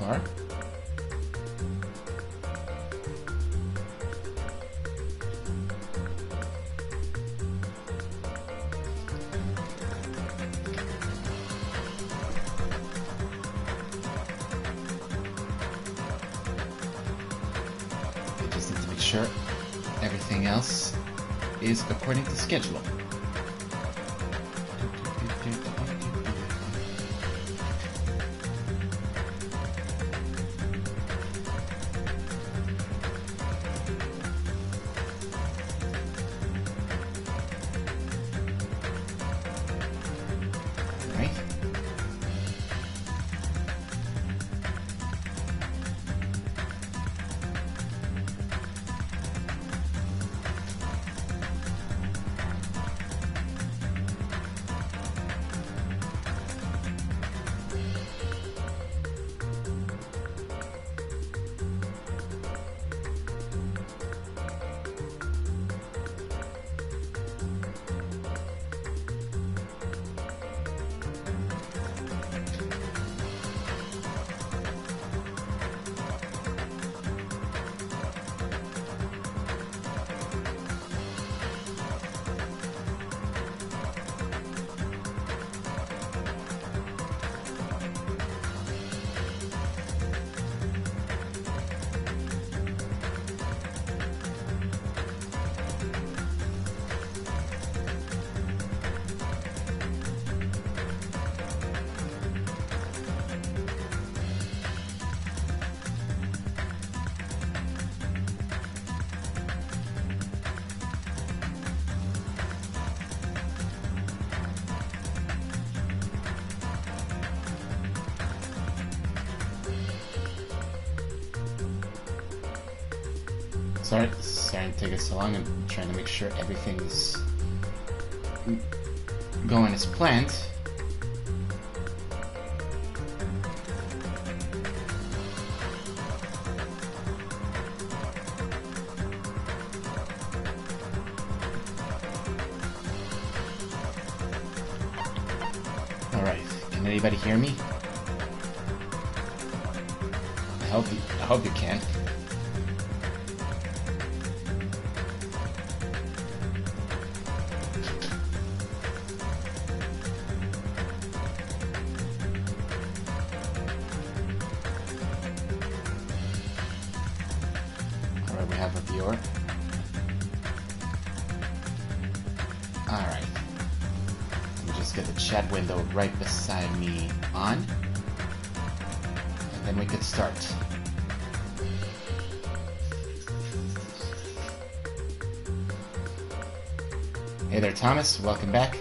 far. I just need to make sure everything else is according to schedule. Sorry to take us so long. I'm trying to make sure everything is going as planned. Alright, can anybody hear me? I hope you can. Alright, we have a viewer. Alright. Let me just get the chat window right beside me on. And then we could start. Hey there, Thomas. Welcome back.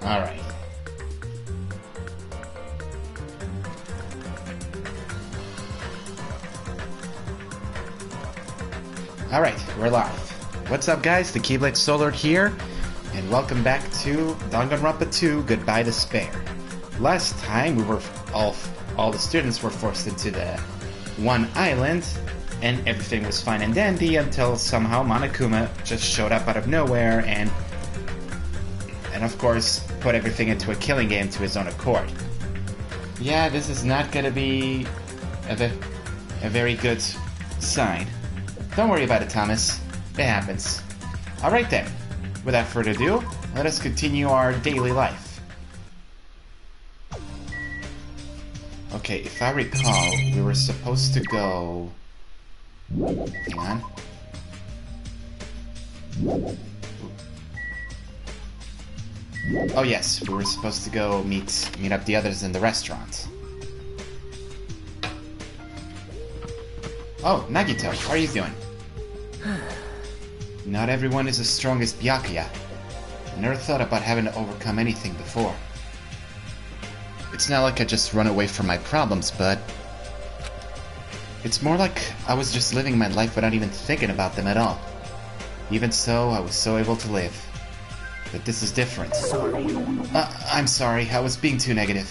Alright. Alright, we're live. What's up, guys? The Keyblade Solar here, and welcome back to Danganronpa 2, Goodbye Despair. Last time, we were all the students were forced into the one island, and everything was fine and dandy until somehow Monokuma just showed up out of nowhere and of course put everything into a killing game to his own accord. Yeah, this is not gonna be a very good sign. Don't worry about it, Thomas. It happens. Alright then, without further ado, let us continue our daily life. Okay, if I recall, we were supposed to go... Hang on. Oh yes, we were supposed to go meet up the others in the restaurant. Oh, Nagito, how are you doing? Not everyone is as strong as Byakuya. I never thought about having to overcome anything before. It's not like I just run away from my problems, but... it's more like I was just living my life without even thinking about them at all. Even so, I was so able to live. But this is different. Sorry. I'm sorry, I was being too negative.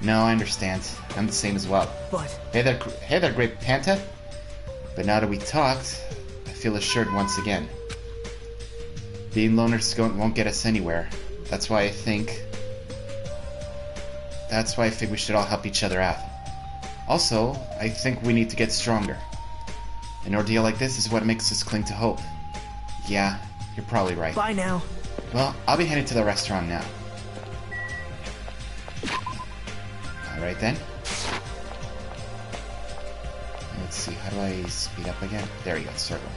No, I understand. I'm the same as well. But... Hey there, Great Panta. But now that we talked, I feel assured once again. Being loners won't get us anywhere. That's why I think... That's why I think we should all help each other out. Also, I think we need to get stronger. An ordeal like this is what makes us cling to hope. Yeah, you're probably right. Bye now. Well, I'll be heading to the restaurant now. Alright then. Let's see, how do I speed up again? There you go, circle.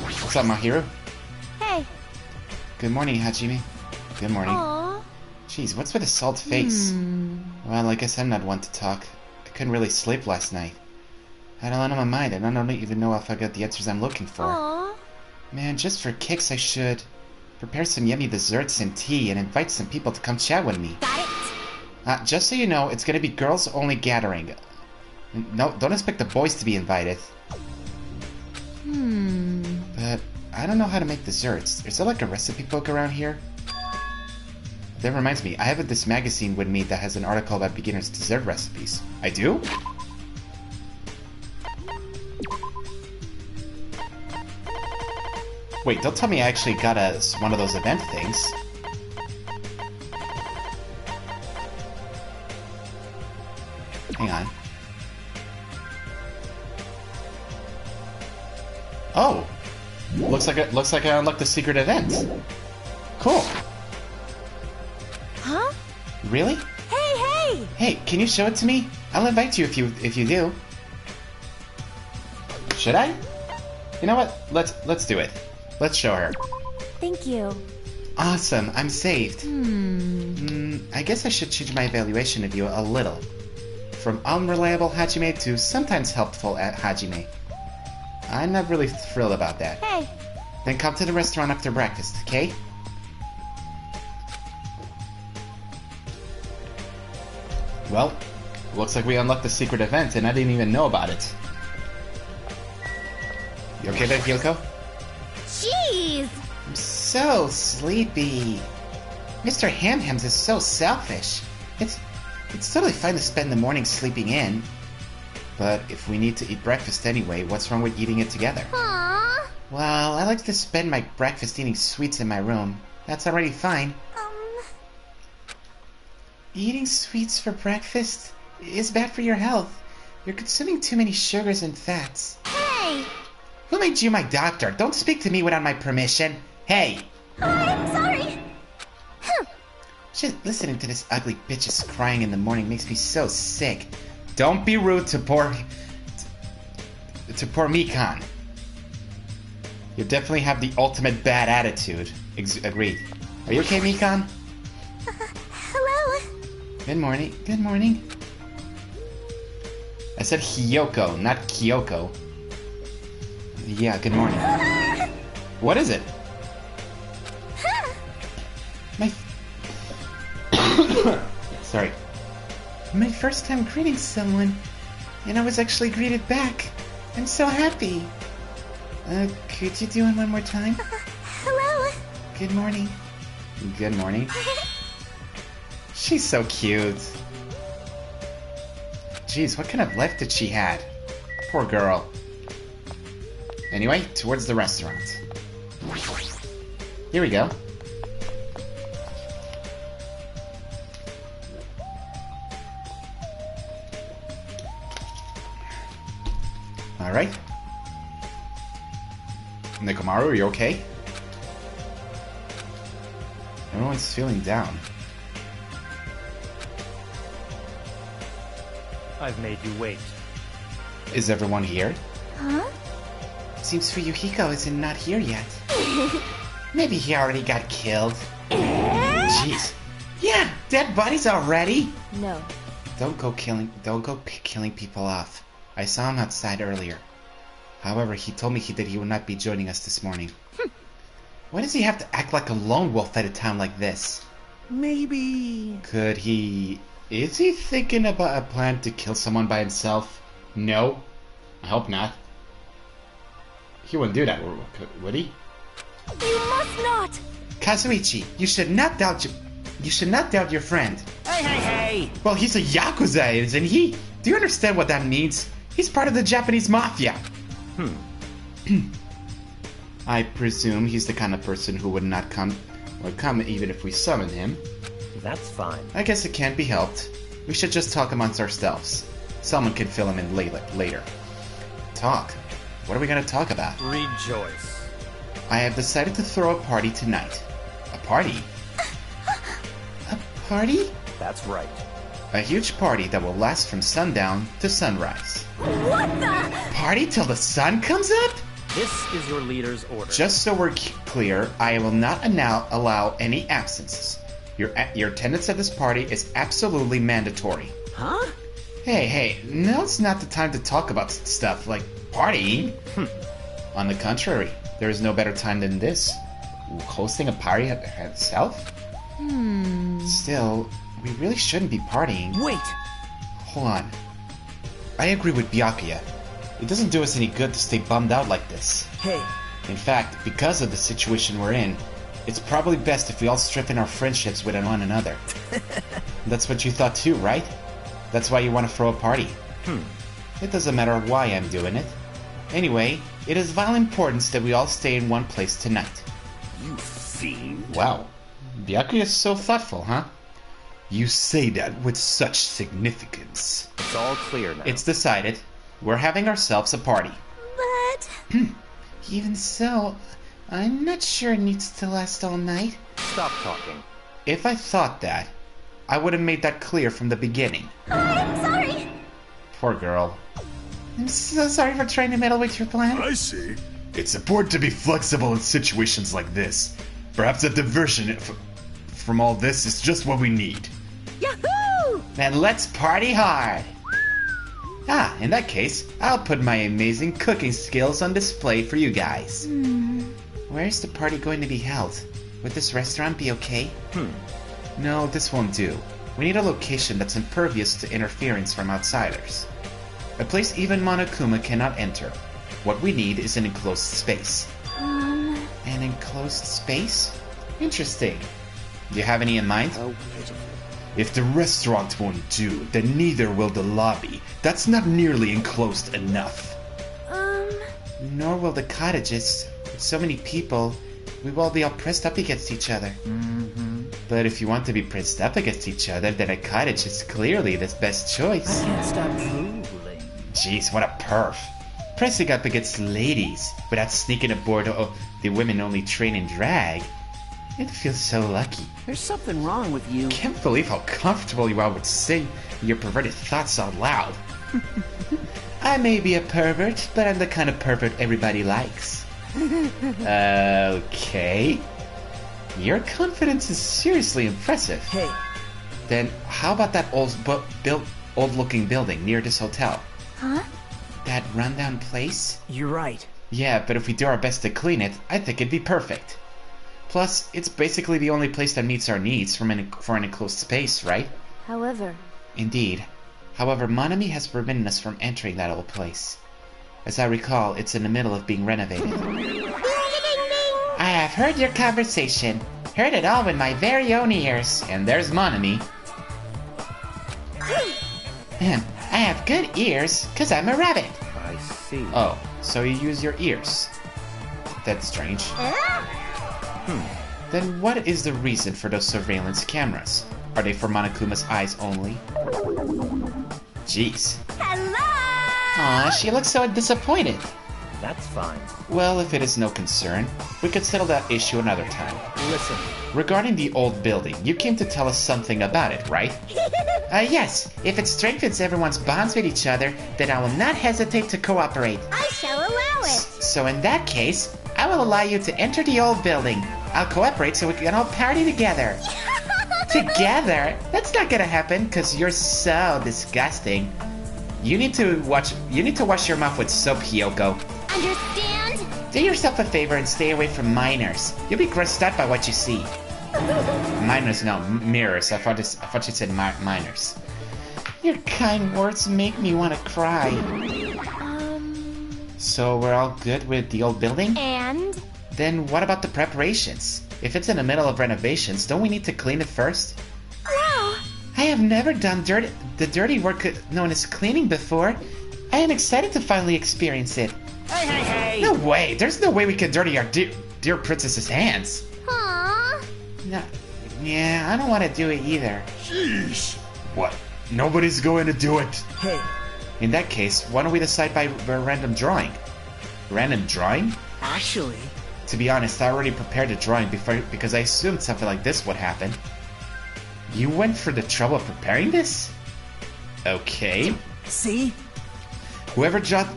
What's up, Mahiru? Hey. Good morning, Hajime. Good morning. Aww. Jeez, what's with a salt face? Well, I guess I'm not one to talk. I couldn't really sleep last night. I had a lot on my mind, and I don't even know if I got the answers I'm looking for. Aww. Man, just for kicks, I should prepare some yummy desserts and tea and invite some people to come chat with me. Got it. Just so you know, it's gonna be girls-only gathering. No, don't expect the boys to be invited. But I don't know how to make desserts. Is there like a recipe book around here? That reminds me, I have this magazine with me that has an article about beginners' dessert recipes. I do? Wait, don't tell me I actually got one of those event things. Hang on. Oh! Looks like I unlocked the secret event. Cool. Huh? Really? Hey! Hey, can you show it to me? I'll invite you if you do. Should I? You know what? Let's do it. Let's show her. Thank you. Awesome, I'm saved. I guess I should change my evaluation of you a little. From unreliable Hajime to sometimes helpful at Hajime. I'm not really thrilled about that. Hey. Then come to the restaurant after breakfast, okay? Well, looks like we unlocked the secret event and I didn't even know about it. You okay there, Kyoko? Jeez! I'm so sleepy. Mr. Hamhams is so selfish. It's totally fine to spend the morning sleeping in. But if we need to eat breakfast anyway, what's wrong with eating it together? Aww. Well, I like to spend my breakfast eating sweets in my room. That's already fine. Eating sweets for breakfast is bad for your health. You're consuming too many sugars and fats. Hey! Who made you my doctor? Don't speak to me without my permission. Hey! I'm sorry! Just listening to this ugly bitches crying in the morning makes me so sick. Don't be rude to poor Mikan. You definitely have the ultimate bad attitude. Agreed. Are you okay, Mikan? Hello? Good morning. Good morning. I said Hiyoko, not Kyoko. Yeah, good morning. What is it? Sorry. My first time greeting someone, and I was actually greeted back. I'm so happy. Could you do it one more time? Hello? Good morning. Good morning. She's so cute. Jeez, what kind of life did she had? Poor girl. Anyway, towards the restaurant. Here we go. Alright. Nekomaru, are you okay? Everyone's feeling down. I've made you wait. Is everyone here? Huh? Seems Fuyuhiko isn't not here yet. Maybe he already got killed. Jeez. Yeah, dead bodies already? No. Don't go killing people off. I saw him outside earlier. However, he told me that he would not be joining us this morning. Why does he have to act like a lone wolf at a time like this? Maybe... Could he... Is he thinking about a plan to kill someone by himself? No. I hope not. He wouldn't do that, would he? You must not! Kazuichi, you should not doubt your friend. Hey! Well, he's a Yakuza, isn't he? Do you understand what that means? He's part of the Japanese mafia. I presume he's the kind of person who would not come, or come even if we summon him. That's fine. I guess it can't be helped. We should just talk amongst ourselves. Someone can fill him in later. Talk? What are we gonna talk about? Rejoice. I have decided to throw a party tonight. A party? A party? That's right. A huge party that will last from sundown to sunrise. What the? Party till the sun comes up? This is your leader's order. Just so we're clear, I will not allow any absences. Your attendance at this party is absolutely mandatory. Huh? Hey, now's not the time to talk about stuff like partying. On the contrary, there is no better time than this. Hosting a party itself? Still, we really shouldn't be partying. Wait! Hold on. I agree with Byakuya. It doesn't do us any good to stay bummed out like this. Hey. In fact, because of the situation we're in, it's probably best if we all strengthen our friendships with one another. That's what you thought too, right? That's why you want to throw a party. It doesn't matter why I'm doing it. Anyway, it is of vital importance that we all stay in one place tonight. You fiend. Wow. Byakuya is so thoughtful, huh? You say that with such significance. It's all clear now. It's decided. We're having ourselves a party. But... Even so, I'm not sure it needs to last all night. Stop talking. If I thought that, I would have made that clear from the beginning. I'm sorry. Poor girl. I'm so sorry for trying to meddle with your plan. I see. It's important to be flexible in situations like this. Perhaps a diversion from all this is just what we need. Yahoo! Then let's party hard. In that case, I'll put my amazing cooking skills on display for you guys. Where's the party going to be held? Would this restaurant be okay? No, this won't do. We need a location that's impervious to interference from outsiders. A place even Monokuma cannot enter. What we need is an enclosed space. An enclosed space? Interesting. Do you have any in mind? Oh, pitiful. If the restaurant won't do, then neither will the lobby. That's not nearly enclosed enough. Nor will the cottages. With so many people, we will be all pressed up against each other. But if you want to be pressed up against each other, then a cottage is clearly the best choice. I can't stop drooling. Jeez, what a perf. Pressing up against ladies without sneaking aboard the women-only train and drag. It feels so lucky. There's something wrong with you. Can't believe how comfortable you are with saying your perverted thoughts out loud. I may be a pervert, but I'm the kind of pervert everybody likes. Okay. Your confidence is seriously impressive. Hey. Then how about that old-looking building near this hotel? Huh? That rundown place? You're right. Yeah, but if we do our best to clean it, I think it'd be perfect. Plus, it's basically the only place that meets our needs for an enclosed space, right? However... Indeed. However, Monami has forbidden us from entering that old place. As I recall, it's in the middle of being renovated. I have heard your conversation. Heard it all with my very own ears. And there's Monami. I have good ears, 'cause I'm a rabbit. I see. Oh, so you use your ears. That's strange. Then what is the reason for those surveillance cameras? Are they for Monokuma's eyes only? Jeez. Hello! Aw, she looks so disappointed. That's fine. Well, if it is no concern, we could settle that issue another time. Listen. Regarding the old building, you came to tell us something about it, right? Yes. If it strengthens everyone's bonds with each other, then I will not hesitate to cooperate. I shall allow it. So in that case, I will allow you to enter the old building. I'll cooperate so we can all party together. Together? That's not gonna happen, because you're so disgusting. You need to wash your mouth with soap, Hiyoko. Understand? Do yourself a favor and stay away from minors. You'll be grossed out by what you see. Minors, no, mirrors. I thought you said minors. Your kind words make me want to cry. So we're all good with the old building? And? Then what about the preparations? If it's in the middle of renovations, don't we need to clean it first? Wow! I have never done the dirty work known as cleaning before. I am excited to finally experience it. Hey! No way! There's no way we can dirty our dear princess's hands. Aww. No. Yeah, I don't want to do it either. Jeez. What? Nobody's going to do it? Hey, In that case, why don't we decide by random drawing? Random drawing? actually, To be honest, I already prepared a drawing because I assumed something like this would happen. You went for the trouble of preparing this? Okay. see? Whoever draws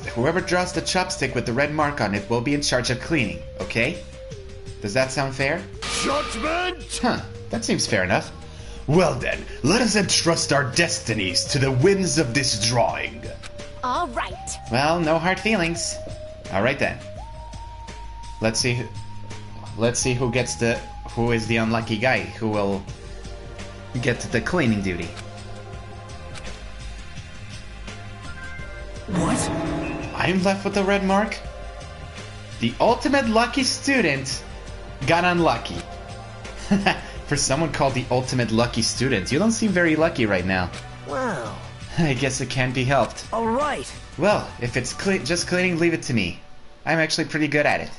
the chopstick with the red mark on it will be in charge of cleaning, okay? Does that sound fair? Judgment! Huh, that seems fair enough. Well then, let us entrust our destinies to the whims of this drawing. All right. Well, no hard feelings. Alright then. Let's see who is the unlucky guy who will get the cleaning duty. What? I'm left with the red mark. The ultimate lucky student got unlucky. For someone called the ultimate lucky student, you don't seem very lucky right now. Well, I guess it can't be helped. alright. Well, if it's just cleaning, leave it to me. I'm actually pretty good at it.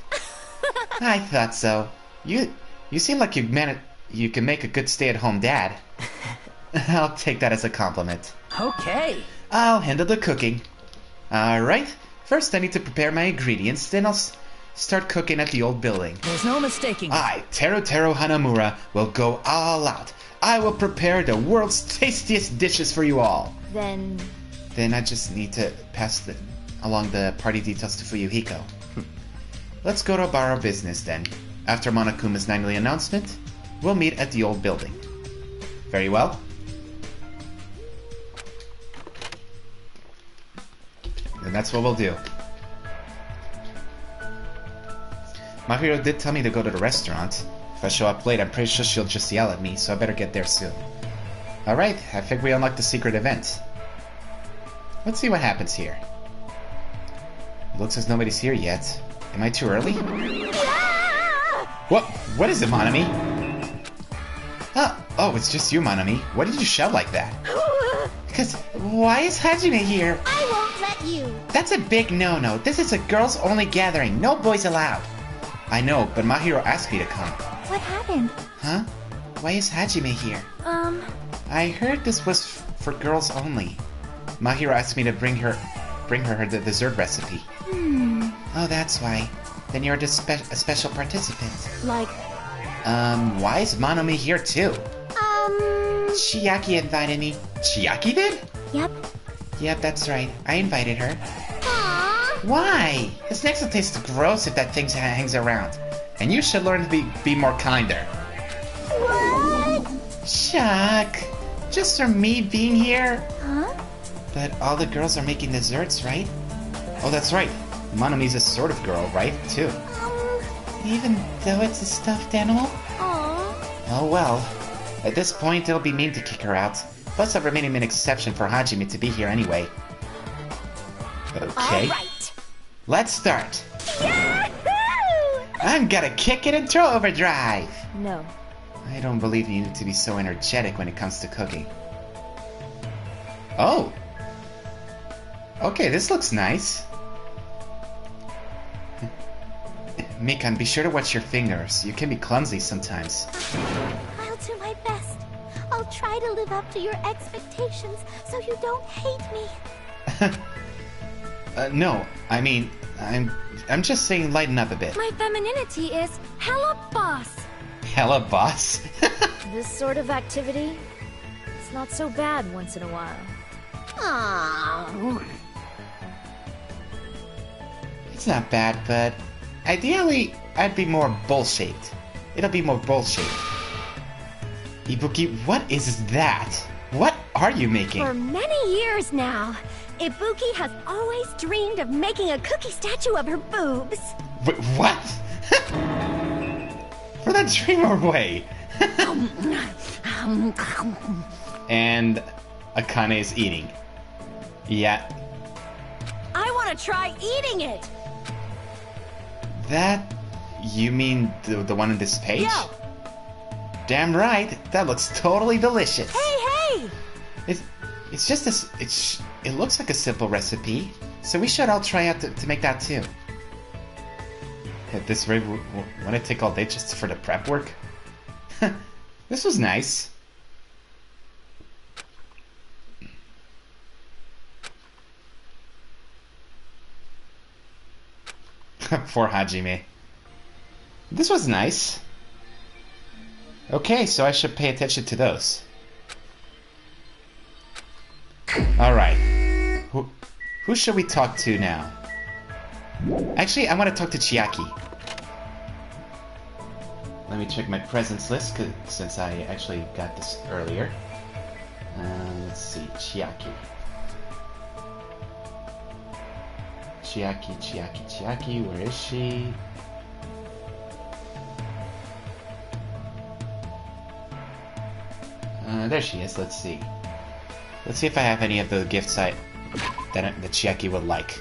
I thought so. You seem like you can make a good stay-at-home dad. I'll take that as a compliment. Okay. I'll handle the cooking. Alright, first I need to prepare my ingredients, then I'll start cooking at the old building. There's no mistaking. I, Teru Hanamura, will go all out. I will prepare the world's tastiest dishes for you all. Then Then I just need to pass along the party details to Fuyuhiko. Let's go to bar of business then. After Monokuma's nightly announcement, we'll meet at the old building. Very well. And that's what we'll do. Mahiro did tell me to go to the restaurant. If I show up late, I'm pretty sure she'll just yell at me, so I better get there soon. Alright, I think we unlocked the secret event. Let's see what happens here. Looks as nobody's here yet. Am I too early? What is it, Monami? Oh, it's just you, Monami. Why did you shout like that? Because, why is Hajime here? I won't let you. That's a big no-no. This is a girls-only gathering. No boys allowed. I know, but Mahiro asked me to come. What happened? Huh? Why is Hajime here? I heard this was for girls only. Mahiro asked me to bring her the dessert recipe. Oh, that's why. Then you're a special participant. Like, Why is Monomi here too? Chiaki invited me. Chiaki did? Yep. Yep, that's right. I invited her. Aww. Why? The snacks will taste gross if that thing hangs around. And you should learn to be more kinder. What? Chuck, just for me being here? Huh? But all the girls are making desserts, right? Oh, that's right. Monomi's a sort of girl, right? Too. Even though it's a stuffed animal? Aw. Oh well. At this point, it'll be mean to kick her out. Plus, I've made him an exception for Hajime to be here anyway. Okay. All right. Let's start. Yahoo! I'm gonna kick it into overdrive. No. I don't believe you need to be so energetic when it comes to cooking. Oh. Okay, this looks nice. Mikan, be sure to watch your fingers. You can be clumsy sometimes. I'll do my best. I'll try to live up to your expectations so you don't hate me. No, I mean, I'm just saying lighten up a bit. My femininity is hella boss. Hella boss? This sort of activity, it's not so bad once in a while. Aww. It's not bad, but ideally, I'd be more bowl-shaped. It'll be more bowl-shaped. Ibuki, what is that? What are you making? For many years now, Ibuki has always dreamed of making a cookie statue of her boobs. Wait, what? For that dream away. And Akane is eating. Yeah. I want to try eating it. That... You mean the one on this page? Yeah. Damn right. That looks totally delicious. Hey! It's just it looks like a simple recipe, so we should all try out to make that too. At this rate, want to take all day just for the prep work? This was nice. Poor Hajime. This was nice. Okay, so I should pay attention to those. Alright. Who should we talk to now? Actually, I want to talk to Chiaki. Let me check my presents list, since I actually got this earlier. Let's see, Chiaki. Chiaki, where is she? There she is, let's see. Let's see if I have any of the gifts that Chiaki would like.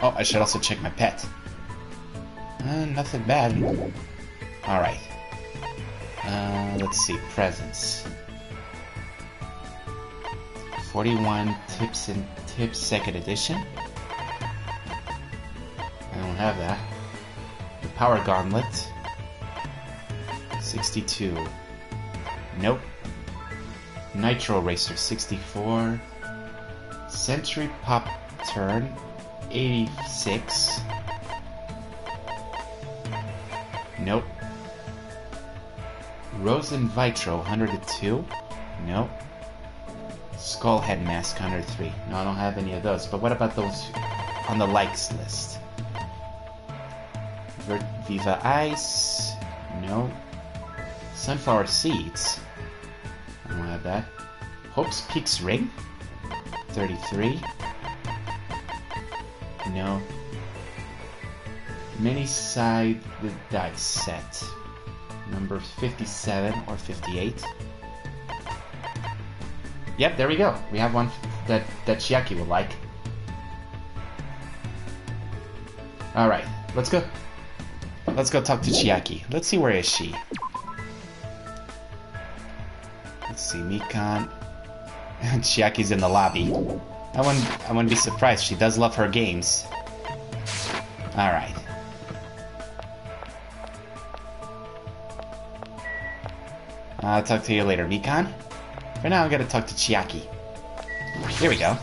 Oh, I should also check my pet. Nothing bad. Alright. Let's see, presents. 41 Tips and Tips 2nd edition. I don't have that. The Power Gauntlet. 62. Nope. Nitro Racer 64. Century Pop Turn 86. Nope. Rosen Vitro 102. Nope. Skullhead Mask 103. No, I don't have any of those. But what about those on the likes list? Viva Ice. No. Sunflower Seeds. I don't have that. Hope's Peaks Ring. 33. No. Mini Side the Dice Set. Number 57 or 58. Yep, there we go. We have one that Chiaki will like. Alright, let's go. Let's go talk to Chiaki. Let's see, where is she? Let's see, Mikan. Chiaki's in the lobby. I wouldn't be surprised. She does love her games. Alright. I'll talk to you later, Mikan. For now, I'm gonna talk to Chiaki. Here we go.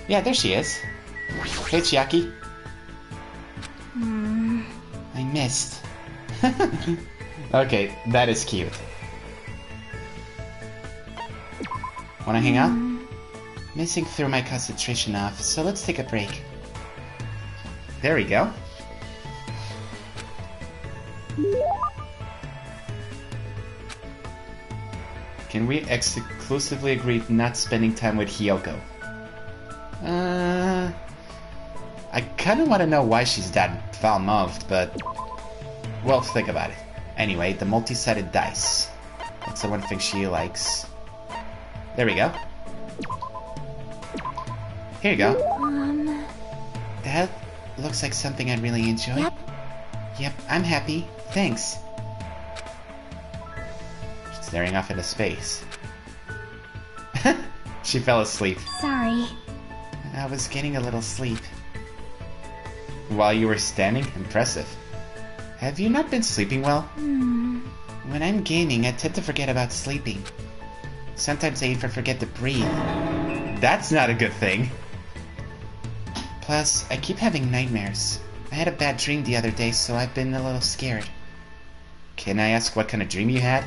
Yeah, there she is. Hey, Chiaki. I missed. Okay, that is cute. Wanna hang out? Missing through my concentration off, so let's take a break. There we go. Can we exclusively agree not spending time with Hyoko? I kinda wanna know why she's that foul-mouthed, but... well, think about it. Anyway, the multi-sided dice. That's the one thing she likes. There we go. Here you go. That looks like something I'd really enjoy. Yep. Yep, I'm happy. Thanks. She's staring off into space. She fell asleep. Sorry. I was getting a little sleep. While you were standing? Impressive. Have you not been sleeping well? When I'm gaming, I tend to forget about sleeping. Sometimes I even forget to breathe. That's not a good thing. Plus, I keep having nightmares. I had a bad dream the other day, so I've been a little scared. Can I ask what kind of dream you had?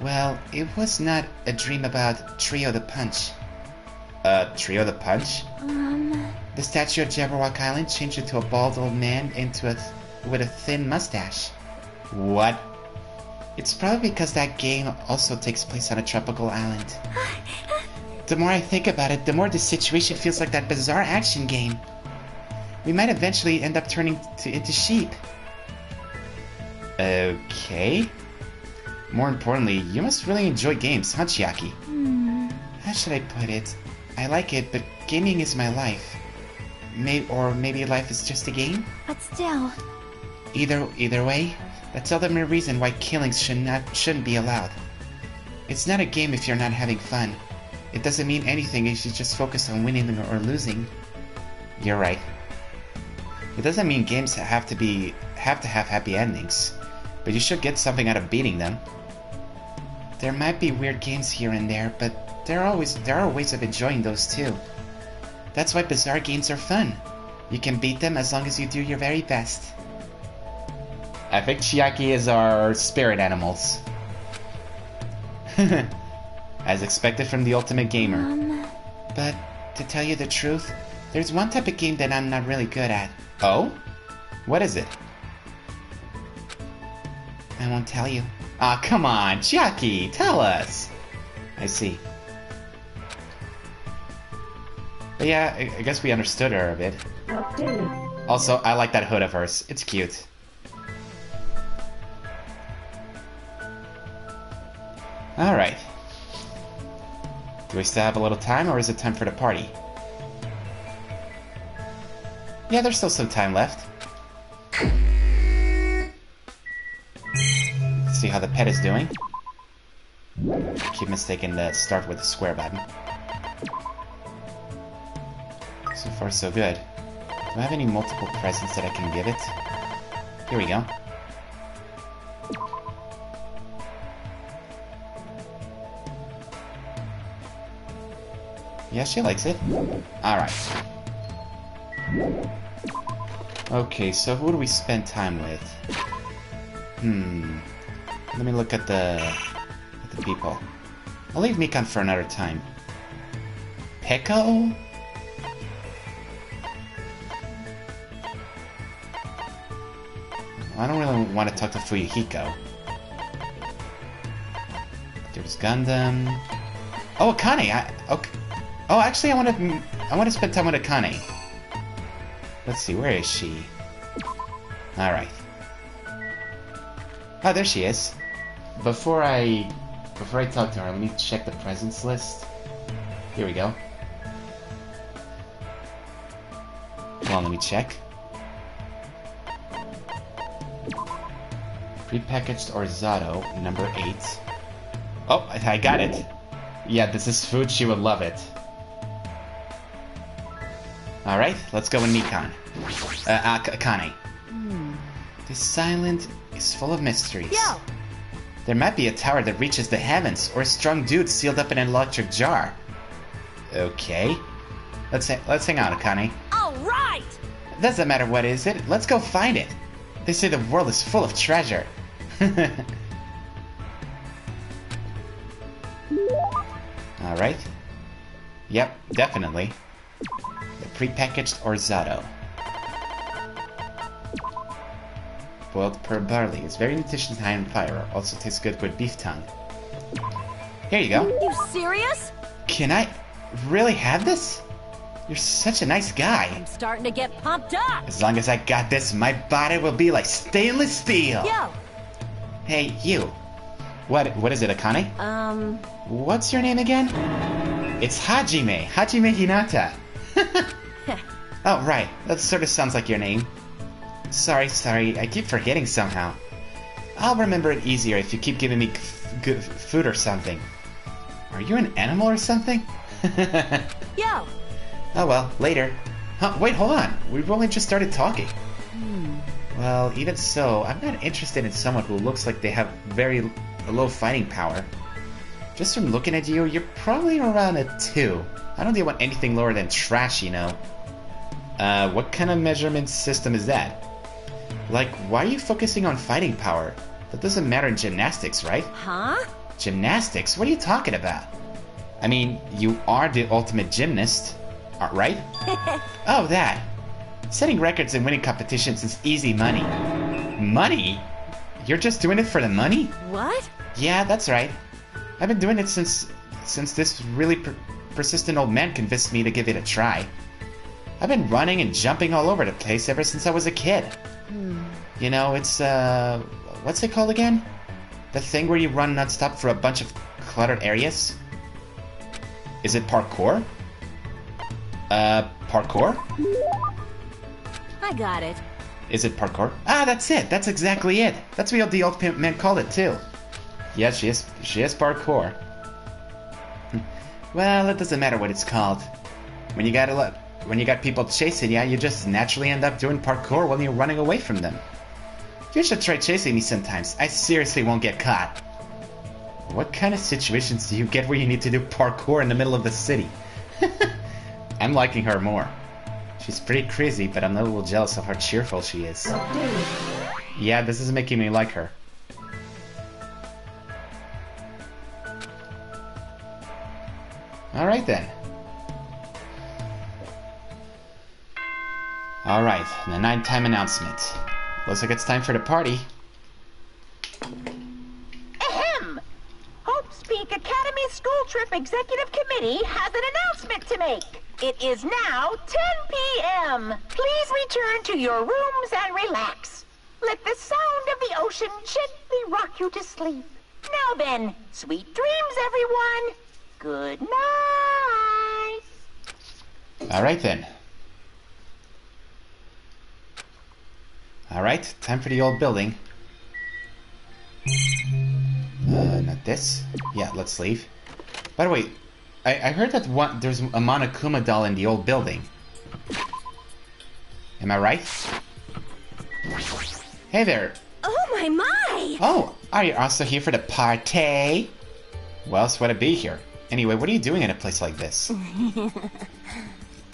Well, it was not a dream about Trio the Punch. Trio the Punch? The statue of Jabberwock Island changed into a bald old man with a thin mustache. What? It's probably because that game also takes place on a tropical island. The more I think about it, the more the situation feels like that bizarre action game. We might eventually end up turning into sheep. Okay. More importantly, you must really enjoy games, huh, Chiaki? How should I put it? I like it, but gaming is my life. Or maybe life is just a game? But still. Either way, that's all the mere reason why killings shouldn't be allowed. It's not a game if you're not having fun. It doesn't mean anything if you just focus on winning or losing. You're right. It doesn't mean games have to have happy endings, but you should get something out of beating them. There might be weird games here and there, but there are ways of enjoying those too. That's why bizarre games are fun. You can beat them as long as you do your very best. I think Chiaki is our spirit animals. As expected from the Ultimate Gamer. But, to tell you the truth, there's one type of game that I'm not really good at. Oh? What is it? I won't tell you. Aw, come on, Chiaki, tell us! I see. But yeah, I guess we understood her a bit. Also, I like that hood of hers. It's cute. Alright. Do we still have a little time, or is it time for the party? Yeah, there's still some time left. Let's see how the pet is doing. I keep mistaking the start with the square button. So far, so good. Do I have any multiple presents that I can give it? Here we go. Yeah, she likes it. Alright. Okay, so who do we spend time with? Let me look at the people. I'll leave Mikan for another time. Peko? I don't really want to talk to Fuyuhiko. There's Gundam. Oh, Akane! Okay. Oh, actually, I want to spend time with Akane. Let's see, where is she? All right. Oh, there she is. Before I talk to her, let me check the presents list. Here we go. Hold on, let me check. Prepackaged Orzado, number 8. Oh, I got it. Yeah, this is food. She would love it. Alright, let's go with Mikan. Akane. This island is full of mysteries. Yo! There might be a tower that reaches the heavens, or a strong dude sealed up in an electric jar. Okay. Let's hang out, Akane. Alright! Doesn't matter what is it, let's go find it. They say the world is full of treasure. Alright. Yep, definitely. The prepackaged Orzado. Boiled pearl barley is very nutritious and high in fiber. Also tastes good with beef tongue. Here you go. You serious? Can I really have this? You're such a nice guy. I'm starting to get pumped up! As long as I got this, my body will be like stainless steel. Yo! Hey, you. What is it, Akane? What's your name again? It's Hajime. Hajime Hinata. Oh, right. That sort of sounds like your name. Sorry. I keep forgetting somehow. I'll remember it easier if you keep giving me good food or something. Are you an animal or something? Yo! Oh well, later. Huh, wait, hold on. We've only just started talking. Well, even so, I'm not interested in someone who looks like they have very low fighting power. Just from looking at you, you're probably around a 2. I don't think I want anything lower than trash, you know. What kind of measurement system is that? Like, why are you focusing on fighting power? That doesn't matter in gymnastics, right? Huh? Gymnastics? What are you talking about? I mean, you are the ultimate gymnast, right? Oh, that. Setting records and winning competitions is easy money. Money? You're just doing it for the money? What? Yeah, that's right. I've been doing it since this really persistent old man convinced me to give it a try. I've been running and jumping all over the place ever since I was a kid. You know, it's, what's it called again? The thing where you run non-stop for a bunch of cluttered areas? Is it parkour? Parkour? I got it. Is it parkour? Ah, that's it! That's exactly it! That's what the old man called it, too. Yeah, she is parkour. Well, it doesn't matter what it's called. When you got people chasing you, you just naturally end up doing parkour while you're running away from them. You should try chasing me sometimes. I seriously won't get caught. What kind of situations do you get where you need to do parkour in the middle of the city? I'm liking her more. She's pretty crazy, but I'm a little jealous of how cheerful she is. Yeah, this is making me like her. Alright then. Alright, the nighttime announcement. Looks like it's time for the party. Ahem! Hope's Peak Academy School Trip Executive Committee has an announcement to make. It is now 10 p.m. Please return to your rooms and relax. Let the sound of the ocean gently rock you to sleep. Now then, sweet dreams, everyone. Good night. Alright then. Alright, time for the old building. Not this. Yeah, let's leave. By the way, I heard that there's a Monokuma doll in the old building. Am I right? Hey there. Oh my! Oh, are you also here for the party? Well, else would I be here? Anyway, what are you doing in a place like this?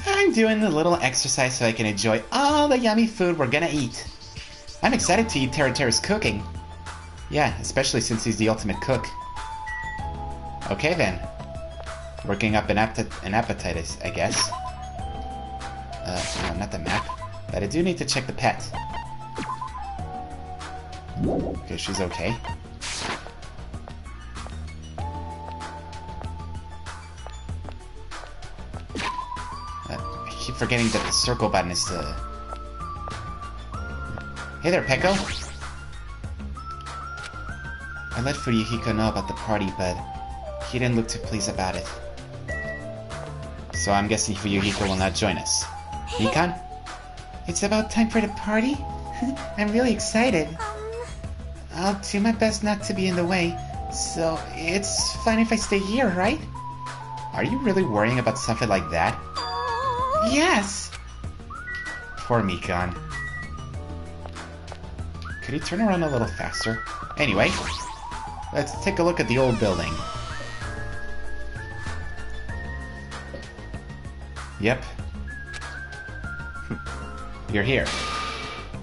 I'm doing a little exercise so I can enjoy all the yummy food we're gonna eat. I'm excited to eat Teru's cooking. Yeah, especially since he's the ultimate cook. Okay then. Working up an appetite, I guess. No, not the map. But I do need to check the pet. Okay, she's okay. I keep forgetting that the circle button is the... Hey there, Peko! I let Fuyuhiko know about the party, but he didn't look too pleased about it. So I'm guessing Fuyuhiko will not join us. Mikan? It's about time for the party? I'm really excited. I'll do my best not to be in the way, so it's fine if I stay here, right? Are you really worrying about something like that? Yes! Poor Mikan. Could you turn around a little faster? Anyway, let's take a look at the old building. Yep. You're here.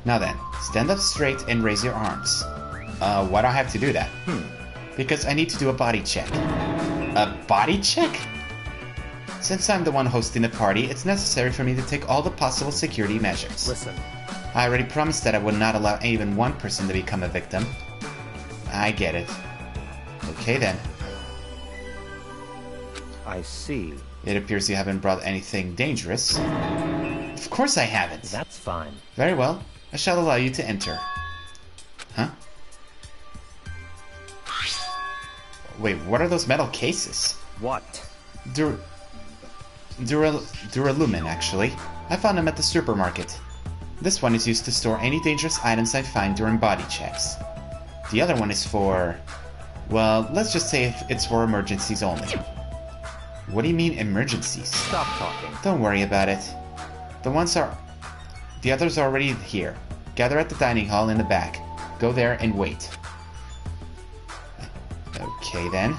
Now then, stand up straight and raise your arms. Why do I have to do that? Because I need to do a body check. A body check? Since I'm the one hosting the party, it's necessary for me to take all the possible security measures. Listen. I already promised that I would not allow even one person to become a victim. I get it. Okay then. I see. It appears you haven't brought anything dangerous. Of course I haven't. That's fine. Very well. I shall allow you to enter. Huh? Wait, what are those metal cases? What? Duralumin, actually. I found them at the supermarket. This one is used to store any dangerous items I find during body checks. The other one is for... well, let's just say it's for emergencies only. What do you mean, emergencies? Stop talking. Don't worry about it. The others are already here. Gather at the dining hall in the back. Go there and wait. Okay then.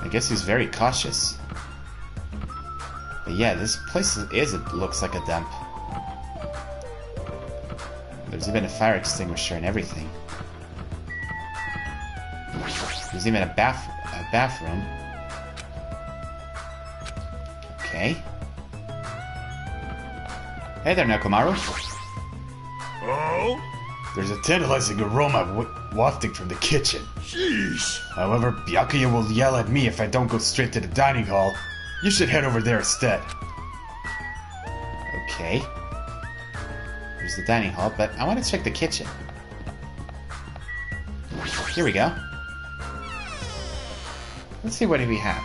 I guess he's very cautious. But yeah, this place looks like a dump. There's even a fire extinguisher and everything. There's even a bathroom. Okay. Hey there, Nekomaru. Oh? There's a tantalizing aroma wafting from the kitchen. Sheesh. However, Byakuya will yell at me if I don't go straight to the dining hall. You should head over there instead. Okay. There's the dining hall, but I want to check the kitchen. Here we go. Let's see what we have.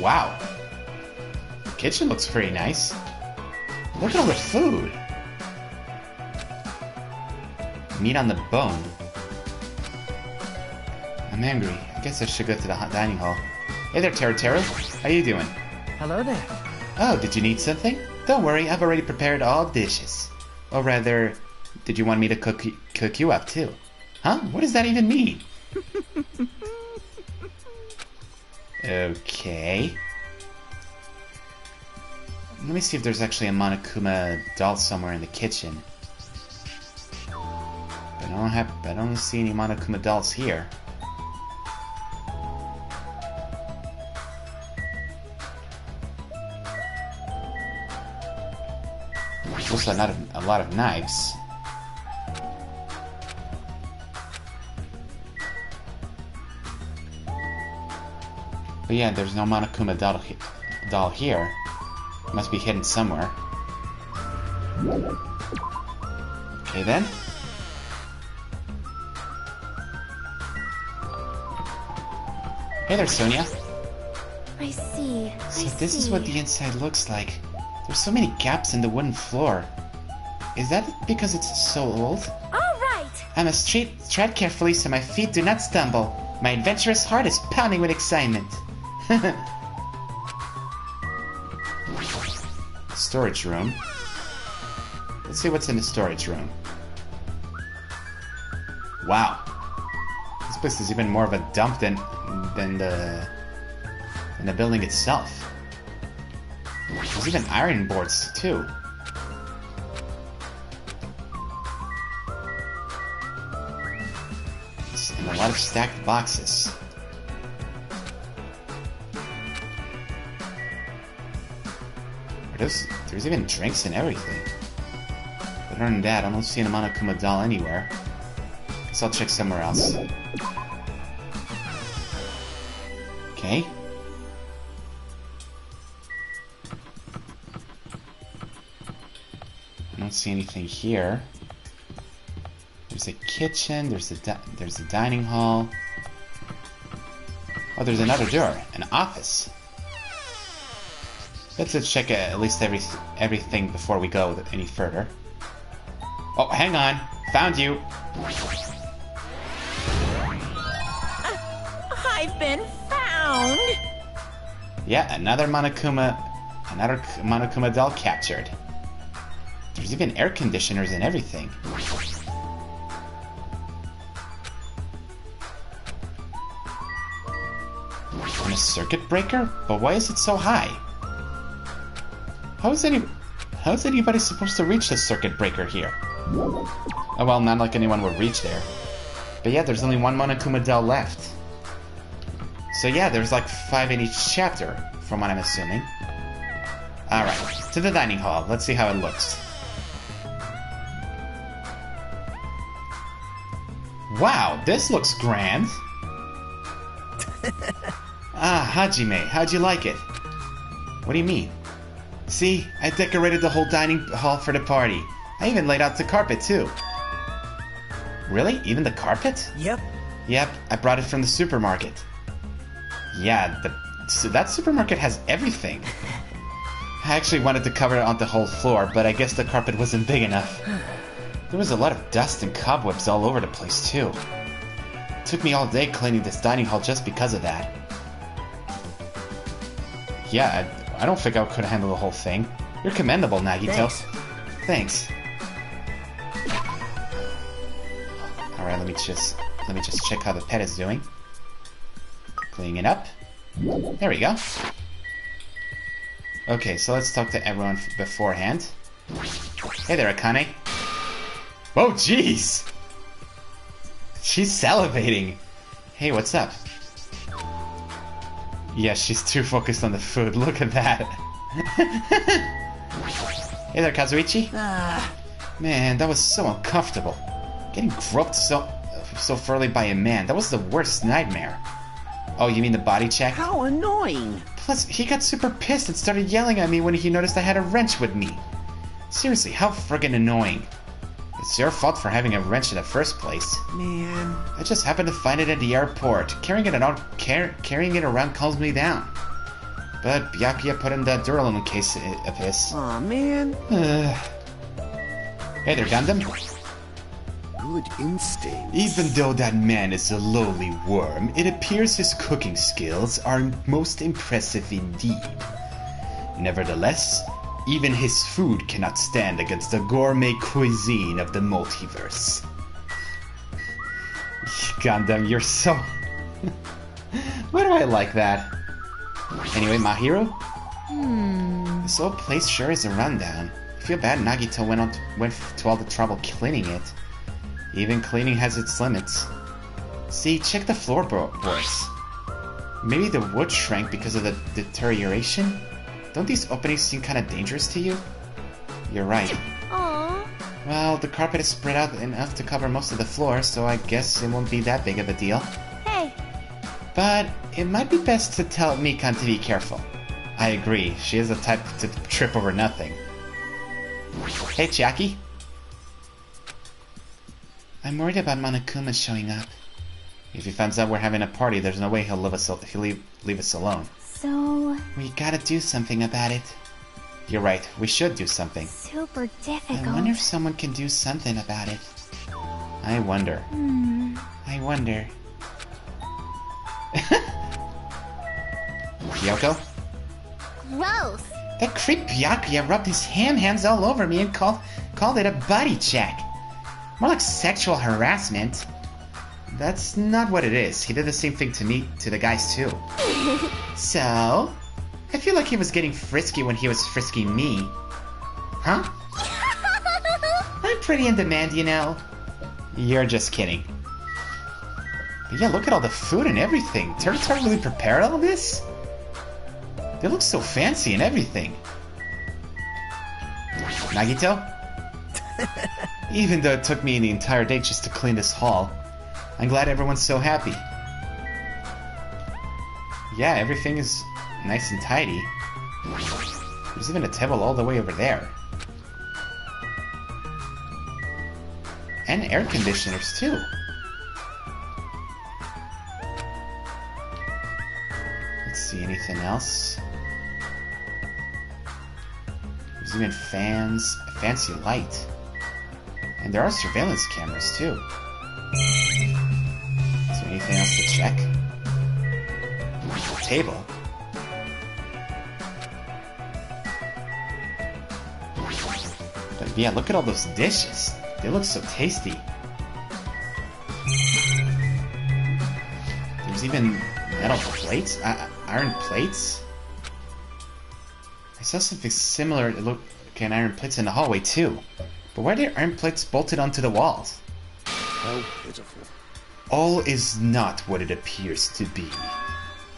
Wow. The kitchen looks pretty nice. Look at all the food. Meat on the bone. I'm angry. I guess I should go to the dining hall. Hey there, Teru. How you doing? Hello there. Oh, did you need something? Don't worry, I've already prepared all dishes. Or rather, did you want me to cook you up too? Huh? What does that even mean? Okay. Let me see if there's actually a Monokuma doll somewhere in the kitchen. But I don't see any Monokuma dolls here. There's also not a lot of knives. But yeah, there's no Monokuma doll here. It must be hidden somewhere. Okay then. Hey there, Sonia. I see. So this is what the inside looks like. There's so many gaps in the wooden floor. Is that because it's so old? All right. I must tread carefully so my feet do not stumble. My adventurous heart is pounding with excitement. Storage room. Let's see what's in the storage room. Wow. This place is even more of a dump than the building itself. There's even iron boards too. And a lot of stacked boxes. There's even drinks and everything. But other than that, I don't see an Monokuma doll anywhere. Guess I'll check somewhere else. Okay. I don't see anything here. There's a kitchen, there's a dining hall. Oh, there's another door, an office. Let's check at least everything before we go any further. Oh, hang on. Found you. I've been found. Yeah, another Monokuma doll captured. There's even air conditioners and everything. And a circuit breaker? But why is it so high? How is anybody supposed to reach the circuit breaker here? Oh well, not like anyone would reach there. But yeah, there's only one Monokuma doll left. So yeah, there's like 5 in each chapter, from what I'm assuming. Alright, to the dining hall. Let's see how it looks. Wow, this looks grand! Ah, Hajime, how'd you like it? What do you mean? See, I decorated the whole dining hall for the party. I even laid out the carpet, too. Really? Even the carpet? Yep. Yep, I brought it from the supermarket. Yeah, that supermarket has everything. I actually wanted to cover it on the whole floor, but I guess the carpet wasn't big enough. There was a lot of dust and cobwebs all over the place, too. It took me all day cleaning this dining hall just because of that. Yeah, I don't think I could handle the whole thing. You're commendable, Nagito. Thanks. Alright, let me just check how the pet is doing. Cleaning it up. There we go. Okay, so let's talk to everyone beforehand. Hey there, Akane. Whoa, jeez! She's salivating. Hey, what's up? Yeah, she's too focused on the food. Look at that. Hey there, Kazuichi. Man, that was so uncomfortable. Getting groped so thoroughly by a man. That was the worst nightmare. Oh, you mean the body check? How annoying. Plus, he got super pissed and started yelling at me when he noticed I had a wrench with me. Seriously, how friggin' annoying. It's your fault for having a wrench in the first place. Man. I just happened to find it at the airport. Carrying it around calms me down. But Byakuya put in that Duralum case of his. Aw, man. Hey there, Gundam. good instinct. Even though that man is a lowly worm, it appears his cooking skills are most impressive indeed. Nevertheless, even his food cannot stand against the gourmet cuisine of the multiverse. Gundam, you're so... Why do I like that? Anyway, Mahiro? This old place sure is a rundown. I feel bad Nagito went to all the trouble cleaning it. Even cleaning has its limits. See, check the floorboards. Maybe the wood shrank because of the deterioration? Don't these openings seem kind of dangerous to you? You're right. Aww. Well, the carpet is spread out enough to cover most of the floor, so I guess it won't be that big of a deal. Hey. But it might be best to tell Mikan to be careful. I agree, she is the type to trip over nothing. Hey, Chiaki. I'm worried about Monokuma showing up. If he finds out we're having a party, there's no way he'll leave us alone. So... We gotta do something about it. You're right, we should do something. super difficult. I wonder if someone can do something about it. I wonder. I wonder. Yoko? Gross. That creep Byakuya rubbed his hands all over me and called it a body check. More like sexual harassment. That's not what it is. He did the same thing to the guys too. So? I feel like he was getting frisky when he was frisking me. Huh? I'm pretty in demand, you know. You're just kidding. But yeah, look at all the food and everything. Terutar really prepared all this? They look so fancy and everything. Nagito? Even though it took me the entire day just to clean this hall, I'm glad everyone's so happy. Yeah, everything is nice and tidy. There's even a table all the way over there. And air conditioners, too. Let's see, anything else? There's even fans, a fancy light. And there are surveillance cameras, too. Is there anything else to check? Table. But yeah, look at all those dishes. They look so tasty. There's even metal plates? Iron plates? I saw something similar to look like iron plates in the hallway too. But why are there iron plates bolted onto the walls? How pitiful. All is not what it appears to be.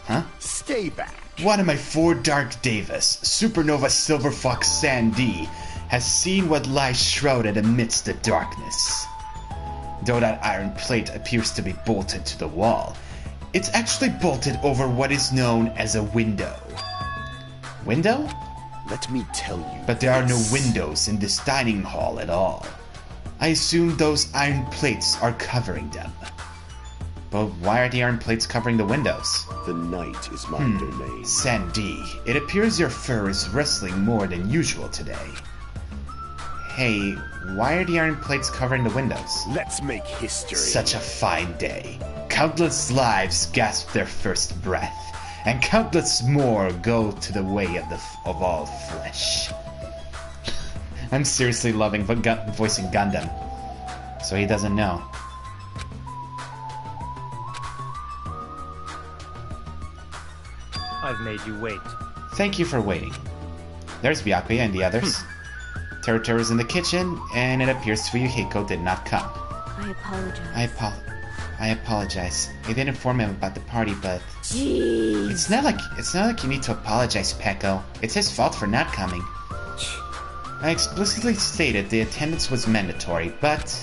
Huh? Stay back. One of my 4 Dark Devas, Supernova Silver Fox Sandy, has seen what lies shrouded amidst the darkness. Though that iron plate appears to be bolted to the wall, it's actually bolted over what is known as a window. Window? Let me tell you. But there are no windows in this dining hall at all. I assume those iron plates are covering them. But why are the iron plates covering the windows? The night is my domain. Sandy, it appears your fur is rustling more than usual today. Hey, why are the iron plates covering the windows? Let's make history. Such a fine day. Countless lives gasp their first breath, and countless more go to the way of all flesh. I'm seriously loving voicing Gundam, so he doesn't know. I've made you wait. Thank you for waiting. There's Byakuya and the others. Terutar is in the kitchen, and it appears Fuyuhiko did not come. I apologize. I apologize. I didn't inform him about the party, but Jeez. it's not like you need to apologize, Peko. It's his fault for not coming. I explicitly stated the attendance was mandatory, but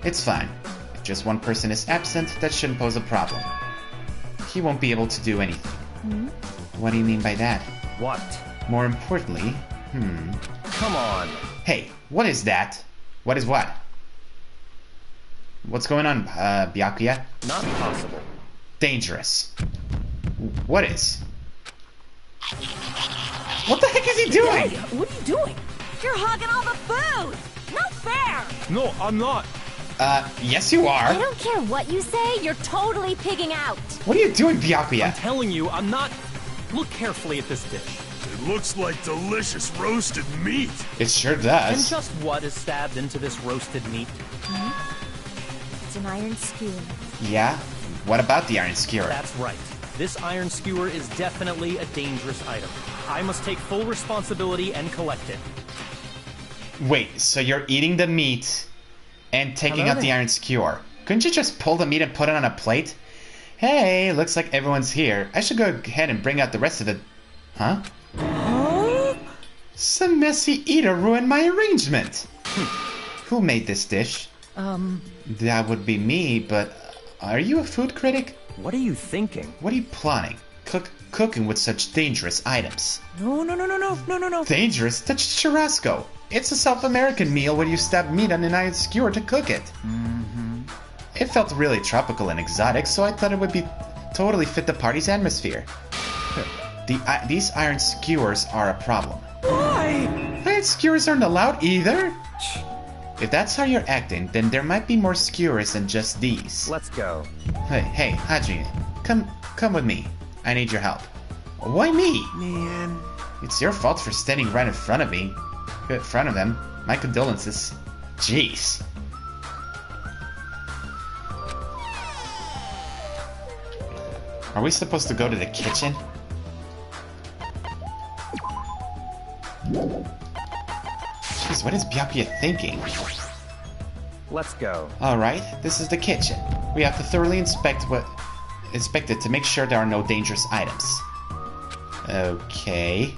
it's fine. If just one person is absent, that shouldn't pose a problem. He won't be able to do anything. What do you mean by that? What? More importantly, Come on. Hey, what is that? What is what? What's going on, Byakuya? Not possible. Dangerous. What is? What the heck is he doing? What are you doing? You're hogging all the food! No fair! No, I'm not. Yes you I are. don't care what you say, you're totally pigging out. What are you doing, I'm Byakuya? telling you, I'm not... Look carefully at this dish. It looks like delicious roasted meat. It sure And does. just what is stabbed into this roasted meat? It's an iron skewer. Yeah? What about the iron skewer? That's right. This iron skewer is definitely a dangerous item. I must take full responsibility and collect it. Wait, so you're eating the meat and taking Hello out the there. iron skewer. Couldn't you just pull the meat and put it on a plate? Hey, looks like everyone's here. I should go ahead and bring out the rest of it. Huh? Some messy eater ruined my arrangement. Who made this dish? That would be me, but are you a food critic? What are you thinking? What are you plotting? Cooking with such dangerous items. No. Dangerous? That's churrasco. It's a South American meal where you stab meat on an iron skewer to cook it. It felt really tropical and exotic, so I thought it would be totally fit the party's atmosphere. These iron skewers are a problem. Why? Iron skewers aren't allowed either. If that's how you're acting, then there might be more skewers than just these. Let's go. Hey, Haji, come with me. I need your help. Why me? Man. It's your fault for standing right in front of me. In front of them. My condolences. Jeez. Are we supposed to go to the kitchen? Jeez, what is Byakuya thinking? Let's go. Alright, this is the kitchen. We have to thoroughly inspect it to make sure there are no dangerous items. Okay.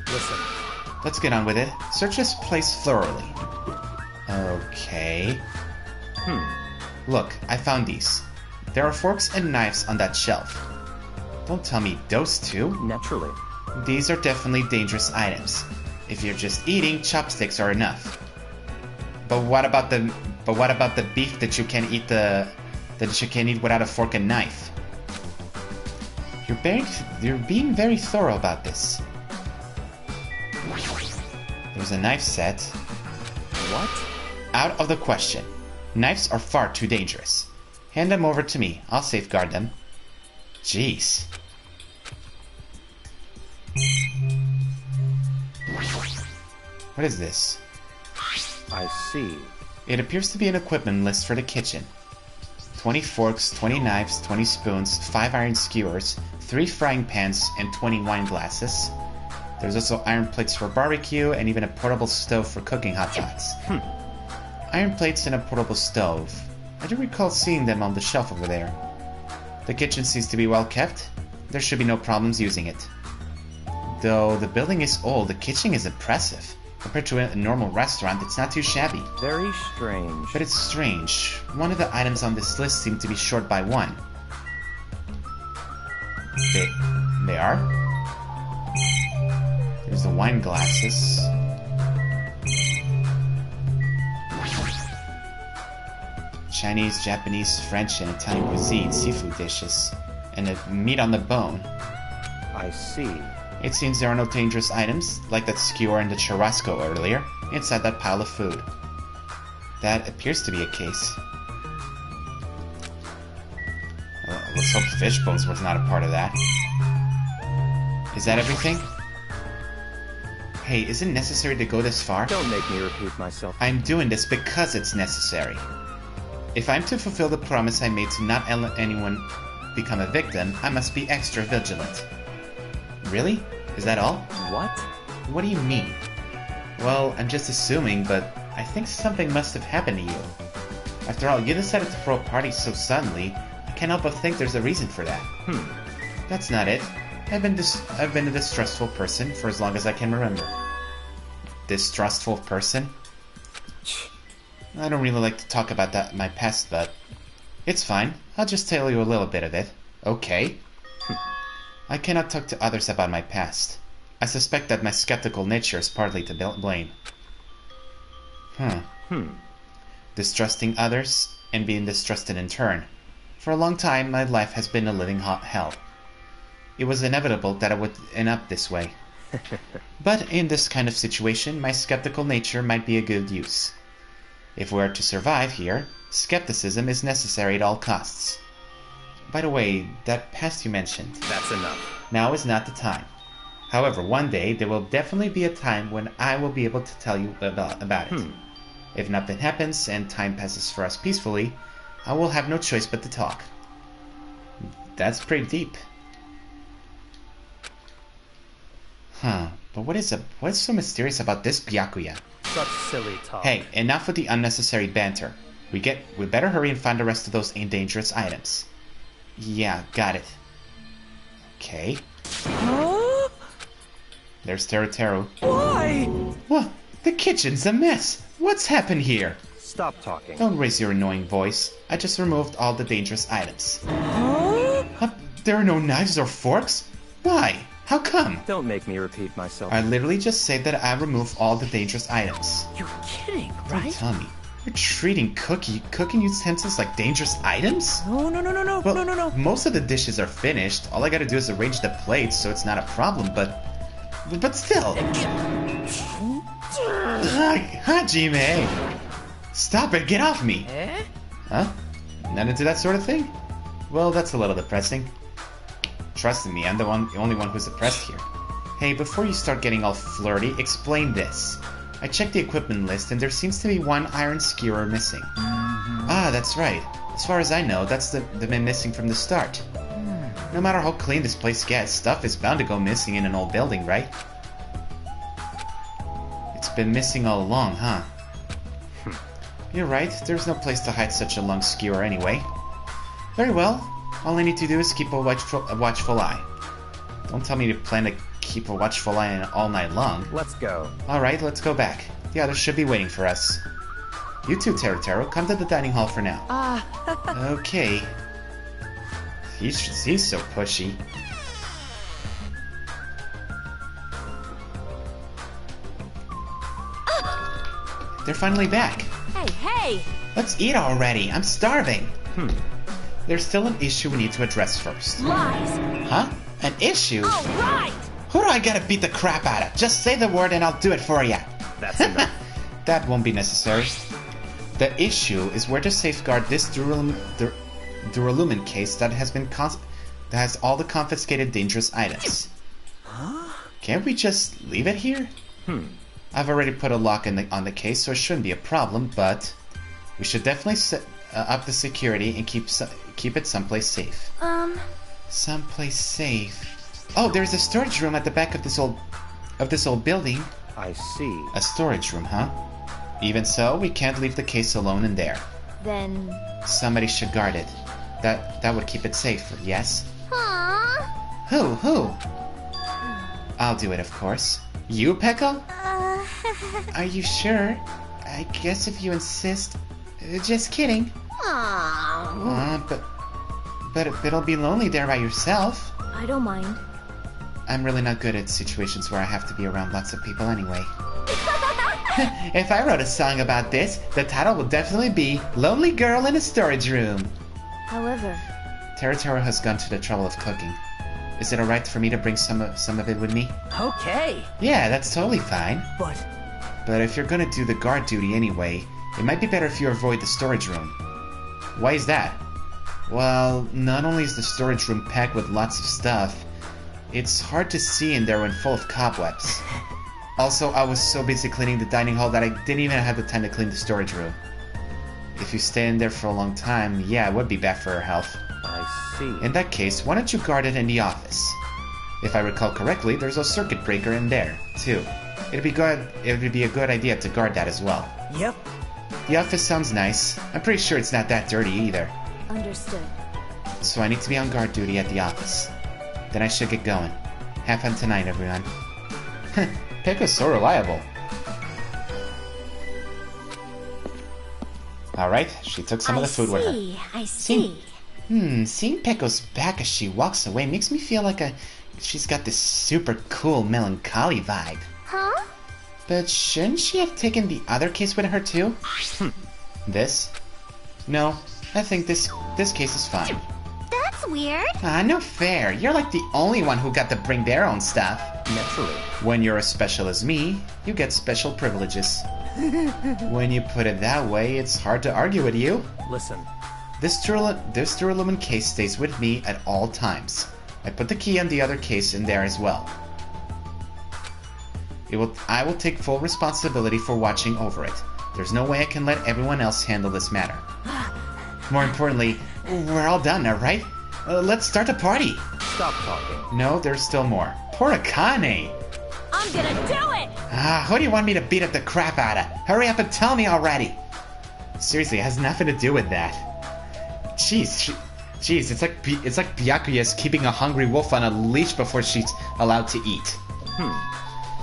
Listen. Let's get on with it. Search this place thoroughly. Okay. Look, I found these. There are forks and knives on that shelf. Don't tell me those two. Naturally. These are definitely dangerous items. If you're just eating, chopsticks are enough. But what about the beef that you can eat that you can eat without a fork and knife? You're being very thorough about this. There's a knife set. What? Out of the question. Knives are far too dangerous. Hand them over to me. I'll safeguard them. Jeez. What is this? I see. It appears to be an equipment list for the kitchen. 20 forks, 20 knives, 20 spoons, 5 iron skewers, 3 frying pans, and 20 wine glasses. There's also iron plates for barbecue, and even a portable stove for cooking hot dogs. Iron plates and a portable stove. I do recall seeing them on the shelf over there. The kitchen seems to be well kept. There should be no problems using it. Though the building is old, the kitchen is impressive. Compared to a normal restaurant, it's not too shabby. Very strange. But it's strange. One of the items on this list seem to be short by one. They are? There's the wine glasses. Chinese, Japanese, French, and Italian cuisine, seafood dishes, and the meat on the bone. I see. It seems there are no dangerous items, like that skewer and the churrasco earlier, inside that pile of food. That appears to be a case. Let's hope fish bones was not a part of that. Is that everything? Hey, is it necessary to go this far? Don't make me repeat myself. I'm doing this because it's necessary. If I'm to fulfill the promise I made to not let anyone become a victim, I must be extra vigilant. Really? Is that all? What? What do you mean? Well, I'm just assuming, but I think something must have happened to you. After all, you decided to throw a party so suddenly, I can't help but think there's a reason for that. That's not it. I've been a distrustful person for as long as I can remember. Distrustful person? I don't really like to talk about my past, but it's fine. I'll just tell you a little bit of it. Okay. I cannot talk to others about my past. I suspect that my skeptical nature is partly to blame. Distrusting others and being distrusted in turn. For a long time, my life has been a living hell. It was inevitable that I would end up this way. But in this kind of situation, my skeptical nature might be a good use. If we are to survive here, skepticism is necessary at all costs. By the way, that past you mentioned. That's enough. Now is not the time. However, one day there will definitely be a time when I will be able to tell you about it. If nothing happens and time passes for us peacefully, I will have no choice but to talk. That's pretty deep. Huh, but what's so mysterious about this Byakuya? Such silly talk. Hey, enough with the unnecessary banter. We better hurry and find the rest of those dangerous items. Yeah, got it. Okay. Huh? There's Teru. Why? What? The kitchen's a mess. What's happened here? Stop talking. Don't raise your annoying voice. I just removed all the dangerous items. Huh? There are no knives or forks? Why? How come? Don't make me repeat myself. I literally just said that I removed all the dangerous items. You're kidding, Don't right? tell me. You're treating cooking utensils like dangerous items? No. Well, No. most of the dishes are finished. All I gotta do is arrange the plates, so it's not a problem, but still. Hajime! Stop it, get off me! Huh? Not into that sort of thing? Well, that's a little depressing. Trust me, I'm the only one who's depressed here. Hey, before you start getting all flirty, explain this. I checked the equipment list and there seems to be one iron skewer missing. Ah, that's right. As far as I know, that's the been missing from the start. No matter how clean this place gets, stuff is bound to go missing in an old building, right? It's been missing all along, huh? You're right, there's no place to hide such a long skewer anyway. Very well, all I need to do is keep a watchful eye. Don't tell me you plan to keep a watchful eye on all night long. Let's go. Alright, let's go back. The others should be waiting for us. You too, Teru, come to the dining hall for now. Okay. He's so pushy. They're finally back. Hey! Let's eat already. I'm starving. There's still an issue we need to address first. Lies! Huh? An issue? All right! Who do I gotta beat the crap out of? Just say the word and I'll do it for you. That's enough. That won't be necessary. The issue is where to safeguard this Duralumin case that has all the confiscated dangerous items. Can't we just leave it here? I've already put a lock on the case, so it shouldn't be a problem, but we should definitely set up the security and keep it someplace safe. Someplace safe. Oh, there's a storage room at the back of this old building. I see. A storage room, huh? Even so, we can't leave the case alone in there. Then... Somebody should guard it. That would keep it safe, yes? Aww. Who? I'll do it, of course. You, Peko? Are you sure? I guess if you insist. Just kidding. Aww. But it'll be lonely there by yourself. I don't mind. I'm really not good at situations where I have to be around lots of people anyway. If I wrote a song about this, the title would definitely be Lonely Girl in a Storage Room. However... Teru has gone to the trouble of cooking. Is it alright for me to bring some of it with me? Okay. Yeah, that's totally fine. But if you're gonna do the guard duty anyway, it might be better if you avoid the storage room. Why is that? Well, not only is the storage room packed with lots of stuff, it's hard to see in there when full of cobwebs. Also, I was so busy cleaning the dining hall that I didn't even have the time to clean the storage room. If you stay in there for a long time, yeah, it would be bad for your health. I see. In that case, why don't you guard it in the office? If I recall correctly, there's a circuit breaker in there, too. It would be a good idea to guard that as well. Yep. The office sounds nice. I'm pretty sure it's not that dirty either. Understood. So I need to be on guard duty at the office. Then I should get going. Have fun tonight, everyone. Peko's so reliable. Alright, she took some of the food with her. I see. Seeing Peko's back as she walks away makes me feel like she's got this super cool melancholy vibe. Huh? But shouldn't she have taken the other case with her too? This? No, I think this case is fine. That's That's weird. No fair. You're like the only one who got to bring their own stuff. Naturally. When you're as special as me, you get special privileges. When you put it that way, it's hard to argue with you. Listen, This Duralumin case stays with me at all times. I put the key on the other case in there as well. I will take full responsibility for watching over it. There's no way I can let everyone else handle this matter. More importantly, we're all done now, right? Let's start the party. Stop talking. No, there's still more. Poor Akane! I'm gonna do it! Who do you want me to beat up the crap out of? Hurry up and tell me already! Seriously, it has nothing to do with that. Jeez, it's like Byakuya's keeping a hungry wolf on a leash before she's allowed to eat.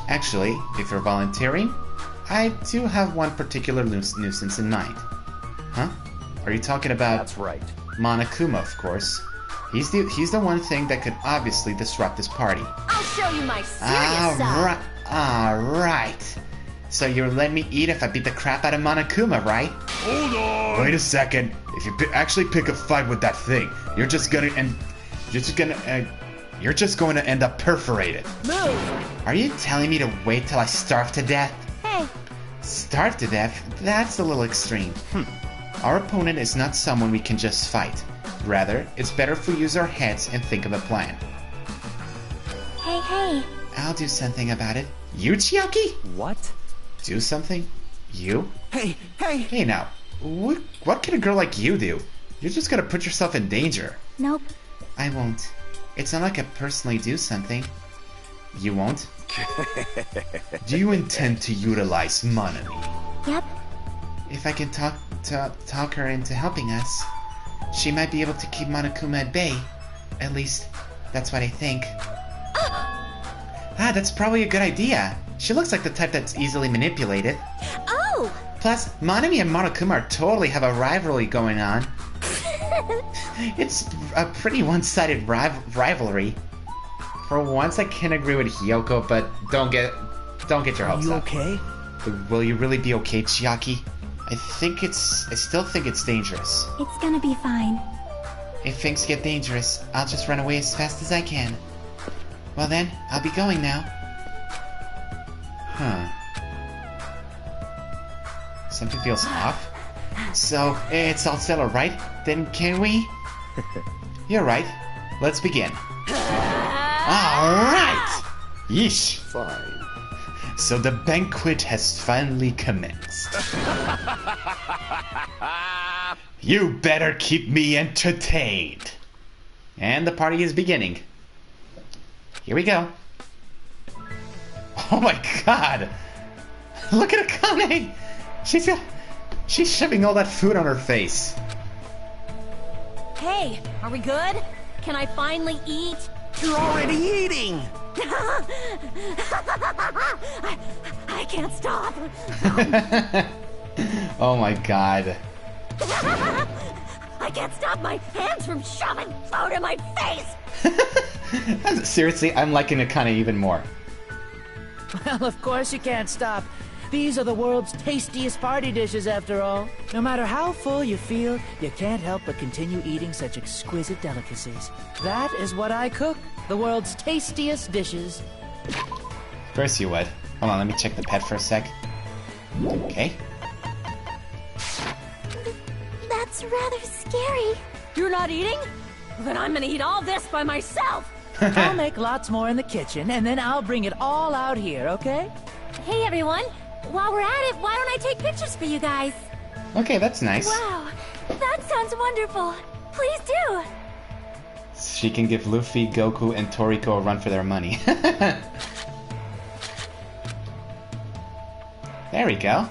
Actually, if you're volunteering, I do have one particular nuisance in mind. Huh? Are you talking about... That's right. Monokuma, of course. He's the one thing that could obviously disrupt this party. I'll show you my serious side. Alright. So you're letting me eat if I beat the crap out of Monokuma, right? Hold on! Wait a second. If you actually pick a fight with that thing, you're just going to end up perforated. Move! Are you telling me to wait till I starve to death? Hey, Starve to death? That's a little extreme. Our opponent is not someone we can just fight. Rather, it's better if we use our heads and think of a plan. hey. I'll do something about it. You, Chiaki? What? Do something? You? Hey! Hey now, what can a girl like you do? You're just gonna put yourself in danger. Nope. I won't. It's not like I personally do something. You won't? Do you intend to utilize Monami? Yep. If I can talk her into helping us, she might be able to keep Monokuma at bay. At least, that's what I think. That's probably a good idea. She looks like the type that's easily manipulated. Oh! Plus, Monami and Monokuma totally have a rivalry going on. It's a pretty one-sided rivalry. For once, I can agree with Hiyoko, but don't get your hopes up. Okay? Will you really be okay, Chiaki? I still think it's dangerous. It's gonna be fine. If things get dangerous, I'll just run away as fast as I can. Well then, I'll be going now. Something feels off. So, it's all settled, right? Then can we? You're right. Let's begin. Alright! Yeesh. Fine. So the banquet has finally commenced. You better keep me entertained. And the party is beginning. Here we go. Oh my god! Look at Akane! She's shoving all that food on her face. Hey, are we good? Can I finally eat? You're already eating! I can't stop. Oh my god. I can't stop my hands from shoving food in my face. Seriously, I'm liking Akane even more. Well, of course you can't stop. These are the world's tastiest party dishes, after all. No matter how full you feel, you can't help but continue eating such exquisite delicacies. That is what I cook. The world's tastiest dishes. Of course you would. Hold on, let me check the pet for a sec. Okay. That's rather scary. You're not eating? Then I'm gonna eat all this by myself. I'll make lots more in the kitchen, and then I'll bring it all out here, okay? Hey everyone, while we're at it, why don't I take pictures for you guys? Okay, that's nice. Wow, that sounds wonderful. Please do. She can give Luffy, Goku, and Toriko a run for their money. There we go.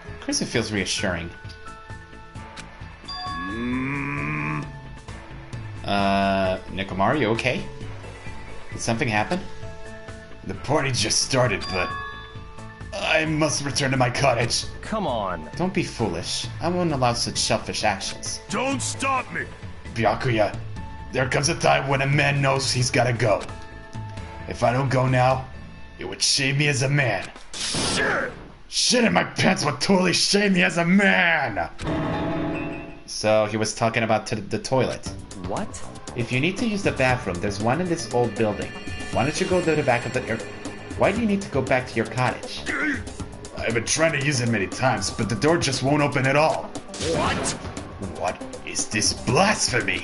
Of course it feels reassuring. Nekomaru, you okay? Did something happen? The party just started, but I must return to my cottage. come on. Don't be foolish. I won't allow such selfish actions. Don't stop me! Byakuya, there comes a time when a man knows he's gotta go. If I don't go now, it would shame me as a man. Shit! Shit in my pants would totally shame me as a man! So he was talking about the toilet. What? If you need to use the bathroom, there's one in this old building. Why don't you go to the back of the... Why do you need to go back to your cottage? I've been trying to use it many times, but the door just won't open at all. What? What is this blasphemy?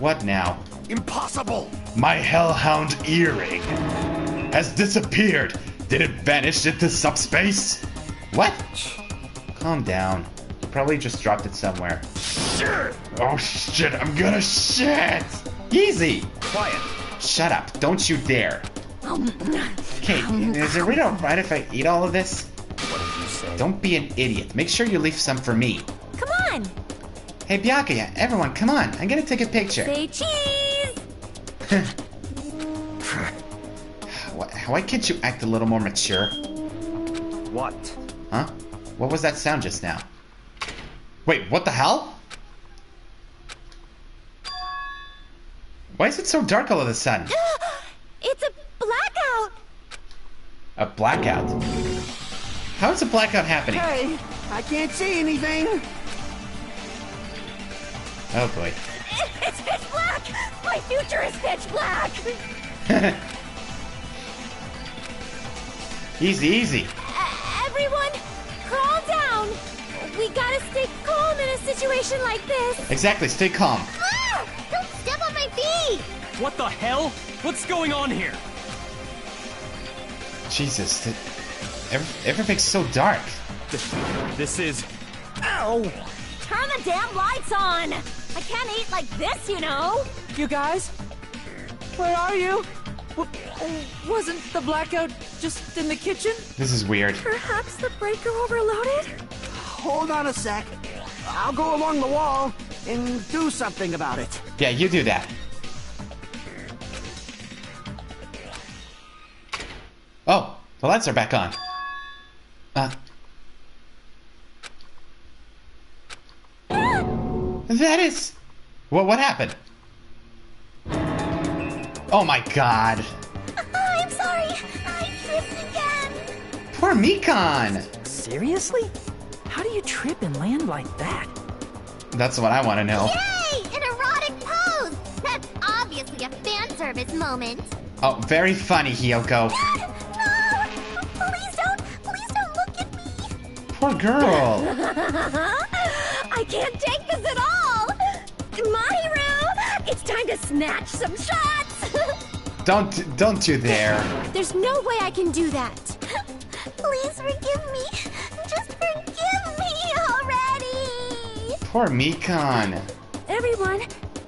What now? Impossible! My hellhound earring has disappeared. Did it vanish into subspace? What? Calm down. You probably just dropped it somewhere. Shit! Oh shit, I'm gonna shit! Easy! Quiet. Shut up, don't you dare. Okay, is it really alright if I eat all of this? What did you say? Don't be an idiot. Make sure you leave some for me. Come on! Hey, Byakuya, everyone, come on. I'm gonna take a picture. Say cheese! Why can't you act a little more mature? What? Huh? What was that sound just now? Wait, what the hell? Why is it so dark all of a sudden? It's a blackout! A blackout? How is a blackout happening? Hey, I can't see anything. Oh boy. It's pitch black! My future is pitch black! Easy, easy. Everyone, calm down! We gotta stay calm in a situation like this. Exactly, stay calm. Ah! Don't step on my feet! What the hell? What's going on here? Jesus, everything's so dark. This is... Ow! Turn the damn lights on! I can't eat like this, you know! You guys? Where are you? Wasn't the blackout just in the kitchen? This is weird. Perhaps the breaker overloaded? Hold on a sec. I'll go along the wall and do something about it. Yeah, you do that. Oh, the lights are back on. That is... What happened? Oh my god. I'm sorry. I tripped again. Poor Mikan. Seriously? How do you trip and land like that? That's what I want to know. Yay! An erotic pose! That's obviously a fan service moment. Oh, very funny, Hiyoko. No! Please don't look at me. Poor girl. I can't take this at all! Mahiru! It's time to snatch some shots! Don't you dare. There's no way I can do that. Please forgive me. Just forgive me already. Poor Mikan. Everyone,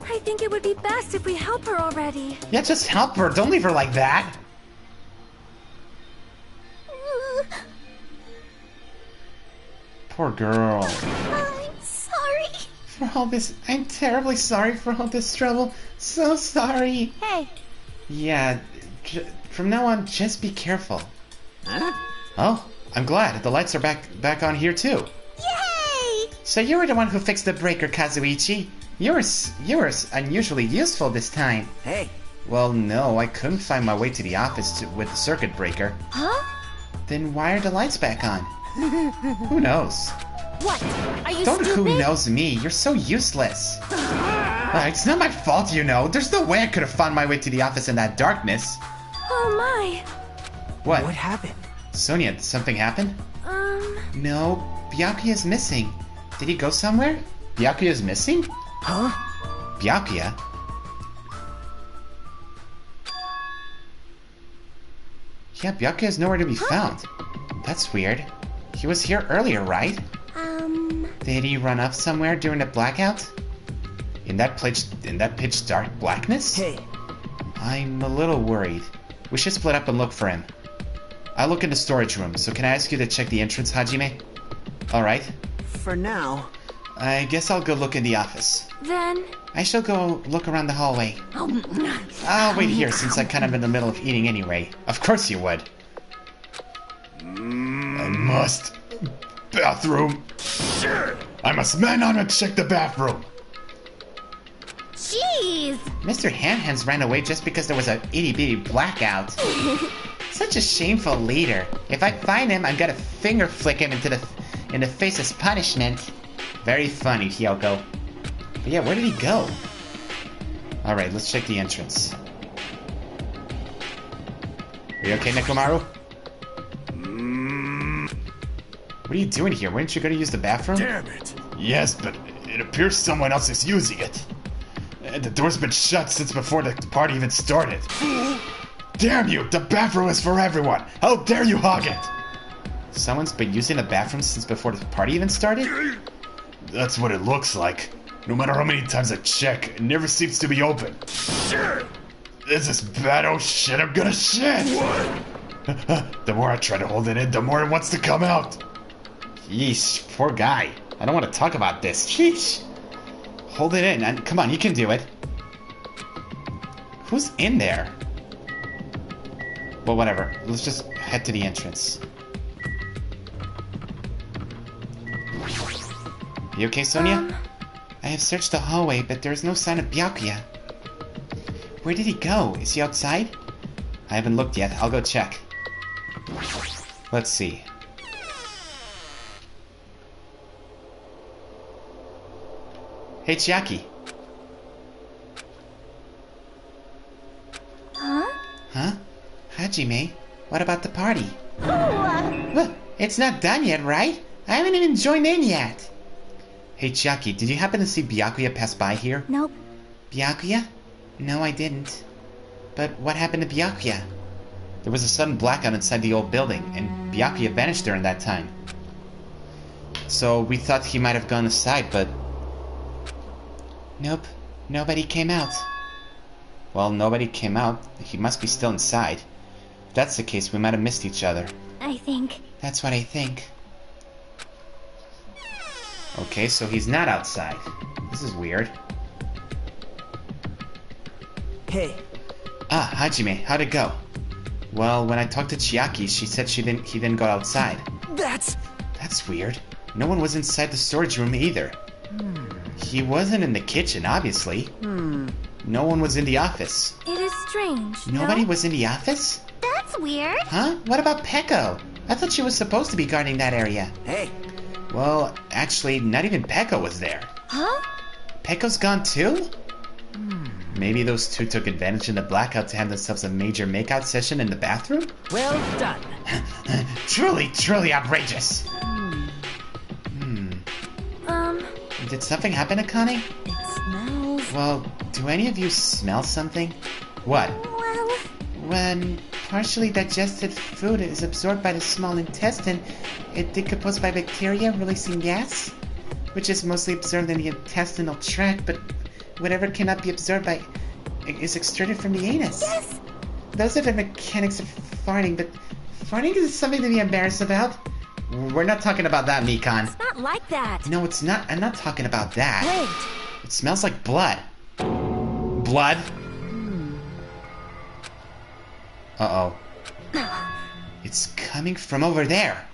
I think it would be best if we help her already. Yeah, just help her. Don't leave her like that. Poor girl. I'm sorry. For all this, I'm terribly sorry for all this trouble. So sorry. Hey. Yeah, from now on, just be careful. Oh, I'm glad. The lights are back on here too. Yay! So you were the one who fixed the breaker, Kazuichi. You were unusually useful this time. Hey. Well, no, I couldn't find my way to the office with the circuit breaker. Huh? Then why are the lights back on? Who knows? What? Are you Don't stupid? who knows me. You're so useless. It's not my fault, you know. There's no way I could have found my way to the office in that darkness. Oh my. What? What happened? Sonia, did something happen? No, Byakuya is missing. Did he go somewhere? Byakuya is missing? Huh? Byakuya? Yeah, Byakuya is nowhere to be found. That's weird. He was here earlier, right? Did he run off somewhere during the blackout? In that pitch dark blackness? Hey. I'm a little worried. We should split up and look for him. I'll look in the storage room, so can I ask you to check the entrance, Hajime? Alright. For now. I guess I'll go look in the office. Then... I shall go look around the hallway. I'll wait here since I'm kind of in the middle of eating anyway. Of course you would. I must... Bathroom. I must man on and check the bathroom. Jeez! Mr. Handhands ran away just because there was a itty-bitty blackout. Such a shameful leader. If I find him, I'm gonna finger flick him in the face as punishment. Very funny, Hyoko. But yeah, where did he go? Alright, let's check the entrance. Are you okay, Nekomaru? What are you doing here? Weren't you gonna use the bathroom? Damn it! Yes, but it appears someone else is using it. And the door's been shut since before the party even started. Damn you! The bathroom is for everyone! How dare you hog it! Someone's been using the bathroom since before the party even started? That's what it looks like. No matter how many times I check, it never seems to be open. Shit! This is bad. Oh shit, I'm gonna shit! What? The more I try to hold it in, the more it wants to come out. Yeesh, poor guy. I don't want to talk about this. Sheesh. Hold it in. And come on, you can do it. Who's in there? Well, whatever. Let's just head to the entrance. You okay, Sonia? I have searched the hallway, but there is no sign of Byakuya. Where did he go? Is he outside? I haven't looked yet. I'll go check. Let's see. Hey, Chiaki. Huh? Hajime, what about the party? Well, it's not done yet, right? I haven't even joined in yet. Hey, Chiaki, did you happen to see Byakuya pass by here? Nope. Byakuya? No, I didn't. But what happened to Byakuya? There was a sudden blackout inside the old building, and Byakuya vanished during that time. So we thought he might have gone aside, but... Nope, nobody came out. Well, nobody came out. He must be still inside. If that's the case, we might have missed each other. I think. That's what I think. Okay, so he's not outside. This is weird. Hey. Ah, Hajime, how'd it go? Well, when I talked to Chiaki, she said he didn't go outside. That's weird. No one was inside the storage room either. He wasn't in the kitchen, obviously. No one was in the office. It is strange. Nobody was in the office? That's weird. Huh? What about Peko? I thought she was supposed to be guarding that area. Hey. Well, actually, not even Peko was there. Huh? Peko's gone too? Maybe those two took advantage in the blackout to have themselves a major makeout session in the bathroom? Well done. Truly, truly outrageous. Did something happen to Connie? It smells... Well, do any of you smell something? What? Well... When partially digested food is absorbed by the small intestine, it decomposes by bacteria, releasing gas, which is mostly absorbed in the intestinal tract, but whatever cannot be absorbed by is extruded from the anus. Yes! Those are the mechanics of farting, but farting is something to be embarrassed about. We're not talking about that, Mikan. It's not like that. No, it's not. I'm not talking about that. Wait. It smells like blood. Blood? Uh-oh. It's coming from over there.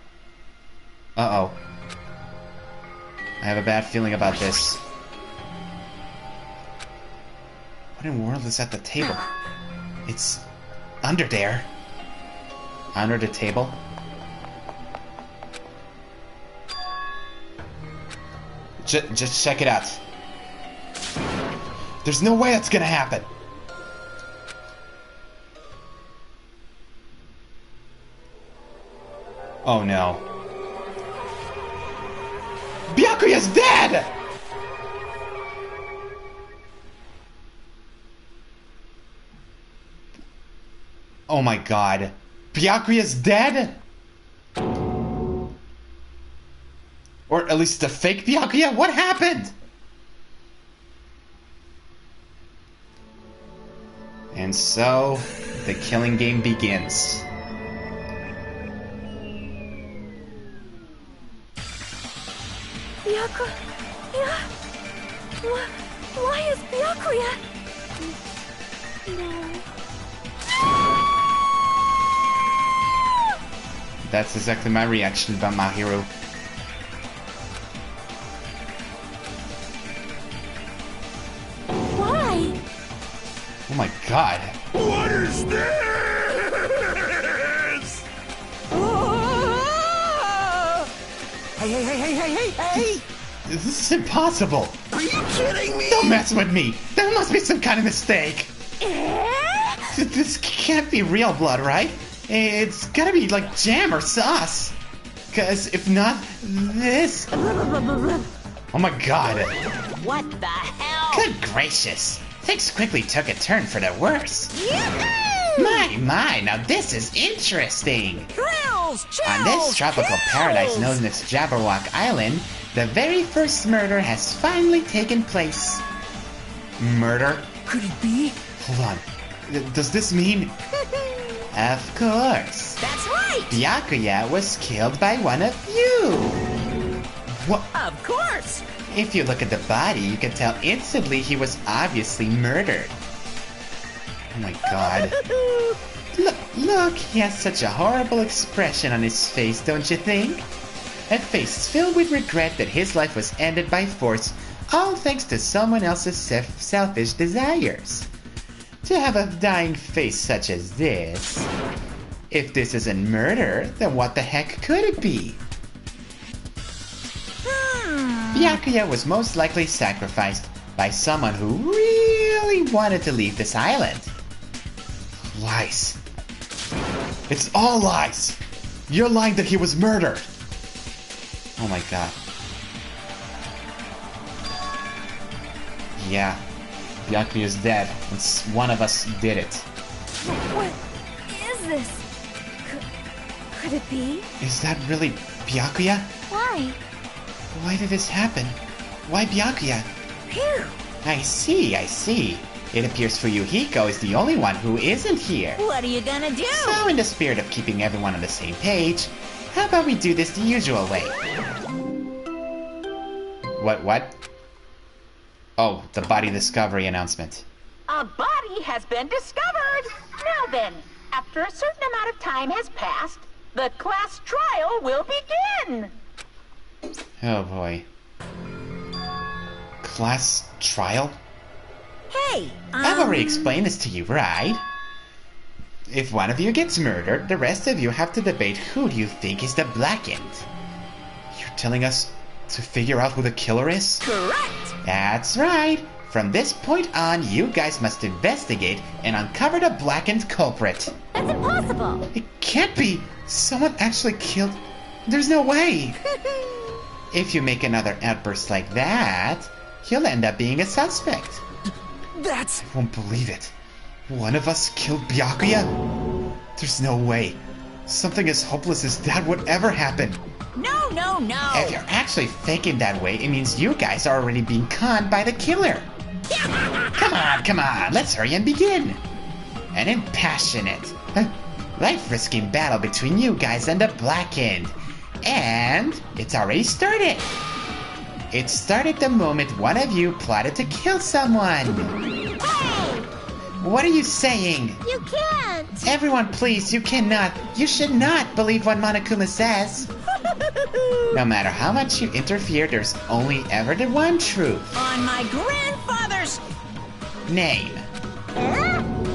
Uh-oh. I have a bad feeling about this. What in the world is at the table? It's under there. Under the table? Just check it out. There's no way that's gonna happen. Oh no. Byakuya's dead! Oh my god. Byakuya's dead? Or at least the fake Byakuya? What happened? And so, the killing game begins. Byakuya? Why is Byakuya? No. That's exactly my reaction about Mahiru. Why? Oh my god. What is this? This is impossible. Are you kidding me? Don't mess with me. There must be some kind of mistake. This can't be real blood, right? It's gotta be like jam or sauce. Because if not, this... Oh my god. What the hell? Good gracious. Things quickly took a turn for the worse. Yahoo! My, now this is interesting. Thrills, chills, On this tropical kills. paradise known as Jabberwock Island, the very first murder has finally taken place. Murder? Could it be? Hold on. Does this mean... Of course. That's right. Byakuya was killed by one of you. What? Of course. If you look at the body, you can tell instantly he was obviously murdered. Oh my god. Look, he has such a horrible expression on his face, don't you think? A face filled with regret that his life was ended by force, all thanks to someone else's selfish desires. To have a dying face such as this... If this isn't murder, then what the heck could it be? Byakuya was most likely sacrificed by someone who really wanted to leave this island. Lies. It's all lies. You're lying that he was murdered. Oh my god. Yeah. Byakuya's dead. And one of us did it. What is this? Could it be? Is that really Byakuya? Why? Why did this happen? Why Byakuya? Phew! I see. It appears Fuyuhiko is the only one who isn't here. What are you gonna do? So in the spirit of keeping everyone on the same page, how about we do this the usual way? What? Oh, the body discovery announcement. A body has been discovered. Now then, after a certain amount of time has passed, the class trial will begin. Oh boy. Class trial? Hey, I've already explained this to you, right? If one of you gets murdered, the rest of you have to debate who do you think is the blackened. You're telling us to figure out who the killer is? correct. That's right. From this point on, you guys must investigate and uncover the blackened culprit. That's impossible. It can't be! Someone actually killed... There's no way! If you make another outburst like that, you'll end up being a suspect. That's... I won't believe it. One of us killed Byakuya? There's no way. Something as hopeless as that would ever happen. No. If you're actually thinking that way, it means you guys are already being conned by the killer. Come on, let's hurry and begin. An impassionate, life-risking battle between you guys and the blackened. And it's already started. It started the moment one of you plotted to kill someone. Hey! What are you saying? You can't! Everyone, please, you cannot. You should not believe what Monokuma says. No matter how much you interfere, there's only ever the one truth. On my grandfather's... Name.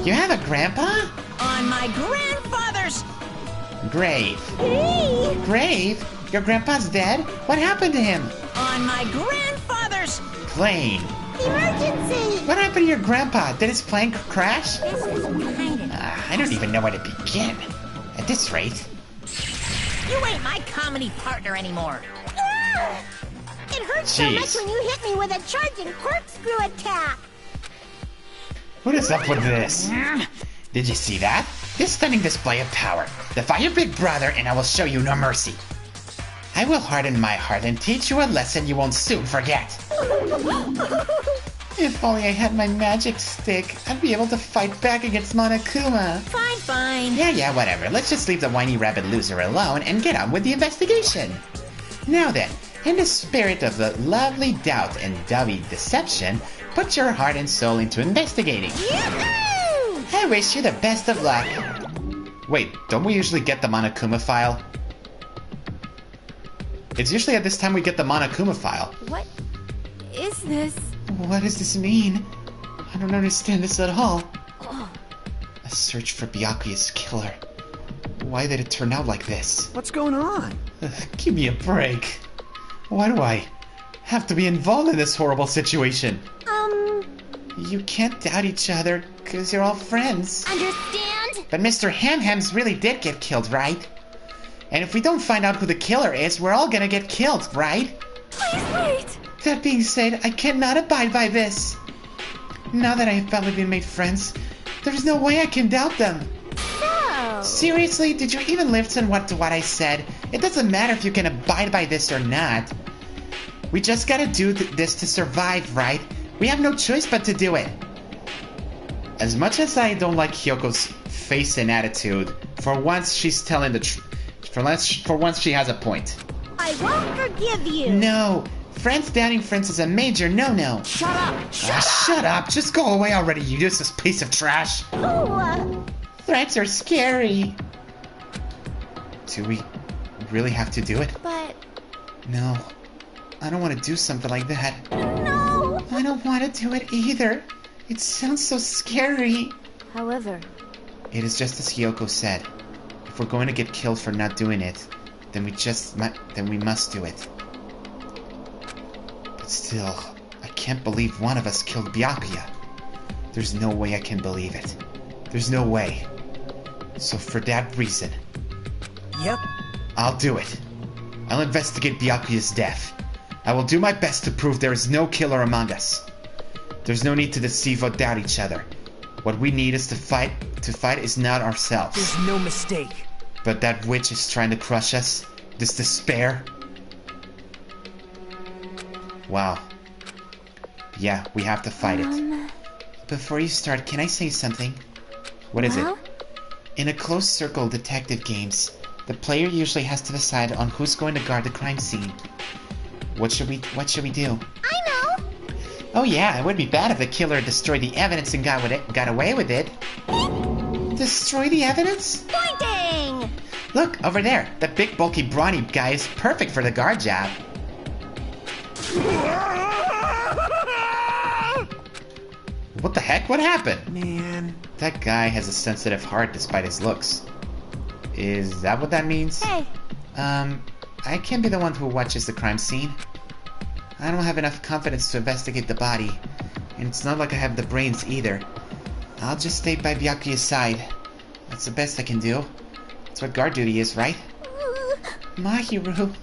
You have a grandpa? On my grandfather's... Grave. Hey! Grave? Your grandpa's dead? What happened to him? On my grandfather's... Plane. Emergency! What happened to your grandpa? Did his plane crash? This is kind of... I don't even know where to begin. At this rate. You ain't my comedy partner anymore. Ah! It hurts so Jeez. much when you hit me with a charging corkscrew attack. What is up with this? Did you see that? This stunning display of power. Defy your big brother and I will show you no mercy. I will harden my heart and teach you a lesson you won't soon forget. If only I had my magic stick, I'd be able to fight back against Monokuma. Fine. Yeah, whatever. Let's just leave the whiny rabbit loser alone and get on with the investigation. Now then, in the spirit of the lovely doubt and doughy deception, put your heart and soul into investigating. Yahoo! I wish you the best of luck. Wait, don't we usually get the Monokuma file? It's usually at this time we get the Monokuma file. What is this? What does this mean? I don't understand this at all. A search for Byakuya's killer. Why did it turn out like this? What's going on? Give me a break. Why do I have to be involved in this horrible situation? You can't doubt each other, because you're all friends. Understand? But Mr. Ham-Hams really did get killed, right? And if we don't find out who the killer is, we're all gonna get killed, right? Please wait. That being said, I cannot abide by this. Now that I have finally been made friends, there's no way I can doubt them. No. Seriously, did you even listen to what I said? It doesn't matter if you can abide by this or not. We just gotta do this to survive, right? We have no choice but to do it. As much as I don't like Hyoko's face and attitude, for once she's telling the truth. For once she has a point. I won't forgive you. No. Friends doubting friends is a major no-no. Shut up. Shut up. Just go away already, you useless piece of trash. Oh, Threats are scary. Do we really have to do it? But... No. I don't want to do something like that. No. I don't want to do it either. It sounds so scary. However, it is just as Hyoko said. If we're going to get killed for not doing it, then we must do it. But still, I can't believe one of us killed Byakuya. There's no way I can believe it. There's no way. So for that reason... Yep. I'll do it. I'll investigate Byakuya's death. I will do my best to prove there is no killer among us. There's no need to deceive or doubt each other. What we need is to fight. To fight is not ourselves. There's no mistake. But that witch is trying to crush us. This despair. Wow. Yeah, we have to fight it. Before you start, can I say something? What is it? In a closed circle detective games, the player usually has to decide on who's going to guard the crime scene. What should we do? I know. Oh yeah, it would be bad if the killer destroyed the evidence and got away with it. Destroy the evidence? Pointing. Look, over there. The big bulky brawny guy is perfect for the guard job. What the heck? What happened? Man. That guy has a sensitive heart despite his looks. Is that what that means? Hey. I can't be the one who watches the crime scene. I don't have enough confidence to investigate the body. And it's not like I have the brains either. I'll just stay by Byakuya's side. That's the best I can do. That's what guard duty is, right? Mahiru.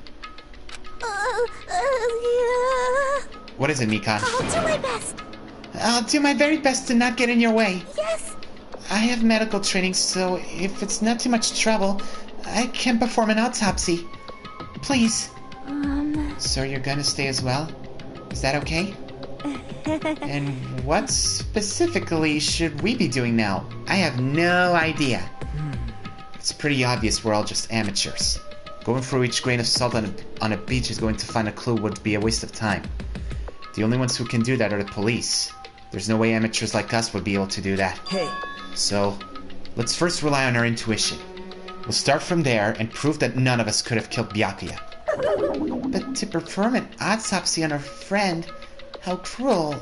Yeah. What is it, Mikan? I'll do my best. I'll do my very best to not get in your way. Yes. I have medical training, so if it's not too much trouble, I can perform an autopsy. Please. So you're gonna stay as well? Is that okay? And what specifically should we be doing now? I have no idea. It's pretty obvious we're all just amateurs. Going through each grain of salt on a beach is going to find a clue would be a waste of time. The only ones who can do that are the police. There's no way amateurs like us would be able to do that. Hey. So, let's first rely on our intuition. We'll start from there and prove that none of us could have killed Byakuya. But to perform an autopsy on our friend, how cruel.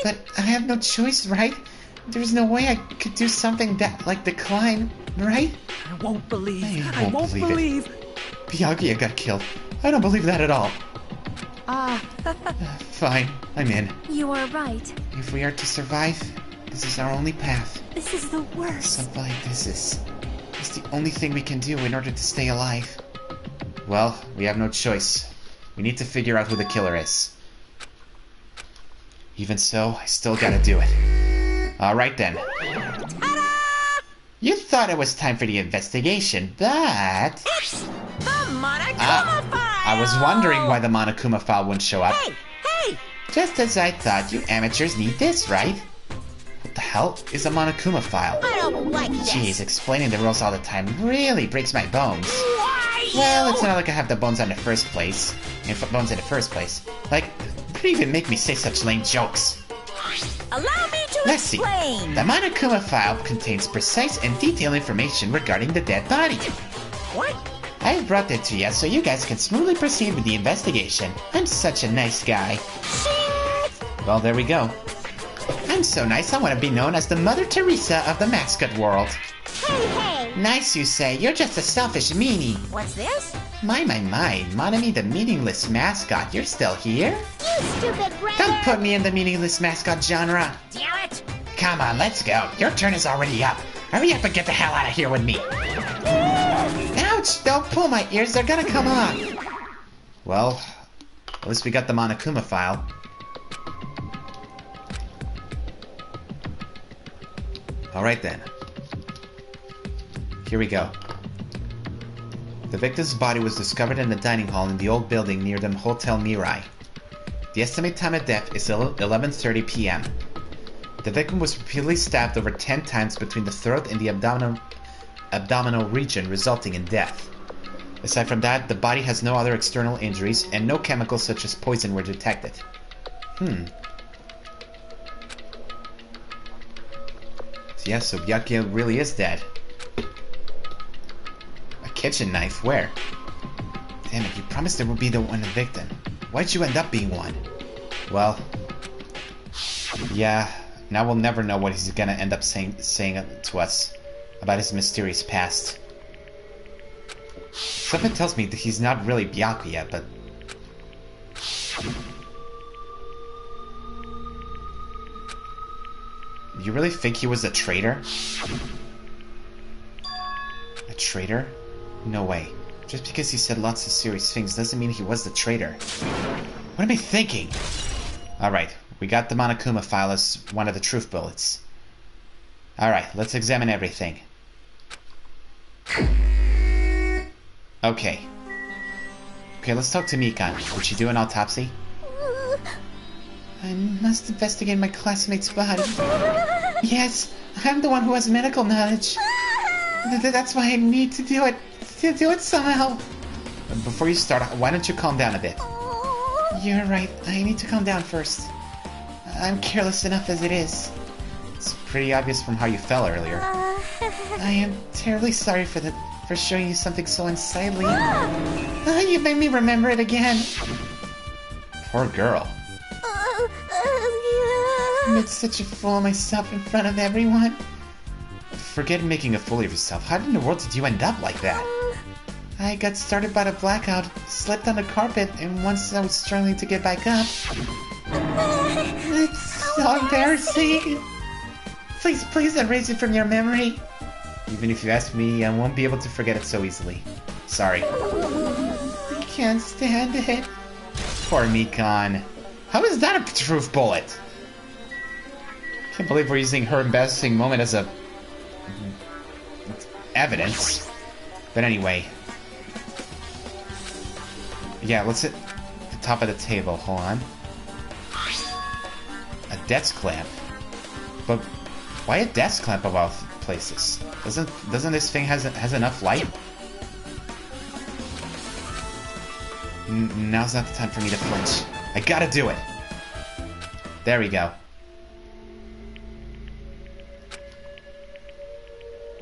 But I have no choice, right? There's no way I could do something that like decline, right? I won't believe. I won't believe. Byakuya got killed. I don't believe that at all. Fine, I'm in. You are right. If we are to survive, this is our only path. This is the worst. Something like this is the only thing we can do in order to stay alive. Well, we have no choice. We need to figure out who the killer is. Even so, I still gotta do it. Alright then. Ta-da! You thought it was time for the investigation, but... It's the Monokuma file! I was wondering why the Monokuma file wouldn't show up. Hey! Just as I thought, you amateurs need this, right? What the hell is a Monokuma file? I don't like this. Jeez, explaining the rules all the time really breaks my bones. Why? Well, it's not like I have the bones in the first place. Like, don't even make me say such lame jokes. Allow me to Let's see. explain. The Monokuma file contains precise and detailed information regarding the dead body. What? I brought it to you so you guys can smoothly proceed with the investigation. I'm such a nice guy. Well, there we go. I'm so nice I want to be known as the Mother Teresa of the mascot world. Hey! Nice, you say. You're just a selfish meanie. What's this? My, Monami the meaningless mascot, you're still here? You stupid brother! Don't put me in the meaningless mascot genre! Damn it! Come on, let's go. Your turn is already up. Hurry up and get the hell out of here with me. Ouch! Don't pull my ears, they're gonna come off. Well, at least we got the Monokuma file. Alright then. Here we go. The victim's body was discovered in the dining hall in the old building near the Hotel Mirai. The estimated time of death is 11:30 p.m. The victim was repeatedly stabbed over 10 times between the throat and the abdominal region, resulting in death. Aside from that, the body has no other external injuries, and no chemicals such as poison were detected. Yeah, so Byakuya really is dead. A kitchen knife? Where? Damn it, you promised there would be the one victim. Why'd you end up being one? Well, yeah, now we'll never know what he's gonna end up saying to us about his mysterious past. Something tells me that he's not really Byakuya, but... You really think he was a traitor? A traitor? No way. Just because he said lots of serious things doesn't mean he was the traitor. What am I thinking? Alright, we got the Monokuma file as one of the truth bullets. Alright, let's examine everything. Okay. Okay, let's talk to Mikan. Did she do an autopsy? I must investigate my classmate's body. Yes, I'm the one who has medical knowledge. That's why I need to do it. To do it somehow. Before you start, why don't you calm down a bit? You're right. I need to calm down first. I'm careless enough as it is. It's pretty obvious from how you fell earlier. I am terribly sorry for showing you something so unsightly. You made me remember it again. Poor girl. I made such a fool of myself in front of everyone. Forget making a fool of yourself. How in the world did you end up like that? I got started by the blackout, slept on the carpet, and once I was struggling to get back up... It's so embarrassing. Please erase it from your memory. Even if you ask me, I won't be able to forget it so easily. Sorry. I can't stand it. Poor Mikan. How is that a truth bullet? Can't believe we're using her embarrassing moment as a... evidence. But anyway. Yeah, let's hit the top of the table. Hold on. A desk lamp? But why a desk lamp of all places? Doesn't this thing has enough light? Now's not the time for me to flinch. I gotta do it. There we go.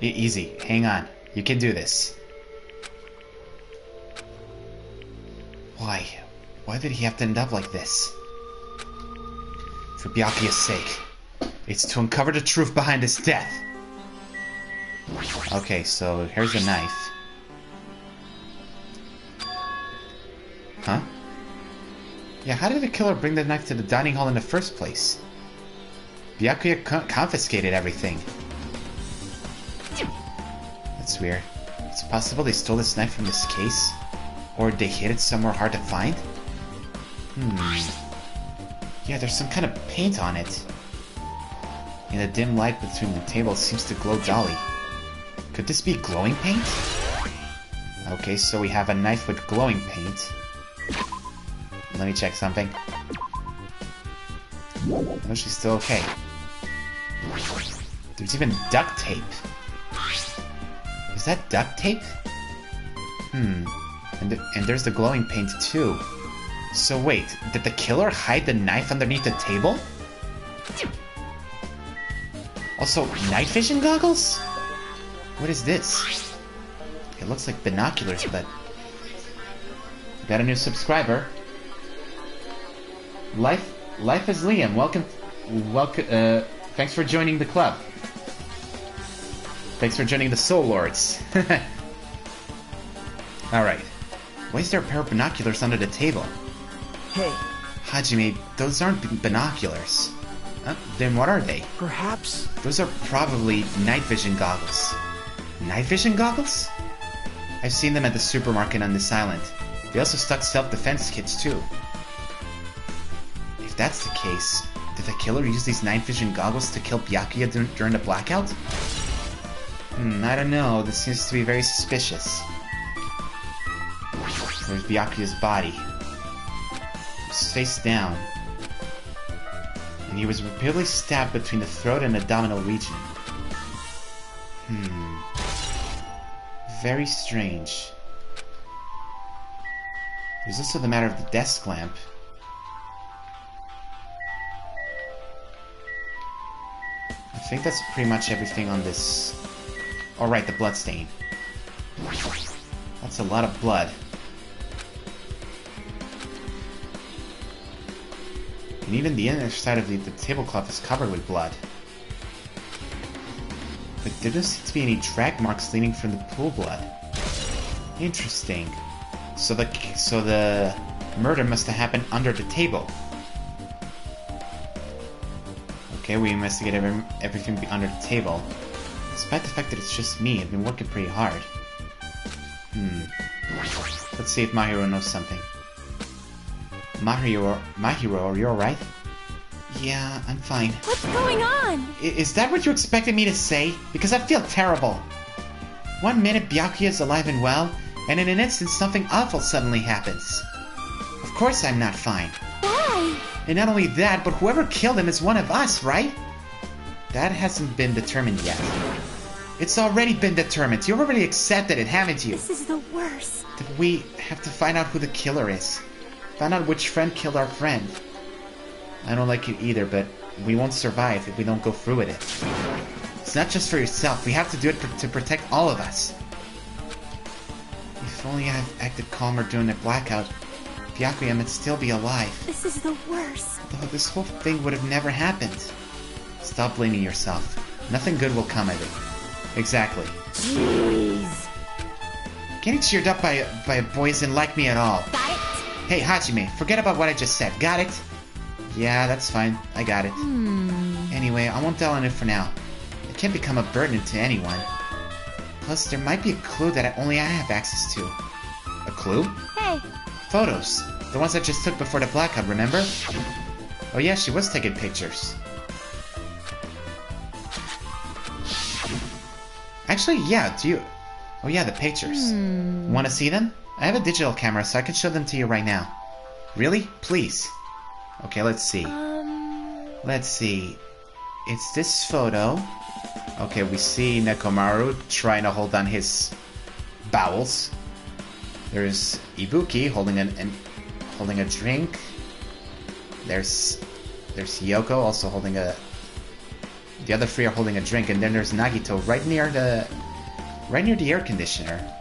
Easy. Hang on. You can do this. Why? Why did he have to end up like this? For Byakuya's sake. It's to uncover the truth behind his death. Okay, so here's a knife. Huh? Yeah, how did the killer bring the knife to the dining hall in the first place? Byakuya confiscated everything. That's weird. It's possible they stole this knife from this case? Or they hid it somewhere hard to find? Yeah, there's some kind of paint on it. In the dim light between the tables, seems to glow dully. Could this be glowing paint? Okay, so we have a knife with glowing paint. Let me check something. No, she's still okay. There's even duct tape. Is that duct tape? And there's the glowing paint too. So wait, did the killer hide the knife underneath the table? Also, night vision goggles? What is this? It looks like binoculars, but... Got a new subscriber. Life is Liam. Welcome. Thanks for joining the club. Thanks for joining the Soul Lords. Alright. Why is there a pair of binoculars under the table? Hey, Hajime, those aren't binoculars. Then what are they? perhaps... Those are probably night vision goggles. Night vision goggles? I've seen them at the supermarket on this island. They also stock self-defense kits too. If that's the case, did the killer use these night vision goggles to kill Byakuya during the blackout? I don't know. This seems to be very suspicious. There's Byakuya's body. He's face down. And he was repeatedly stabbed between the throat and abdominal region. Very strange. There's also the matter of the desk lamp. I think that's pretty much everything on this. Alright, the blood stain. That's a lot of blood. And even the inner side of the tablecloth is covered with blood. But there doesn't seem to be any drag marks leading from the pool blood. Interesting. So the murder must have happened under the table. Okay, we investigate everything under the table. Despite the fact that it's just me, I've been working pretty hard. Let's see if Mahiro knows something. Mahiro, are you alright? Yeah, I'm fine. What's going on? Is that what you expected me to say? Because I feel terrible. 1 minute Byakuya is alive and well, and in an instant something awful suddenly happens. Of course I'm not fine. Why? And not only that, but whoever killed him is one of us, right? That hasn't been determined yet. It's already been determined. You already accepted it, haven't you? This is the worst. Then we have to find out who the killer is. Find out which friend killed our friend. I don't like it either, but we won't survive if we don't go through with it. It's not just for yourself. We have to do it to protect all of us. If only I had acted calmer during the blackout, Byakuya might still be alive. This is the worst. Though this whole thing would have never happened. Stop blaming yourself. Nothing good will come of it. Exactly. Jeez. Getting cheered up by a boy isn't like me at all. Got it? Hey, Hajime, forget about what I just said. Got it? Yeah, that's fine. I got it. Anyway, I won't dwell on it for now. It can't become a burden to anyone. Plus, there might be a clue that only I have access to. A clue? Hey. Photos. The ones I just took before the blackout, remember? Oh yeah, she was taking pictures. Actually, yeah, do you... Oh yeah, the pictures. Want to see them? I have a digital camera, so I can show them to you right now. Really? Please. Okay, let's see. Let's see. It's this photo. Okay, we see Nekomaru trying to hold on his bowels. There's Ibuki holding a drink. There's Yoko also holding a... The other three are holding a drink, and then there's Nagito right near the air conditioner.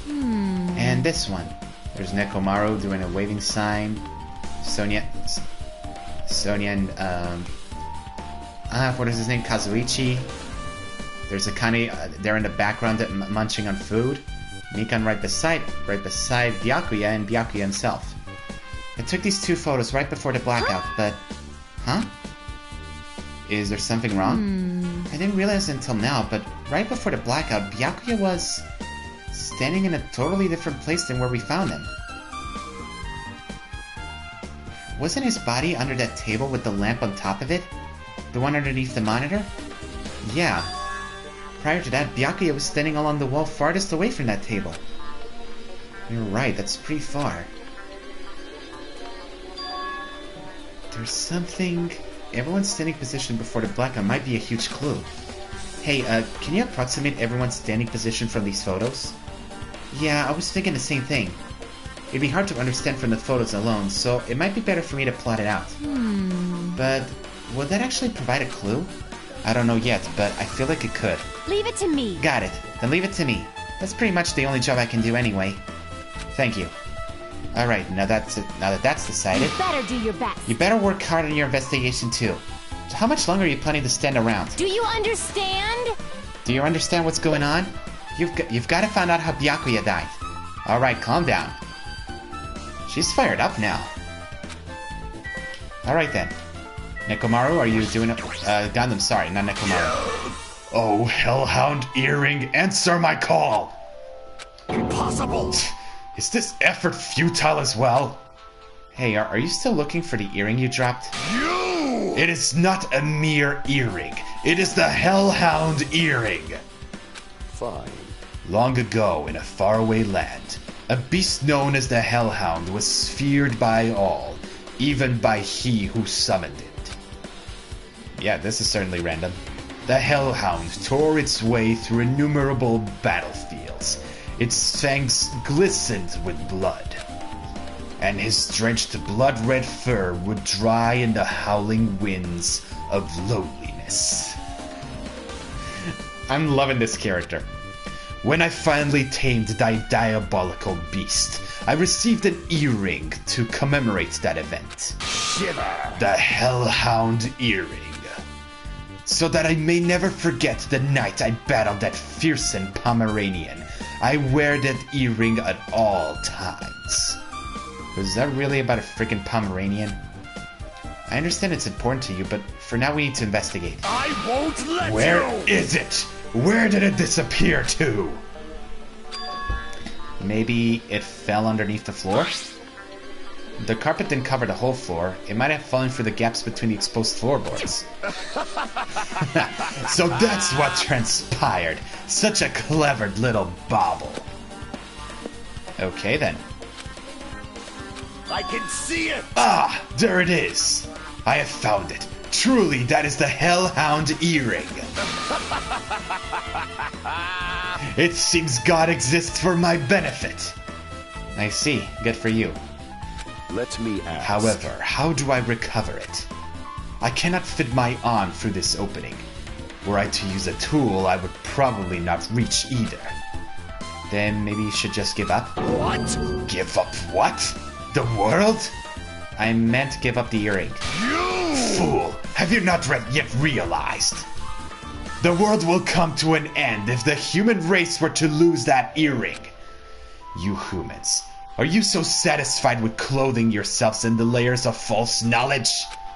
And this one. There's Nekomaru doing a waving sign. Sonia and what is his name? Kazuichi. There's Akane there in the background munching on food. Mikan right beside Byakuya and Byakuya himself. I took these two photos right before the blackout, but... Huh? Is there something wrong? I didn't realize until now, but right before the blackout, Byakuya was standing in a totally different place than where we found him. Wasn't his body under that table with the lamp on top of it? The one underneath the monitor? Yeah. Prior to that, Byakuya was standing along the wall farthest away from that table. You're right, that's pretty far. There's something... Everyone's standing position before the blackout might be a huge clue. Hey, can you approximate everyone's standing position from these photos? Yeah, I was thinking the same thing. It'd be hard to understand from the photos alone, so it might be better for me to plot it out. But would that actually provide a clue? I don't know yet, but I feel like it could. Leave it to me. Got it. Then leave it to me. That's pretty much the only job I can do anyway. Thank you. Alright, now that that's decided... You better do your best. You better work hard on your investigation too. So how much longer are you planning to stand around? Do you understand? Do you understand what's going on? You've got to find out how Byakuya died. Alright, calm down. She's fired up now. Alright then. Nekomaru, are you doing it? Gundam, sorry, not Nekomaru. Oh, Hellhound Earring, answer my call! Impossible! Is this effort futile as well? Hey, are you still looking for the earring you dropped? You! It is not a mere earring. It is the Hellhound Earring. Fine. Long ago, in a faraway land, a beast known as the Hellhound was feared by all, even by he who summoned it. Yeah, this is certainly random. The Hellhound tore its way through innumerable battlefields. Its fangs glistened with blood, and his drenched blood-red fur would dry in the howling winds of loneliness. I'm loving this character. When I finally tamed thy diabolical beast, I received an earring to commemorate that event. Shiver! The Hellhound Earring. So that I may never forget the night I battled that fearsome Pomeranian, I wear that earring at all times. Was that really about a freaking Pomeranian? I understand it's important to you, but for now we need to investigate. I won't let you! Where is it? Where did it disappear to? Maybe it fell underneath the floor? The carpet didn't cover the whole floor. It might have fallen through the gaps between the exposed floorboards. So that's what transpired. Such a clever little bauble. Okay then. I can see it! Ah, there it is. I have found it. Truly, that is the Hellhound Earring. It seems God exists for my benefit. I see. Good for you. Let me ask. However, how do I recover it? I cannot fit my arm through this opening. Were I to use a tool, I would probably not reach either. Then maybe you should just give up? What? Give up what? The world? I meant give up the earring. You fool! Have you not yet realized? The world will come to an end if the human race were to lose that earring. You humans, are you so satisfied with clothing yourselves in the layers of false knowledge?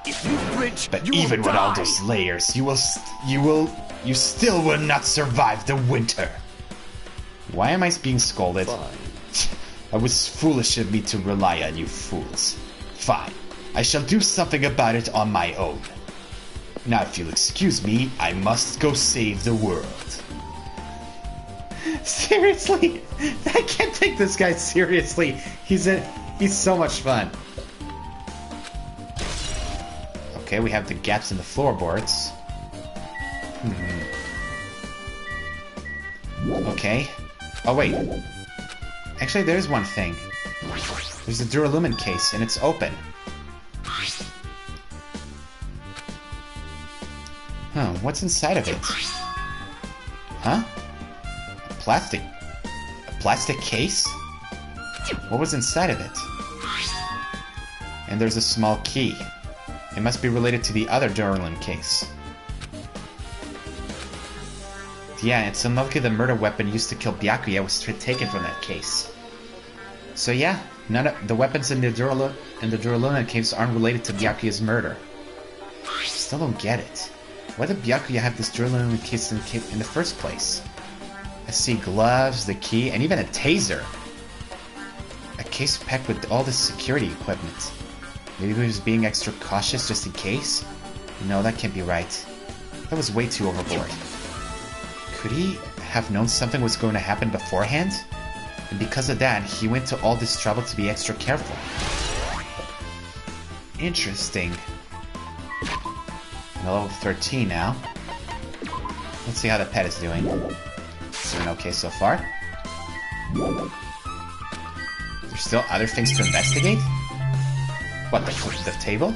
If you flinch, But you even will with all die. those layers, you still will not survive the winter. Why am I being scolded? Fine. I was foolish of me to rely on you fools. Fine, I shall do something about it on my own. Now, if you'll excuse me, I must go save the world. Seriously? I can't take this guy seriously. He's so much fun. Okay, we have the gaps in the floorboards. Okay. Oh, wait. Actually, there's one thing. There's a Duralumin case, and it's open. Huh, what's inside of it? Huh? A plastic case? What was inside of it? And there's a small key. It must be related to the other Duralumin case. Yeah, it's unlikely the murder weapon used to kill Byakuya was taken from that case. So yeah, none of the weapons in the Duralumin case aren't related to Byakuya's murder. Still don't get it. Why did Byakuya have this Duralumin case in the first place? I see gloves, the key, and even a taser. A case packed with all this security equipment. Maybe he was being extra cautious just in case? No, that can't be right. That was way too overboard. Could he have known something was going to happen beforehand? And because of that, he went to all this trouble to be extra careful. Interesting. Level 13 now. Let's see how the pet is doing. It's doing okay so far. There's still other things to investigate? What, the table?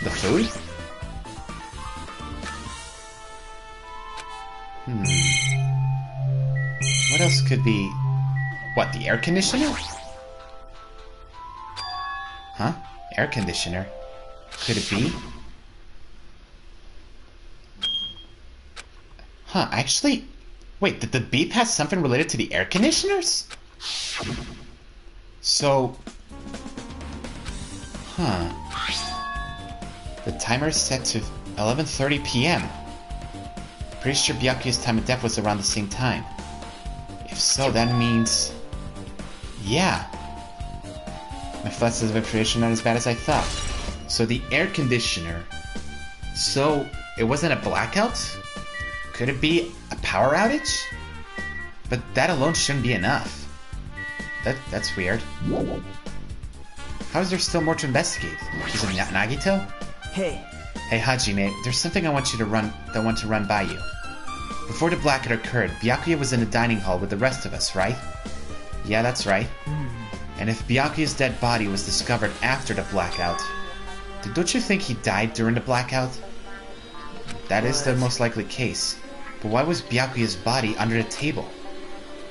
The food? What else could be... What, the air conditioner? Huh? Air conditioner? Could it be? Huh, actually... Wait, did the beep have something related to the air conditioners? So... Huh. The timer is set to 11:30 p.m. Pretty sure Byakuya's time of death was around the same time. If so, that means... Yeah. My flashes of information are not as bad as I thought. So the air conditioner... So, it wasn't a blackout? Could it be a power outage? But that alone shouldn't be enough. That's weird. How is there still more to investigate? Is it Nagito? Hey. Hey Hajime, there's something I want to run by you. Before the blackout occurred, Byakuya was in the dining hall with the rest of us, right? Yeah, that's right. And if Byakuya's dead body was discovered after the blackout, then don't you think he died during the blackout? That is the most likely case. But why was Byakuya's body under the table?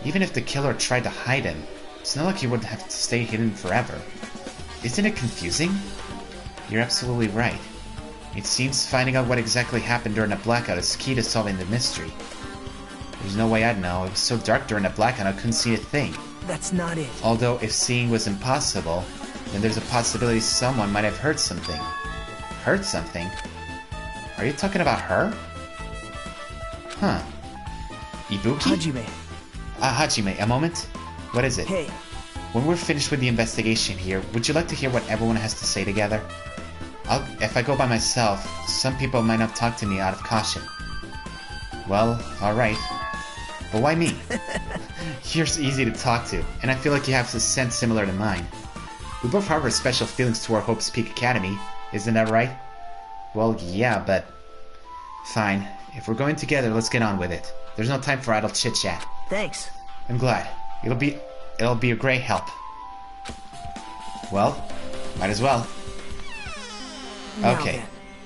Even if the killer tried to hide him, it's not like he would have to stay hidden forever. Isn't it confusing? You're absolutely right. It seems finding out what exactly happened during the blackout is key to solving the mystery. There's no way I'd know. It was so dark during the blackout I couldn't see a thing. That's not it. Although if seeing was impossible, then there's a possibility someone might have heard something. Heard something? Are you talking about her? Huh. Ibuki? Hajime. Hajime, a moment? What is it? Hey. When we're finished with the investigation here, would you like to hear what everyone has to say together? If I go by myself, some people might not talk to me out of caution. Well, alright. But why me? You're easy to talk to, and I feel like you have a sense similar to mine. We both harbor special feelings toward Hope's Peak Academy, isn't that right? Well, yeah, but... Fine. If we're going together, let's get on with it. There's no time for idle chit-chat. Thanks. I'm glad. It'll be a great help. Well, might as well. Okay.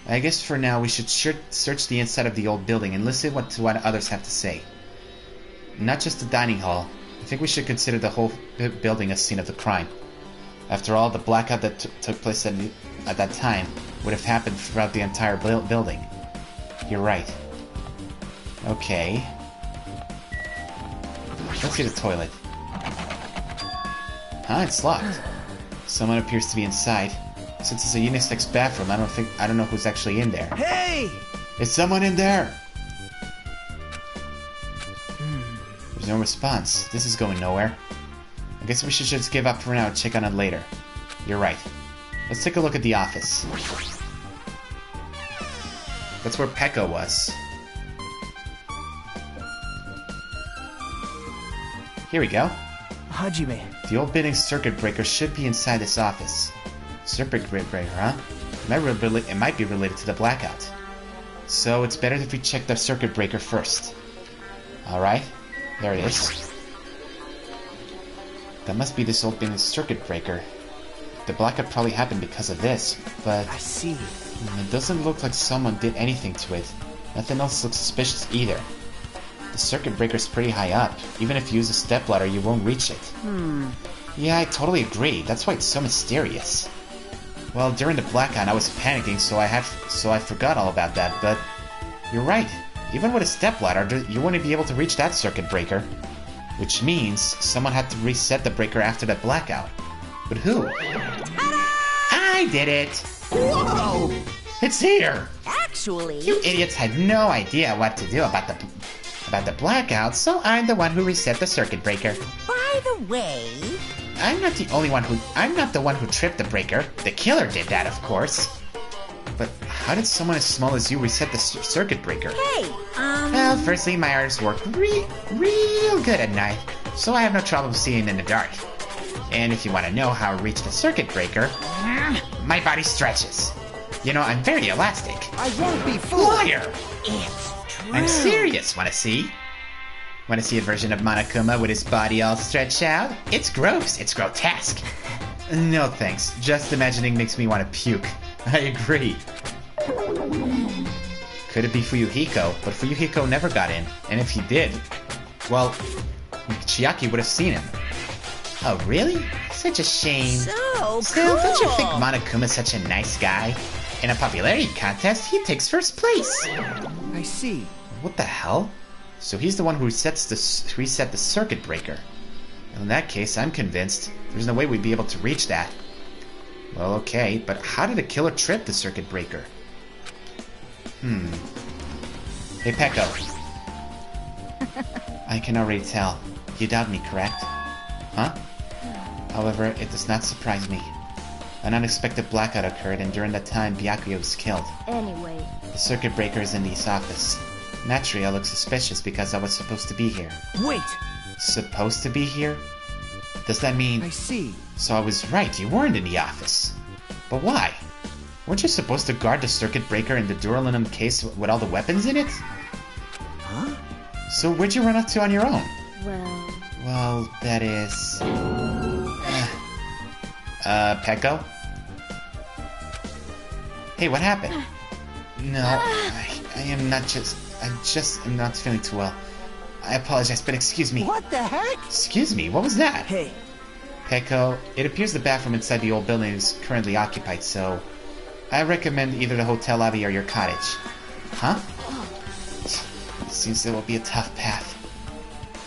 I guess for now we should search the inside of the old building and listen to what others have to say. Not just the dining hall. I think we should consider the whole building a scene of the crime. After all, the blackout that took place at that time would have happened throughout the entire building. You're right. Okay. Let's see the toilet. Huh, it's locked. Someone appears to be inside. Since it's a unisex bathroom, I don't know who's actually in there. Hey! Is someone in there? There's no response. This is going nowhere. I guess we should just give up for now and check on it later. You're right. Let's take a look at the office. That's where Pekka was. Here we go. Hajime. The old building circuit breaker should be inside this office. Circuit breaker, huh? It might be related to the blackout. So it's better if we check the circuit breaker first. Alright, there it is. That must be this old building circuit breaker. The blackout probably happened because of this, but... I see. It doesn't look like someone did anything to it. Nothing else looks suspicious either. The circuit breaker's pretty high up. Even if you use a stepladder, you won't reach it. Yeah, I totally agree. That's why it's so mysterious. Well, during the blackout, I was panicking, so I forgot all about that, but... You're right. Even with a stepladder, you wouldn't be able to reach that circuit breaker. Which means someone had to reset the breaker after that blackout. But who? I did it! Whoa! It's here! Actually... You idiots had no idea what to do about the blackout, so I'm the one who reset the circuit breaker. By the way... I'm not the one who tripped the breaker. The killer did that, of course. But how did someone as small as you reset the circuit breaker? Hey, Well, firstly, my eyes work real good at night, so I have no trouble seeing in the dark. And if you want to know how I reach the circuit breaker, my body stretches. You know, I'm very elastic. I won't be fooled. Liar! it's true. I'm serious. Want to see? Want to see a version of Monokuma with his body all stretched out? It's gross. It's grotesque. No thanks. Just imagining makes me want to puke. I agree. Could it be Fuyuhiko? But Fuyuhiko never got in. And if he did, well, Chiaki would have seen him. Oh, really? Such a shame. So Still, cool. don't you think Monokuma's such a nice guy? In a popularity contest, he takes first place. I see. What the hell? So he's the one who reset the circuit breaker. In that case, I'm convinced there's no way we'd be able to reach that. Well, okay, but how did a killer trip the circuit breaker? Hey, Pecco. I can already tell. You doubt me, correct? Huh? However, it does not surprise me. An unexpected blackout occurred, and during that time, Byakuya was killed. Anyway. The circuit breaker is in this office. Naturally, I look suspicious because I was supposed to be here. Wait! Supposed to be here? Does that mean... I see. So I was right, you weren't in the office. But why? Weren't you supposed to guard the circuit breaker in the duralumin case with all the weapons in it? Huh? So where'd you run off to on your own? Well, that is... Pecco? Hey, what happened? No, I am not just... I just am not feeling too well. I apologize, but excuse me. What the heck? Excuse me, what was that? Hey. Pecco, it appears the bathroom inside the old building is currently occupied, so... I recommend either the hotel lobby or your cottage. Huh? Seems it will be a tough path.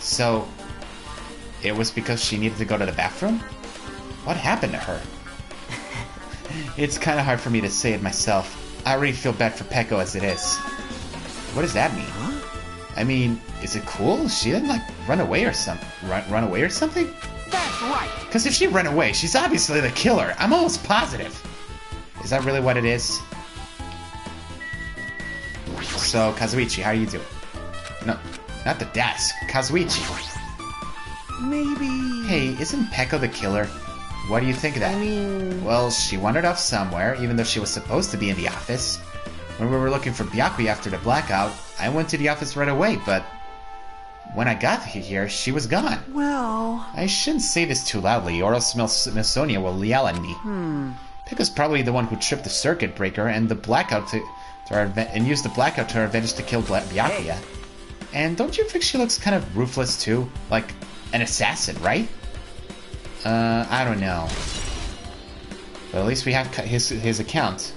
So... It was because she needed to go to the bathroom? What happened to her? It's kind of hard for me to say it myself. I already feel bad for Pecco as it is. What does that mean? Huh? I mean, is it cool? She didn't, like, run away or something? Run away or something? That's right! Because if she ran away, she's obviously the killer. I'm almost positive. Is that really what it is? So, Kazuichi, how are you doing? No, not the desk. Kazuichi. Maybe... Hey, isn't Pecco the killer? What do you think of that? I mean... Well, she wandered off somewhere, even though she was supposed to be in the office. When we were looking for Byakuya after the blackout, I went to the office right away, but... when I got here, she was gone. Well... I shouldn't say this too loudly, or else Miss Sonia will yell at me. Pecco's probably the one who tripped the circuit breaker and the blackout and used the blackout to her advantage to kill Byakuya. Hey. And don't you think she looks kind of ruthless too? Like an assassin, right? I don't know. But at least we have his account.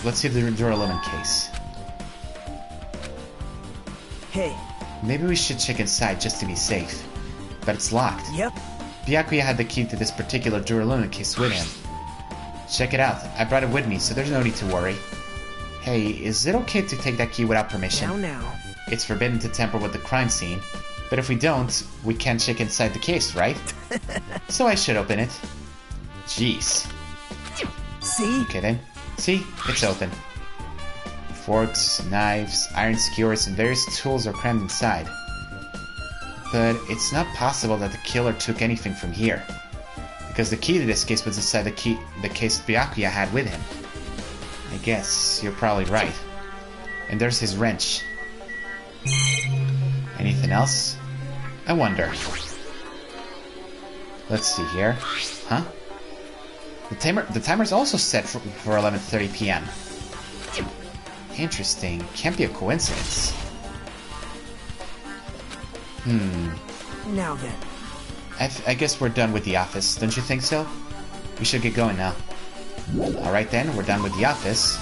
Let's see the duralumin case. Hey. Maybe we should check inside just to be safe. But it's locked. Yep. Byakuya had the key to this particular duralumin case with him. Check it out. I brought it with me, so there's no need to worry. Hey, is it okay to take that key without permission? Now. It's forbidden to tamper with the crime scene. But if we don't, we can't check inside the case, right? So I should open it. Jeez. See? Okay then. See? It's open. Forks, knives, iron skewers, and various tools are crammed inside. But it's not possible that the killer took anything from here. Because the key to this case was inside the case Byakuya had with him. I guess you're probably right. And there's his wrench. Anything else? I wonder. Let's see here. Huh? The timer's also set for 11:30 p.m. Interesting. Can't be a coincidence. Now then. I guess we're done with the office, don't you think so? We should get going now. Alright then, we're done with the office.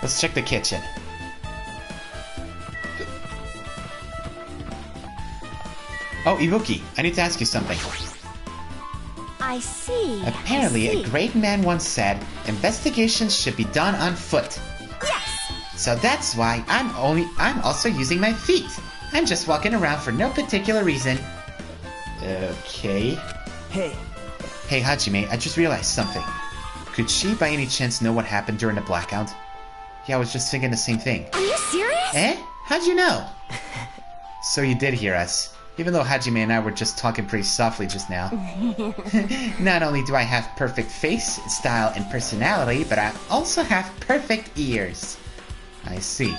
Let's check the kitchen. Oh, Ibuki, I need to ask you something. I see. Apparently, a great man once said, investigations should be done on foot. Yes. So that's why I'm also using my feet. I'm just walking around for no particular reason. Okay. Hey. Hey, Hajime, I just realized something. Could she by any chance know what happened during the blackout? Yeah, I was just thinking the same thing. Are you serious? Eh? How'd you know? So you did hear us. Even though Hajime and I were just talking pretty softly just now. Not only do I have perfect face, style, and personality, but I also have perfect ears. I see.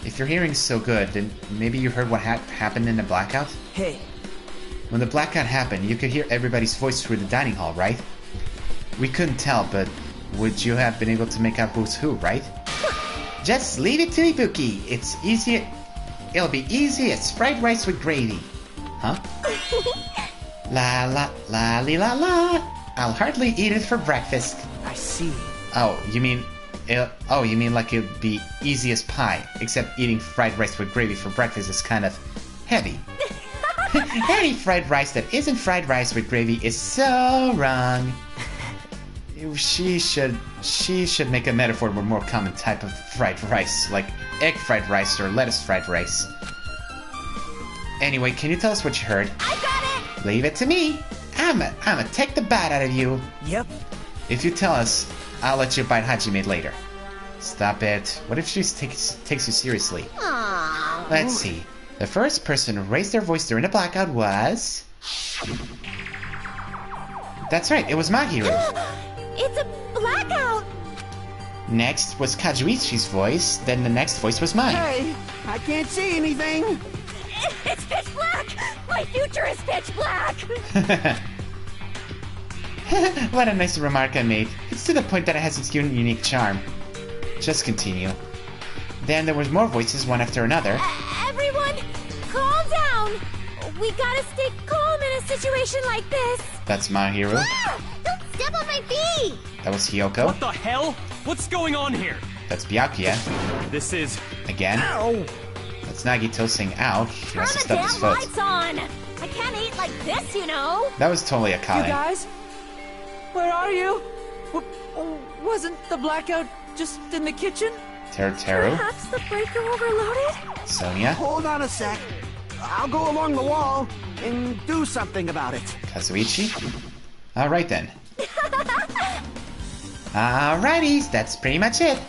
If your hearing's so good, then maybe you heard what happened in the blackout? Hey. When the blackout happened, you could hear everybody's voice through the dining hall, right? We couldn't tell, but would you have been able to make out who's who, right? Just leave it to Ibuki. It's easy. It'll be easy as fried rice with gravy. Huh? La la la li la la. I'll hardly eat it for breakfast. I see. Oh, you mean oh, you mean like it'd be easy as pie, except eating fried rice with gravy for breakfast is kind of heavy. Any fried rice that isn't fried rice with gravy is so wrong. She should make a metaphor for a more common type of fried rice, like egg fried rice or lettuce fried rice. Anyway, can you tell us what you heard? I got it! Leave it to me. I'ma take the bite out of you. Yep. If you tell us, I'll let you bite Hajime later. Stop it. What if she takes you seriously? Aww. Let's see. The first person who raised their voice during the blackout was... That's right, it was Mahiru. It's a blackout! Next was Kajuichi's voice, then the next voice was mine. Hey, I can't see anything. It's pitch black! My future is pitch black! What a nice remark I made. It's to the point that it has its unique charm. Just continue. Then there was more voices, one after another. Everyone, calm down! We gotta stay calm in a situation like this. That's Mahiru. Ah! Don't step on my feet! That was Hiyoko. What the hell? What's going on here? That's Byakuya. This is... Again. Ow! That's Nagito saying ow. He Turn has to the stub his damn foot. lights on! I can't eat like this, you know? That was totally a You Kale. guys? Where are you? Wasn't the blackout just in the kitchen? Teru. Perhaps the breaker overloaded? Sonia. Hold on a sec. I'll go along the wall and do something about it. Kazuichi. Alright then. Alrighties, that's pretty much it.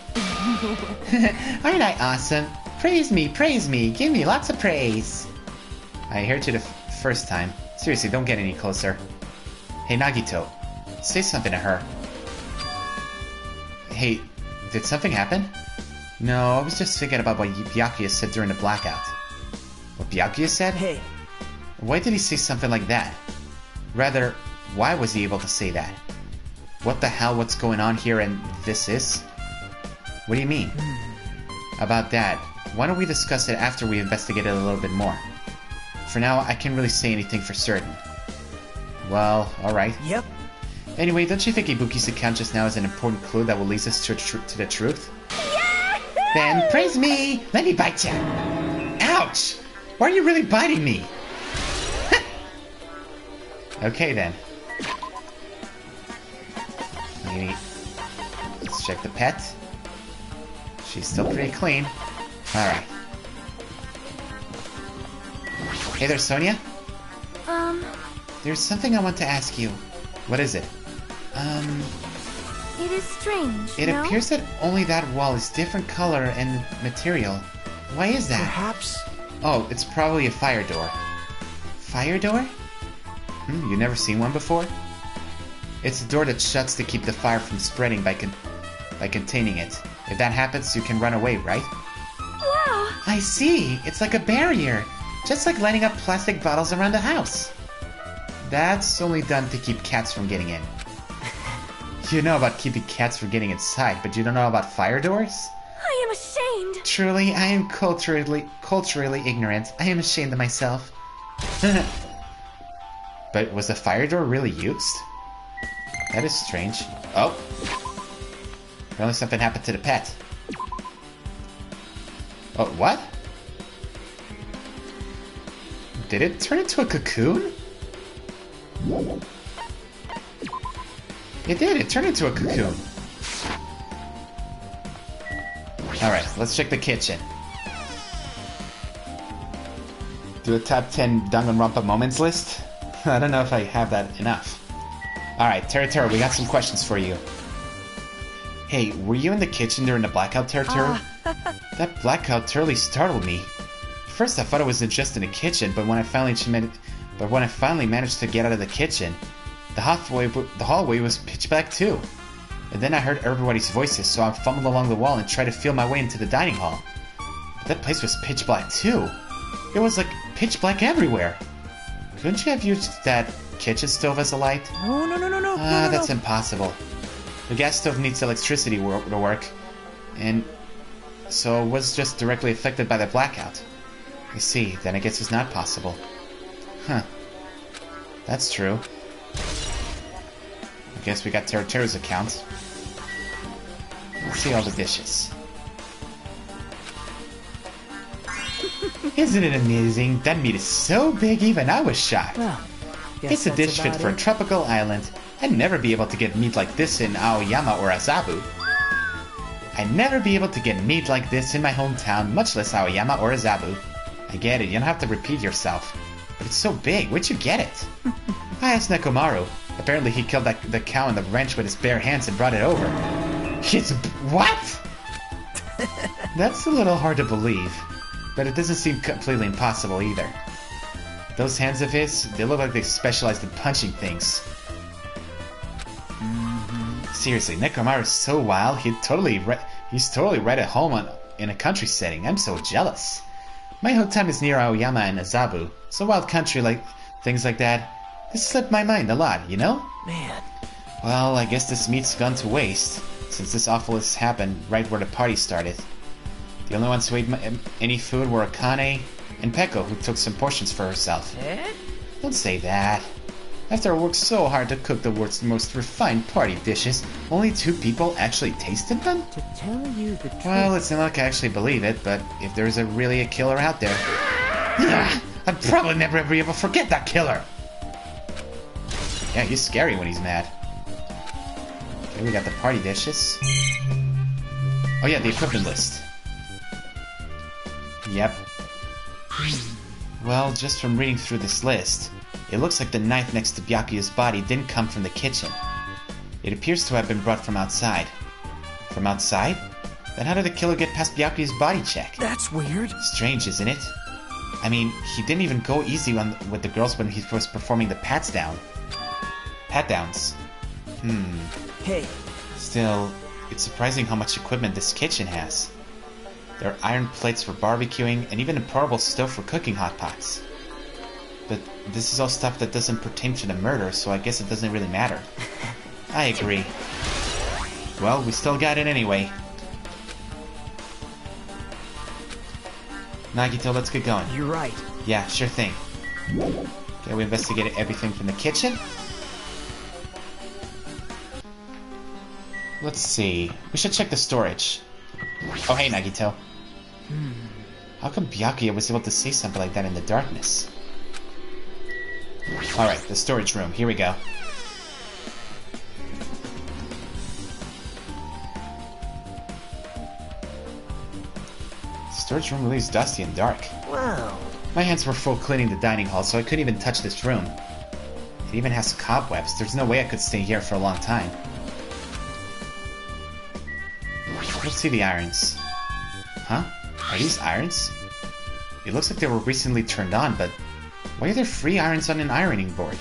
Aren't I awesome? Praise me, give me lots of praise. I heard you the first time. Seriously, don't get any closer. Hey Nagito, say something to her. Hey, did something happen? No, I was just thinking about what Byakuya said during the blackout. What Byakuya said? Hey. Why did he say something like that? Rather, why was he able to say that? What the hell, what's going on here and this is? What do you mean? About that, why don't we discuss it after we investigate it a little bit more? For now, I can't really say anything for certain. Well, alright. Yep. Anyway, don't you think Ibuki's account just now is an important clue that will lead us to the truth? Yeah! Then praise me! Let me bite you! Ouch! Why are you really biting me? Okay then. Maybe... Let's check the pet. She's still pretty clean. Alright. Hey there, Sonia? There's something I want to ask you. What is it? It is strange, It no? appears that only that wall is different color and material. Why is that? Perhaps. Oh, it's probably a fire door. Fire door? You never seen one before? It's a door that shuts to keep the fire from spreading by containing it. If that happens, you can run away, right? Wow! I see. It's like a barrier. Just like lining up plastic bottles around the house. That's only done to keep cats from getting in. You know about keeping cats from getting inside, but you don't know about fire doors? I am ashamed. Truly, I am culturally ignorant. I am ashamed of myself. But was the fire door really used? That is strange. Oh. Apparently something happened to the pet. Oh, what? Did it turn into a cocoon? It did, it turned into a cocoon. Alright, let's check the kitchen. Do a top 10 Danganronpa moments list? I don't know if I have that enough. Alright, Teru, we got some questions for you. Hey, were you in the kitchen during the blackout, Teru? That blackout totally startled me. First I thought it was just in the kitchen, but when I finally managed to get out of the kitchen, the hallway was pitch black too. And then I heard everybody's voices, so I fumbled along the wall and tried to feel my way into the dining hall. But that place was pitch black too. It was like pitch black everywhere. Couldn't you have used that kitchen stove as a light? No. That's impossible. The gas stove needs electricity to work, and so it was just directly affected by the blackout. I see, then I guess it's not possible. Huh. That's true. I guess we got Teru's account. See all the dishes. Isn't it amazing? That meat is so big even I was shocked. Well, It's a dish fit for a tropical island. I'd never be able to get meat like this in Aoyama or Azabu. I'd never be able to get meat like this in my hometown, much less Aoyama or Azabu. I get it, you don't have to repeat yourself. But it's so big, where'd you get it? I asked Nekomaru. Apparently he killed the cow in the ranch with his bare hands and brought it over. What? That's a little hard to believe. But it doesn't seem completely impossible either. Those hands of his, they look like they specialized in punching things. Seriously, Nekomaru's so wild, he's totally right at home in a country setting. I'm so jealous. My hometown is near Aoyama and Azabu, so wild country like things like that. This slipped my mind a lot, you know? Man. Well, I guess this meat's gone to waste, since this awfulness happened right where the party started. The only ones who ate any food were Akane and Peko, who took some portions for herself. Eh? Don't say that. After I worked so hard to cook the world's most refined party dishes, only 2 people actually tasted them? To tell you the truth... Well, it's not like I actually believe it, but if there's really a killer out there... Yeah, I'd probably never be able to forget that killer! Yeah, he's scary when he's mad. Okay, we got the party dishes. Oh yeah, the equipment list. Yep. Well, just from reading through this list, it looks like the knife next to Byakuya's body didn't come from the kitchen. It appears to have been brought from outside. From outside? Then how did the killer get past Byakuya's body check? That's weird. Strange, isn't it? I mean, he didn't even go easy with the girls when he was performing the pat-downs. Hey. Still, it's surprising how much equipment this kitchen has. There are iron plates for barbecuing, and even a portable stove for cooking hot pots. But this is all stuff that doesn't pertain to the murder, so I guess it doesn't really matter. I agree. Well, we still got it anyway. Nagito, let's get going. You're right. Yeah, sure thing. Okay, we investigated everything from the kitchen. Let's see. We should check the storage. Oh, hey, Nagito. How come Byakuya was able to say something like that in the darkness? Alright, the storage room. Here we go. The storage room really is dusty and dark. Wow. My hands were full cleaning the dining hall, so I couldn't even touch this room. It even has cobwebs. There's no way I could stay here for a long time. Let's see the irons. Huh? Are these irons? It looks like they were recently turned on, but why are there 3 irons on an ironing board?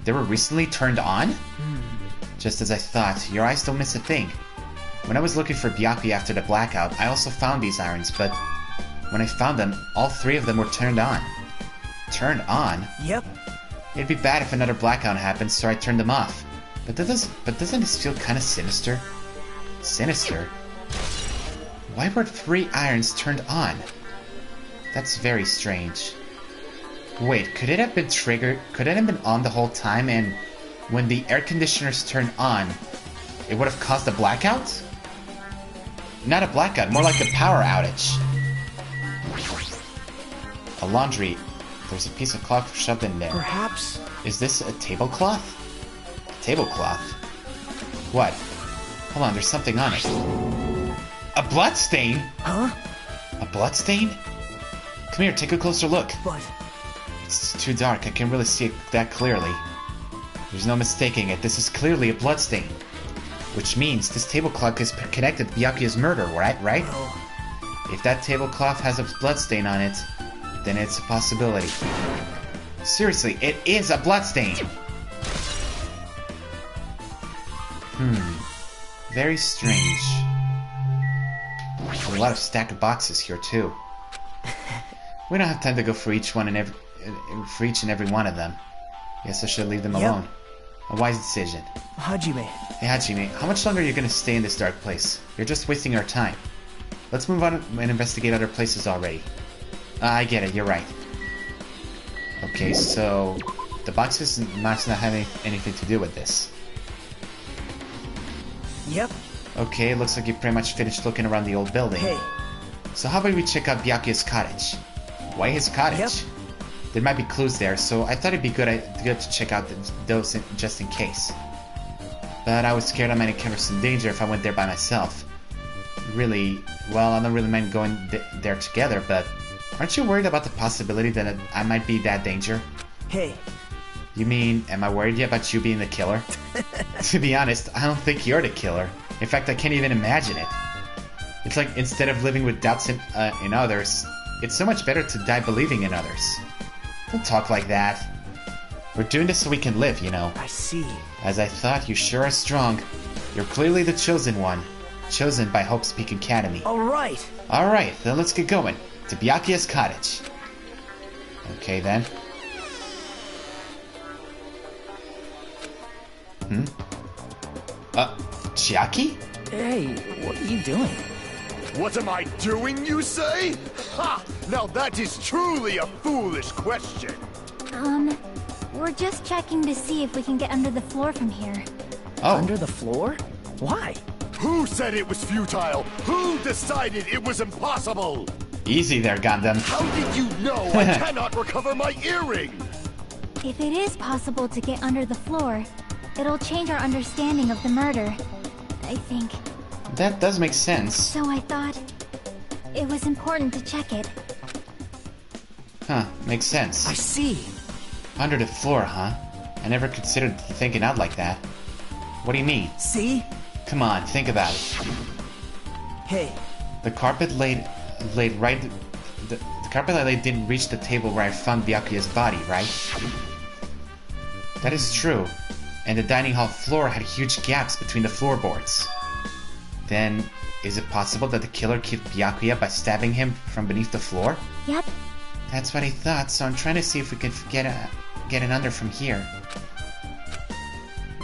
They were recently turned on? Just as I thought, your eyes don't miss a thing. When I was looking for Byakuya after the blackout, I also found these irons, but when I found them, all 3 of them were turned on. Turned on? Yep. It'd be bad if another blackout happens, so I turned them off. But doesn't this feel kind of sinister? Sinister? Why were 3 irons turned on? That's very strange. Wait, could it have been triggered? Could it have been on the whole time, and when the air conditioners turned on, it would have caused a blackout? Not a blackout, more like a power outage. A laundry. There's a piece of cloth shoved in there. Perhaps. Is this a tablecloth? A tablecloth? What? Hold on, there's something on it. A bloodstain? Huh? A bloodstain? Come here, take a closer look. But... It's too dark, I can't really see it that clearly. There's no mistaking it, this is clearly a bloodstain. Which means this tablecloth is connected to Byakuya's murder, right? Well... If that tablecloth has a bloodstain on it, then it's a possibility. Seriously, it is a bloodstain! Very strange. There's a lot of stacked boxes here, too. We don't have time to go for each and every one of them. Guess I should leave them alone. A wise decision. Hajime. Hey Hajime, how much longer are you gonna stay in this dark place? You're just wasting our time. Let's move on and investigate other places already. I get it, you're right. Okay, so... the boxes must not have anything to do with this. Yep. Okay, looks like you pretty much finished looking around the old building. Hey. So how about we check out Byakuya's cottage? Why his cottage? Yep. There might be clues there, so I thought it'd be good to check out those just in case. But I was scared I might encounter some danger if I went there by myself. Really, well, I don't really mind going there together, but aren't you worried about the possibility that I might be that danger? Hey. You mean, am I worried about you being the killer? To be honest, I don't think you're the killer. In fact, I can't even imagine it. It's like, instead of living with doubts in others, it's so much better to die believing in others. Don't talk like that. We're doing this so we can live, you know. I see. As I thought, you sure are strong. You're clearly the chosen one. Chosen by Hope's Peak Academy. Alright. Alright, then let's get going. To Byakuya's cottage. Okay, then. Chiaki? Hey, what are you doing? What am I doing, you say? Ha! Now that is truly a foolish question. We're just checking to see if we can get under the floor from here. Oh. Under the floor? Why? Who said it was futile? Who decided it was impossible? Easy there, Gundam. How did you know I cannot recover my earring? If it is possible to get under the floor, it'll change our understanding of the murder, I think. That does make sense. So I thought it was important to check it. Huh, makes sense. I see. Under the floor, huh? I never considered thinking out like that. What do you mean? See? Come on, think about it. Hey. The carpet laid right... The carpet I laid didn't reach the table where I found Byakuya's body, right? That is true. And the dining hall floor had huge gaps between the floorboards. Then, is it possible that the killer killed Byakuya by stabbing him from beneath the floor? Yep. That's what I thought, so I'm trying to see if we can get it under from here.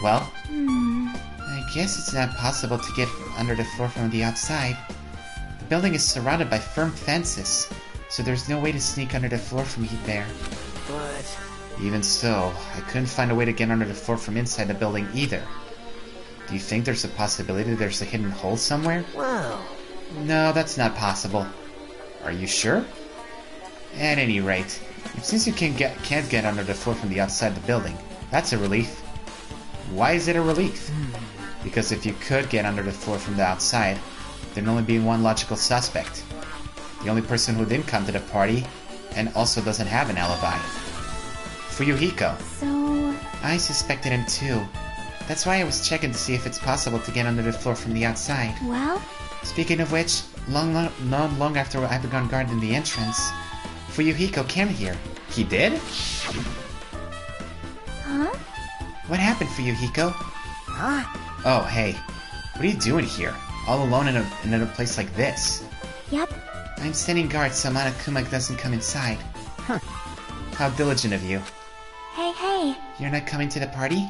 Well, I guess it's not possible to get under the floor from the outside. The building is surrounded by firm fences, so there's no way to sneak under the floor from there. But... Even so, I couldn't find a way to get under the floor from inside the building either. Do you think there's a possibility there's a hidden hole somewhere? Well... No, that's not possible. Are you sure? At any rate, it seems you can't get under the floor from the outside the building. That's a relief. Why is it a relief? Because if you could get under the floor from the outside, there'd only be one logical suspect. The only person who didn't come to the party, and also doesn't have an alibi. Fuyuhiko. So... I suspected him too. That's why I was checking to see if it's possible to get under the floor from the outside. Well? Speaking of which, not long after I began guarding the entrance, Fuyuhiko came here. He did? Huh? What happened, Fuyuhiko? Huh? Oh, hey. What are you doing here? All alone in a place like this? Yep. I'm standing guard so Monokuma doesn't come inside. Huh. How diligent of you. Hey. You're not coming to the party?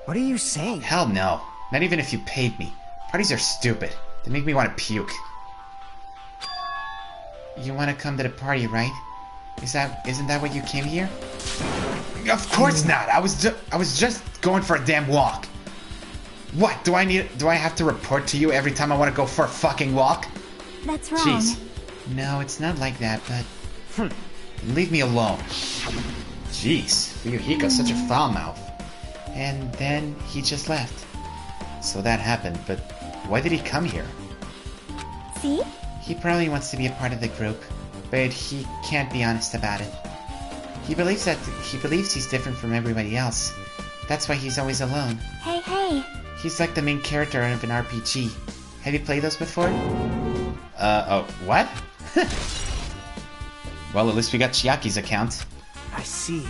What are you saying? Hell no. Not even if you paid me. Parties are stupid. They make me want to puke. You want to come to the party, right? Isn't that what you came here? Of course not. I was just going for a damn walk. What? Do I have to report to you every time I want to go for a fucking walk? That's wrong. Jeez. No, it's not like that, but... Leave me alone. Jeez, Ryuhiko's such a foul mouth. And then he just left. So that happened, but why did he come here? See? He probably wants to be a part of the group, but he can't be honest about it. He believes he's different from everybody else. That's why he's always alone. Hey. He's like the main character of an RPG. Have you played those before? Oh, what? Well, at least we got Chiaki's account. I see.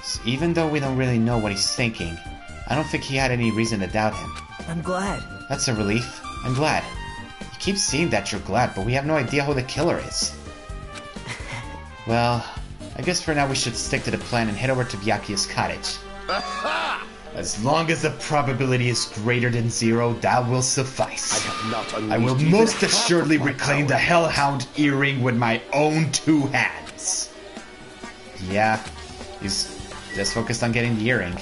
So even though we don't really know what he's thinking, I don't think he had any reason to doubt him. I'm glad. That's a relief. I'm glad. You keep saying that you're glad, but we have no idea who the killer is. Well, I guess for now we should stick to the plan and head over to Byakuya's cottage. As long as the probability is greater than 0, that will suffice. I will most assuredly reclaim the Hellhound earring with my own 2 hands. Yeah, he's just focused on getting the earring.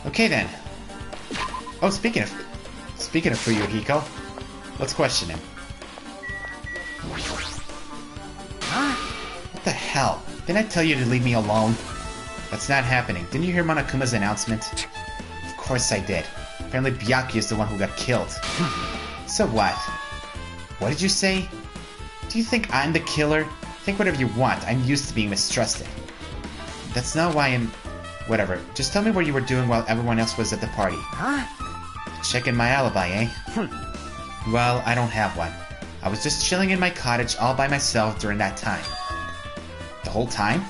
Okay then. Oh, speaking Speaking of Fuyuhiko, let's question him. Huh? What the hell? Didn't I tell you to leave me alone? That's not happening. Didn't you hear Monokuma's announcement? Of course I did. Apparently Byakuya is the one who got killed. So what? What did you say? Do you think I'm the killer? Think whatever you want. I'm used to being mistrusted. That's not why I'm... Whatever. Just tell me what you were doing while everyone else was at the party. Huh? Checking my alibi, eh? Well, I don't have one. I was just chilling in my cottage all by myself during that time. The whole time?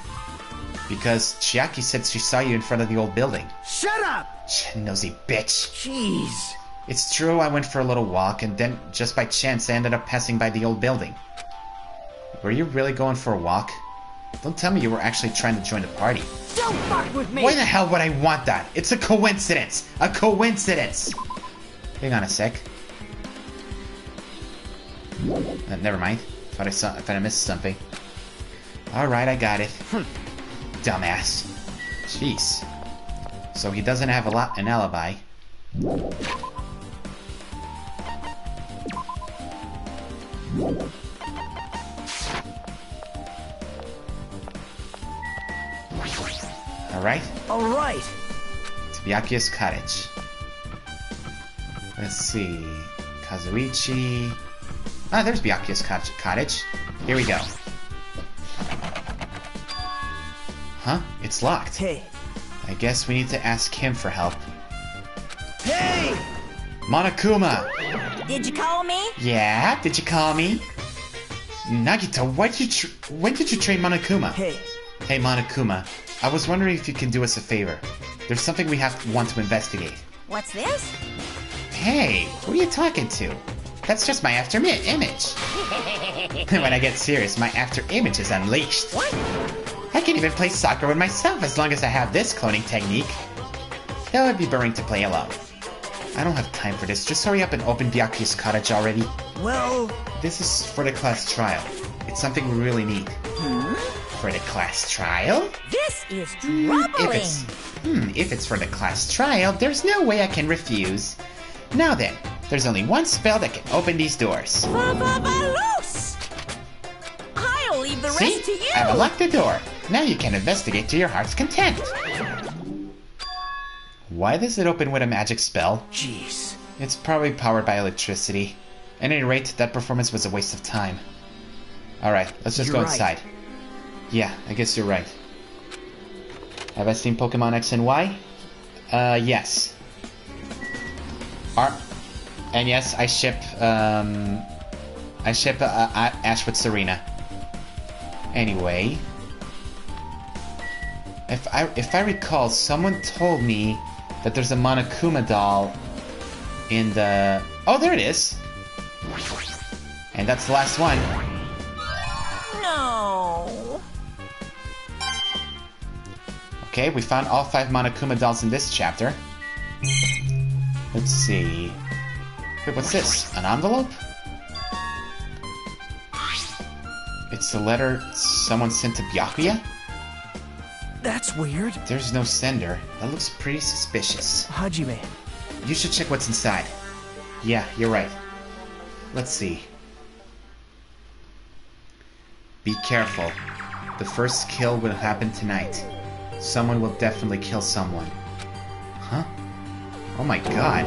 Because Chiaki said she saw you in front of the old building. Shut up! Nosy bitch. Jeez. It's true, I went for a little walk, and then, just by chance, I ended up passing by the old building. Were you really going for a walk? Don't tell me you were actually trying to join the party. Don't fuck with me! Why the hell would I want that? It's a coincidence! A coincidence! Hang on a sec. Never mind. Thought I missed something. Alright, I got it. Dumbass. Jeez. So he doesn't have an alibi. Alright. Alright. To Byakuya's cottage. Let's see. Kazuichi. Ah, there's Byakuya's cottage. Here we go. Huh? It's locked. Hey. I guess we need to ask him for help. Hey! Monokuma! Did you call me? Yeah? Did you call me? Nagito, when did you train Monokuma? Hey. Hey, Monokuma. I was wondering if you can do us a favor. There's something we want to investigate. What's this? Hey, who are you talking to? That's just my after image. When I get serious, my after image is unleashed. What? I can even play soccer with myself as long as I have this cloning technique. That would be boring to play alone. I don't have time for this. Just hurry up and open Byakuya's cottage already. Well... This is for the class trial. It's something we really need. For the class trial? This is troubling. If it's for the class trial, there's no way I can refuse. Now then, there's only one spell that can open these doors. Loose! I'll leave the rest to you. I've unlocked the door. Now you can investigate to your heart's content. Why does it open with a magic spell? Jeez. It's probably powered by electricity. At any rate, that performance was a waste of time. Alright, let's just go inside. Yeah, I guess you're right. Have I seen Pokemon X and Y? Yes. And yes, I ship Ash with Serena. Anyway, if I recall, someone told me that there's a Monokuma doll in the... Oh, there it is! And that's the last one. No. Okay, we found all 5 Monokuma dolls in this chapter. Let's see... Wait, what's this? An envelope? It's a letter someone sent to Byakuya? That's weird. There's no sender. That looks pretty suspicious. Hajime. You should check what's inside. Yeah, you're right. Let's see. Be careful. The first kill will happen tonight. Someone will definitely kill someone. Huh? Oh my god.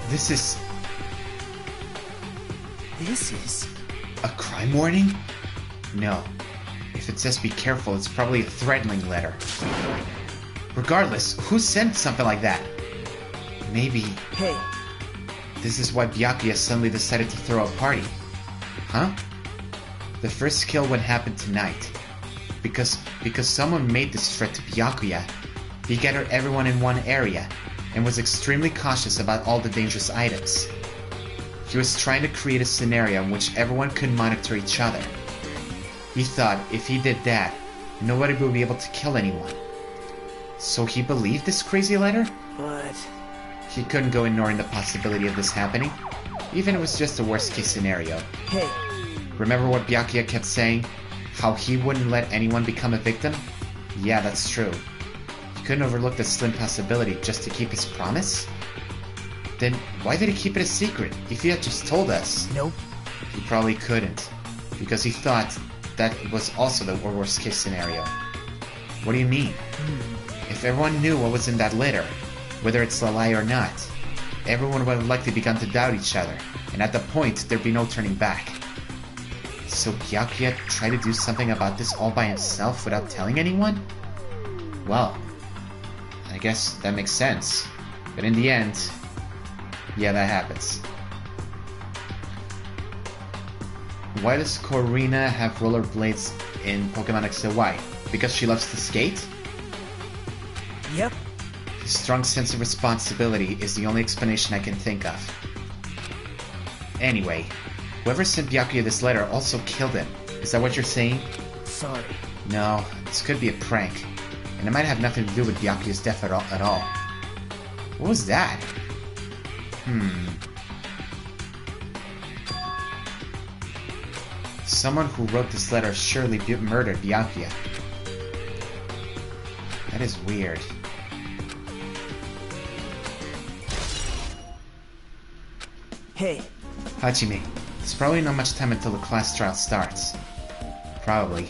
This is... This is... a crime warning? No. If it says be careful, it's probably a threatening letter. Regardless, who sent something like that? Maybe... Hey. This is why Byakuya suddenly decided to throw a party. Huh? The first kill would happen tonight. Because someone made this threat to Byakuya. He gathered everyone in one area, and was extremely cautious about all the dangerous items. He was trying to create a scenario in which everyone could monitor each other. He thought if he did that, nobody would be able to kill anyone. So he believed this crazy letter? But... He couldn't go ignoring the possibility of this happening, even if it was just a worst-case scenario. Hey. Remember what Byakuya kept saying? How he wouldn't let anyone become a victim? Yeah, that's true. He couldn't overlook the slim possibility just to keep his promise? Then why did he keep it a secret? If he had just told us. Nope. He probably couldn't. Because he thought that was also the worst case scenario. What do you mean? If everyone knew what was in that letter, whether it's a lie or not, everyone would have likely begun to doubt each other, and at the point, there'd be no turning back. So Byakuya tried to do something about this all by himself without telling anyone? Well, I guess that makes sense. But in the end, yeah, that happens. Why does Corina have rollerblades in Pokemon X and Y? Because she loves to skate? Yep. His strong sense of responsibility is the only explanation I can think of. Anyway, whoever sent Byakuya this letter also killed him. Is that what you're saying? Sorry. No, this could be a prank. And it might have nothing to do with Byakuya's death at all. What was that? Someone who wrote this letter surely murdered Byakuya. That is weird. Hey. Hachime, there's probably not much time until the class trial starts. Probably.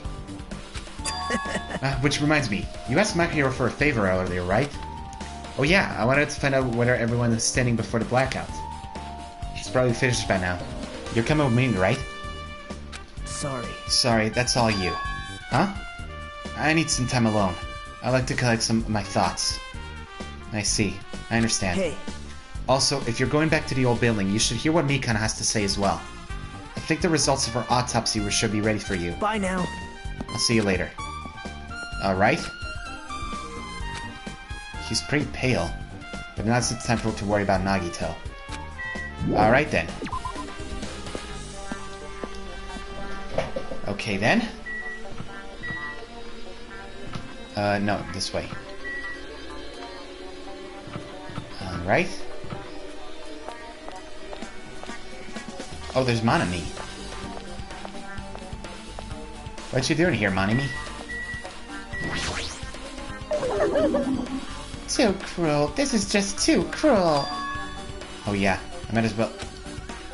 Which reminds me, you asked Makihiro for a favor earlier, right? Oh yeah, I wanted to find out whether everyone is standing before the blackout. It's probably finished by now. You're coming with me, right? Sorry. Sorry, that's all you. Huh? I need some time alone. I like to collect some of my thoughts. I see. I understand. Hey. Also, if you're going back to the old building, you should hear what Mikana has to say as well. I think the results of her autopsy should be ready for you. Bye now. I'll see you later. Alright? He's pretty pale, but now's the time to worry about Nagito. Alright then. Okay then. No, this way. Alright. Oh, there's Manami. What you doing here, Manami? Too cruel. This is just too cruel. Oh yeah, I might as well.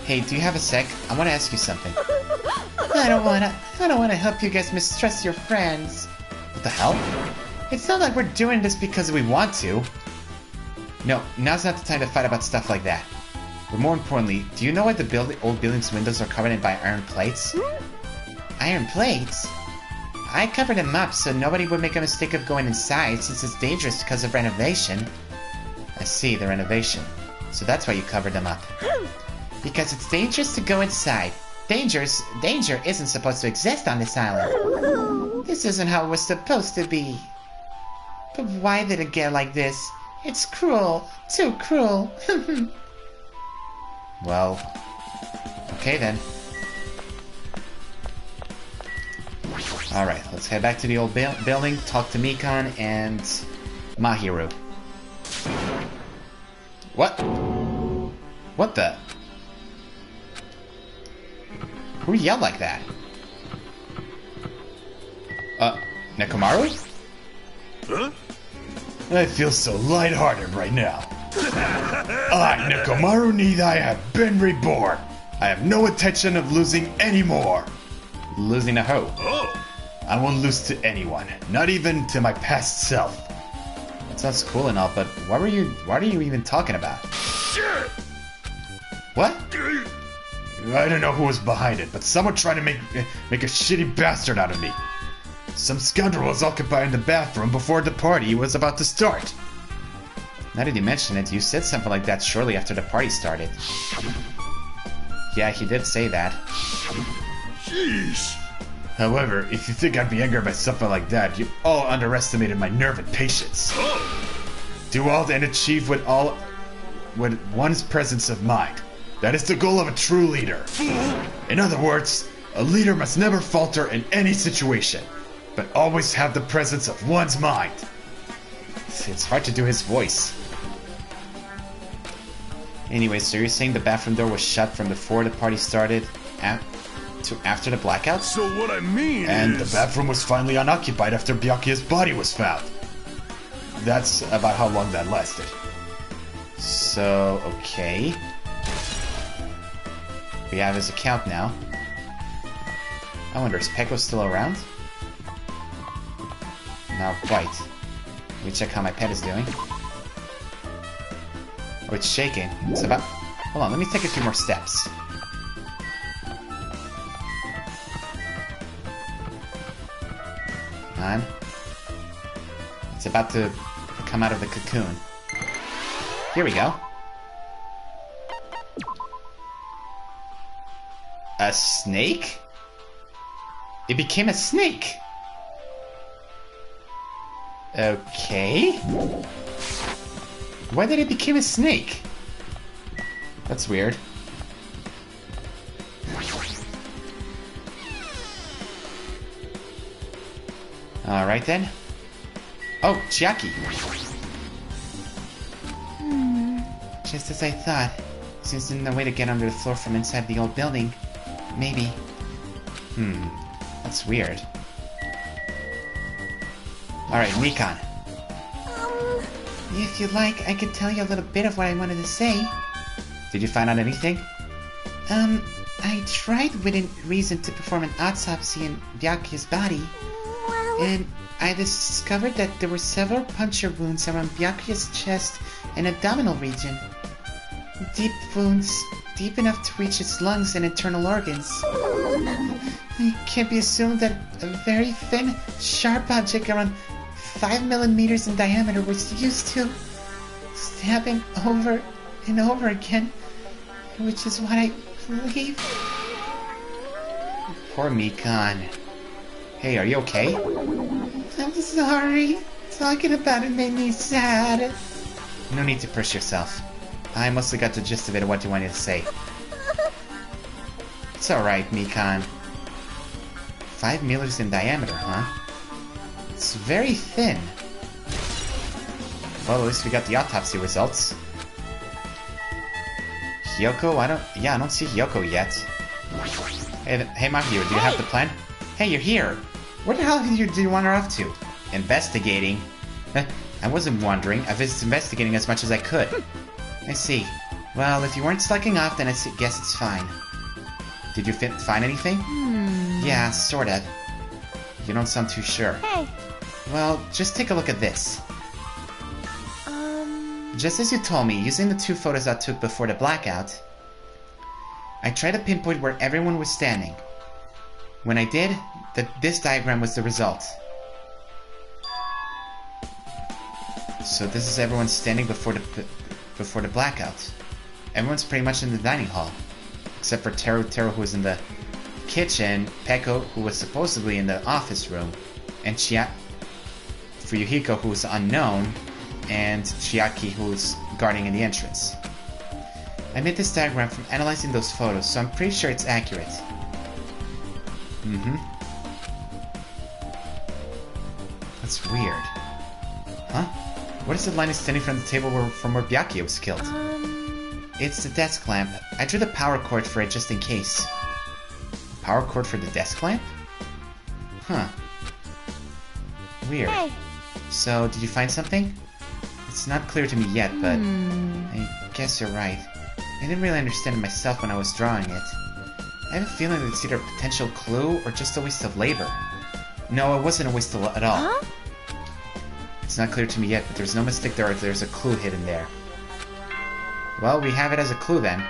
Hey, do you have a sec? I want to ask you something. I don't wanna help you guys mistrust your friends. What the hell? It's not like we're doing this because we want to. No, now's not the time to fight about stuff like that. But more importantly, do you know why the old building's windows are covered in by iron plates? Iron plates? I covered them up so nobody would make a mistake of going inside since it's dangerous because of renovation. I see, the renovation. So that's why you covered them up. Because it's dangerous to go inside. Danger isn't supposed to exist on this island. This isn't how it was supposed to be. But why did it get like this? It's cruel. Too cruel. Well, okay then. Alright, let's head back to the old building, talk to Mikan and Mahiru. What? What the? Who yelled like that? Nekomaru? Huh? I feel so lighthearted right now. I, Nekomaru Nidai, have been reborn. I have no intention of losing anymore. Losing a hoe. Oh. I won't lose to anyone, not even to my past self. That sounds cool and all, but what are you even talking about? Shit. What? I don't know who was behind it, but someone tried to make a shitty bastard out of me. Some scoundrel was occupying the bathroom before the party was about to start. Now that you mention it, you said something like that shortly after the party started. Yeah, he did say that. Jeez. However, if you think I'd be angered by something like that, you all underestimated my nerve and patience. Oh. Do all and achieve with one's presence of mind. That is the goal of a true leader. In other words, a leader must never falter in any situation, but always have the presence of one's mind. It's hard to do his voice. Anyway, so you're saying the bathroom door was shut from before the party started to after the blackout? So what I mean and is... the bathroom was finally unoccupied after Byakuya's body was found. That's about how long that lasted. So, okay. We have his account now. I wonder, is Peko still around? Not quite. Let me check how my pet is doing. Oh, it's shaking. It's about... Hold on, let me take a few more steps. On. It's about to come out of the cocoon. Here we go. A snake? It became a snake! Okay. Why did it become a snake? That's weird. Alright then. Oh, Chiaki. Just as I thought. Seems there's no way to get under the floor from inside the old building. Maybe. That's weird. Alright, Mikan. If you'd like, I could tell you a little bit of what I wanted to say. Did you find out anything? I tried within reason to perform an autopsy in Byakuya's body. And I discovered that there were several puncture wounds around Byakuya's chest and abdominal region. Deep wounds, deep enough to reach its lungs and internal organs. It can be assumed that a very thin, sharp object around 5 millimeters in diameter was used to stab him over and over again, which is what I believe. Poor Mikan. Hey, are you okay? I'm sorry. Talking about it made me sad. No need to push yourself. I mostly got the gist of it of what you wanted to say. It's alright, Mikan. 5 millimeters in diameter, huh? It's very thin. Well, at least we got the autopsy results. Hiyoko? I don't see Hiyoko yet. Hey Mahiro, do you have the plan? Hey, you're here! Where the hell do you wander off to? Investigating? I wasn't wandering. I was investigating as much as I could. I see. Well, if you weren't slacking off, then I guess it's fine. Did you find anything? Yeah, sort of. You don't sound too sure. Hey. Well, just take a look at this. Just as you told me, using the 2 photos I took before the blackout, I tried to pinpoint where everyone was standing. When I did, this diagram was the result. So this is everyone standing before the blackout. Everyone's pretty much in the dining hall. Except for Teru who was in the kitchen, Peko who was supposedly in the office room, and Fuyuhiko who was unknown, and Chiaki who was guarding in the entrance. I made this diagram from analyzing those photos, so I'm pretty sure it's accurate. That's weird. Huh? What is the line extending from the table from where Byakuya was killed? It's the desk lamp. I drew the power cord for it just in case. Power cord for the desk lamp? Huh. Weird. Hey. So, did you find something? It's not clear to me yet, but I guess you're right. I didn't really understand it myself when I was drawing it. I have a feeling that it's either a potential clue or just a waste of labor. No, it wasn't a waste at all. Huh? It's not clear to me yet, but there's no mistake there's a clue hidden there. Well, we have it as a clue then.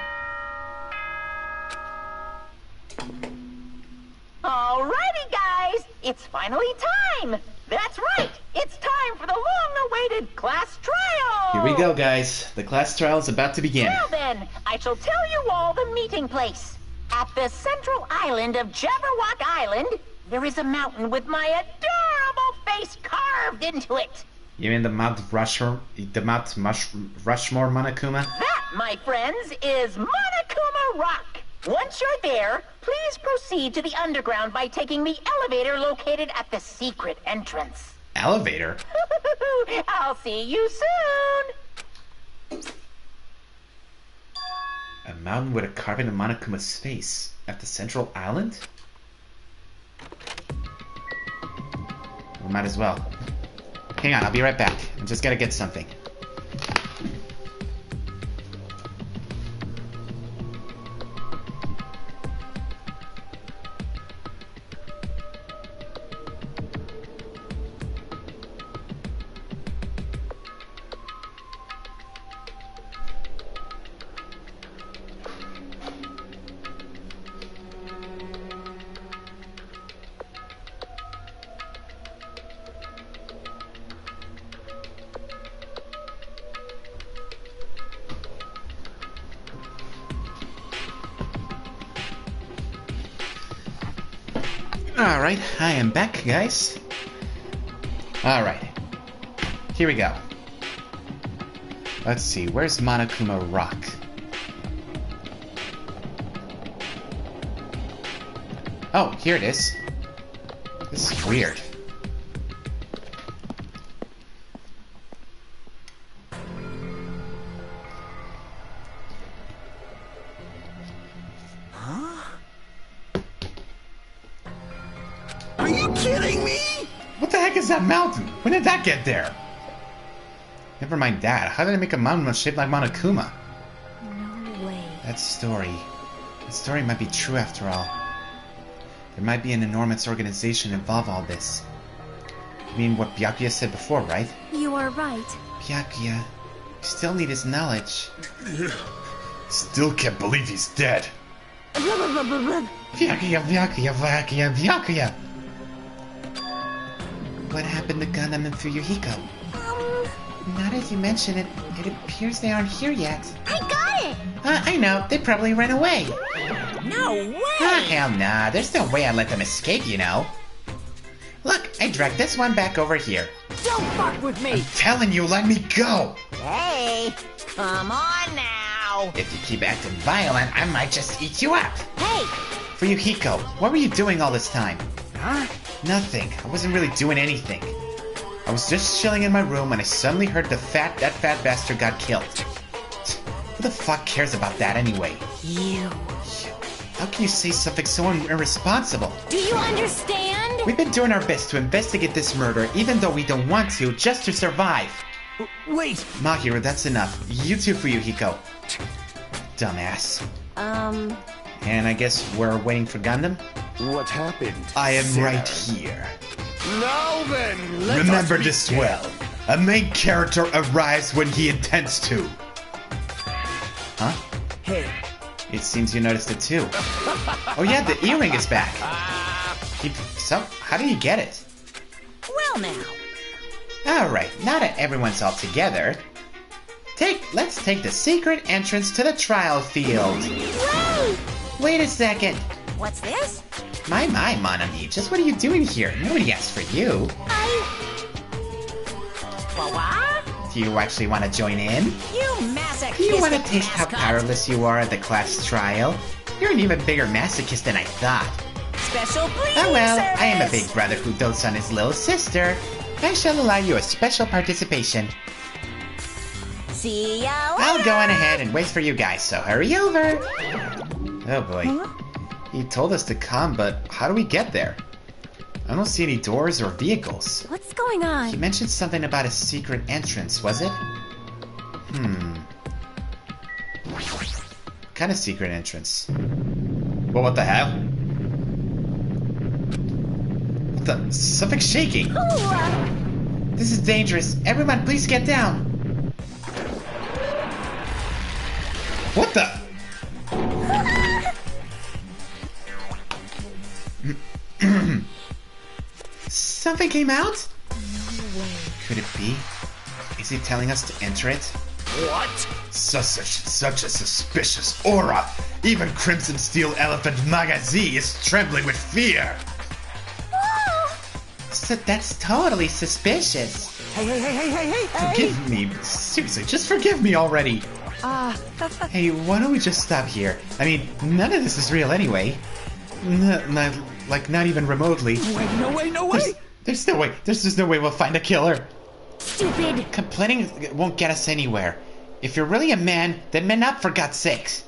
Alrighty, guys! It's finally time! That's right! It's time for the long-awaited class trial! Here we go, guys. The class trial is about to begin. Now then, I shall tell you all the meeting place. At the central island of Jabberwock Island, there is a mountain with my adorable face carved into it. You mean the Mount Rushmore? The Mount Rushmore, Monokuma? That, my friends, is Monokuma Rock. Once you're there, please proceed to the underground by taking the elevator located at the secret entrance. Elevator? I'll see you soon! A mountain with a carving of Monokuma's face at the central island? We might as well. Hang on, I'll be right back. I just gotta get something. Alright, I am back, guys. Alright. Here we go. Let's see, where's Monokuma Rock? Oh, here it is. This is weird. Are you kidding me? What the heck is that mountain? When did that get there? Never mind that. How did I make a mountain shaped like Monokuma? No way. That story might be true after all. There might be an enormous organization involved in all this. You mean what Byakuya said before, right? You are right. Byakuya, you still need his knowledge. Still can't believe he's dead. Byakuya. What happened to Gundam and Fuyuhiko? Now that you mention it, it appears they aren't here yet. I got it! I know, they probably ran away. No way! Hell nah, there's no way I'd let them escape, you know. Look, I dragged this one back over here. Don't fuck with me! I'm telling you, let me go! Hey, come on now! If you keep acting violent, I might just eat you up. Hey! Fuyuhiko, what were you doing all this time? Huh? Nothing. I wasn't really doing anything. I was just chilling in my room when I suddenly heard that fat bastard got killed. Who the fuck cares about that anyway? You. How can you say something so irresponsible? Do you understand? We've been doing our best to investigate this murder, even though we don't want to, just to survive. Wait! Mahiru, that's enough. You too, Fuyuhiko. Dumbass. And I guess we're waiting for Gundam? What happened? I am Sinner? right here. Now then, let Remember us this begin. well. A main character arrives when he intends to. Huh? Hey. It seems you noticed it too. Oh yeah, the earring is back. How do you get it? Well now. Alright, now that everyone's all together, let's take the secret entrance to the trial field. Wait a second. What's this? My, mon ami, just what are you doing here? Nobody asked for you. What? Do you actually want to join in? You masochistic Do you want to taste how mascot. powerless you are at the class trial? You're an even bigger masochist than I thought. Special bleeding Oh well, service. I am a big brother who dotes on his little sister. I shall allow you a special participation. See ya I'll later. go on ahead and wait for you guys, so hurry over. Oh boy. He told us to come, but how do we get there? I don't see any doors or vehicles. What's going He on? mentioned something about a secret entrance, was it? Kind of secret entrance. Well, what the hell? What the? Something's shaking. This is dangerous. Everyone, please get down. What the? Something came out? No way. Could it be? Is he telling us to enter it? What? Such a suspicious aura. Even Crimson Steel Elephant Magazi is trembling with fear. So that's totally suspicious. Hey. Forgive me. Seriously, just forgive me already. Hey, why don't we just stop here? I mean, none of this is real anyway. Not even remotely. No way. There's no way. There's just no way we'll find a killer. Stupid. Complaining won't get us anywhere. If you're really a man, then man up for God's sakes.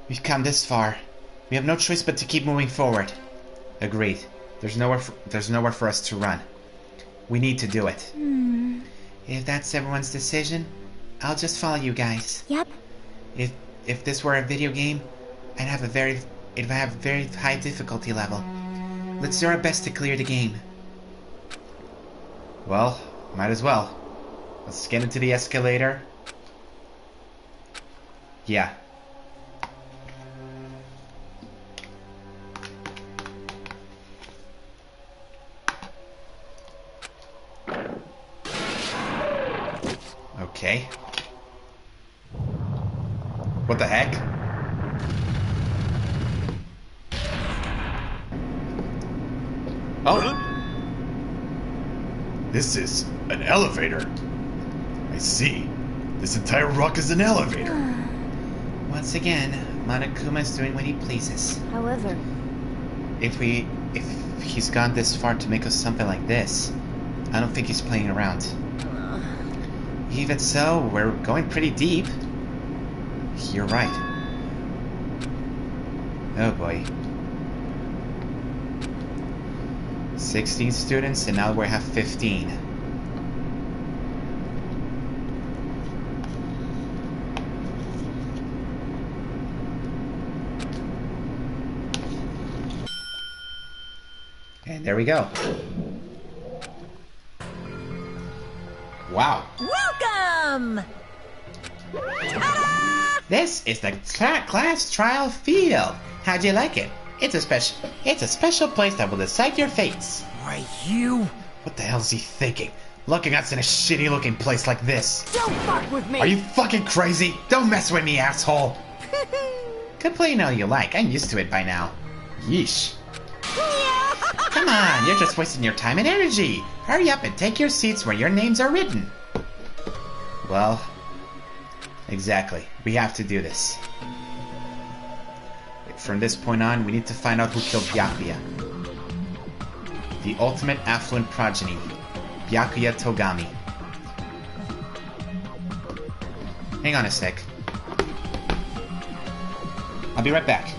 We've come this far. We have no choice but to keep moving forward. Agreed. There's nowhere for us to run. We need to do it. If that's everyone's decision, I'll just follow you guys. Yep. If this were a video game, it'd have a very high difficulty level. Let's do our best to clear the game. Well, might as well. Let's get into the escalator. Yeah. Okay. What the heck? Oh. This is an elevator. I see. This entire rock is an elevator. Once again, Monokuma's doing what he pleases. However, If he's gone this far to make us something like this, I don't think he's playing around. Even so, we're going pretty deep. You're right. Oh boy. 16 students, and now we have 15. And there we go. Wow. Welcome! This is the class trial field. How'd you like it? It's a special place that will decide your fates. Why, you... What the hell is he thinking? Looking us in a shitty looking place like this. Don't fuck with me! Are you fucking crazy? Don't mess with me, asshole! Complain all you like. I'm used to it by now. Yeesh. Come on, you're just wasting your time and energy. Hurry up and take your seats where your names are written. Well, exactly. We have to do this. From this point on, we need to find out who killed Byakuya. The ultimate affluent progeny, Byakuya Togami. Hang on a sec. I'll be right back.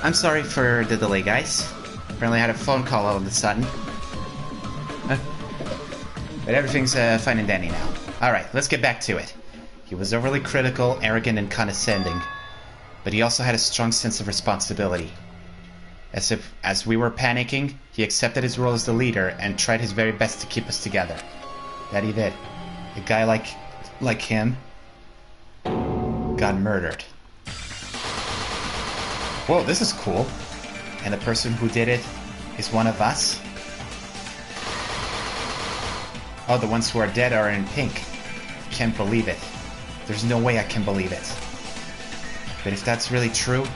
I'm sorry for the delay, guys. Apparently I had a phone call all of a sudden. But everything's fine and dandy now. Alright, let's get back to it. He was overly critical, arrogant, and condescending. But he also had a strong sense of responsibility. As we were panicking, he accepted his role as the leader and tried his very best to keep us together. That he did. A guy like him got murdered. Whoa, this is cool. And the person who did it is one of us? Oh, the ones who are dead are in pink. Can't believe it. There's no way I can believe it. But if that's really true...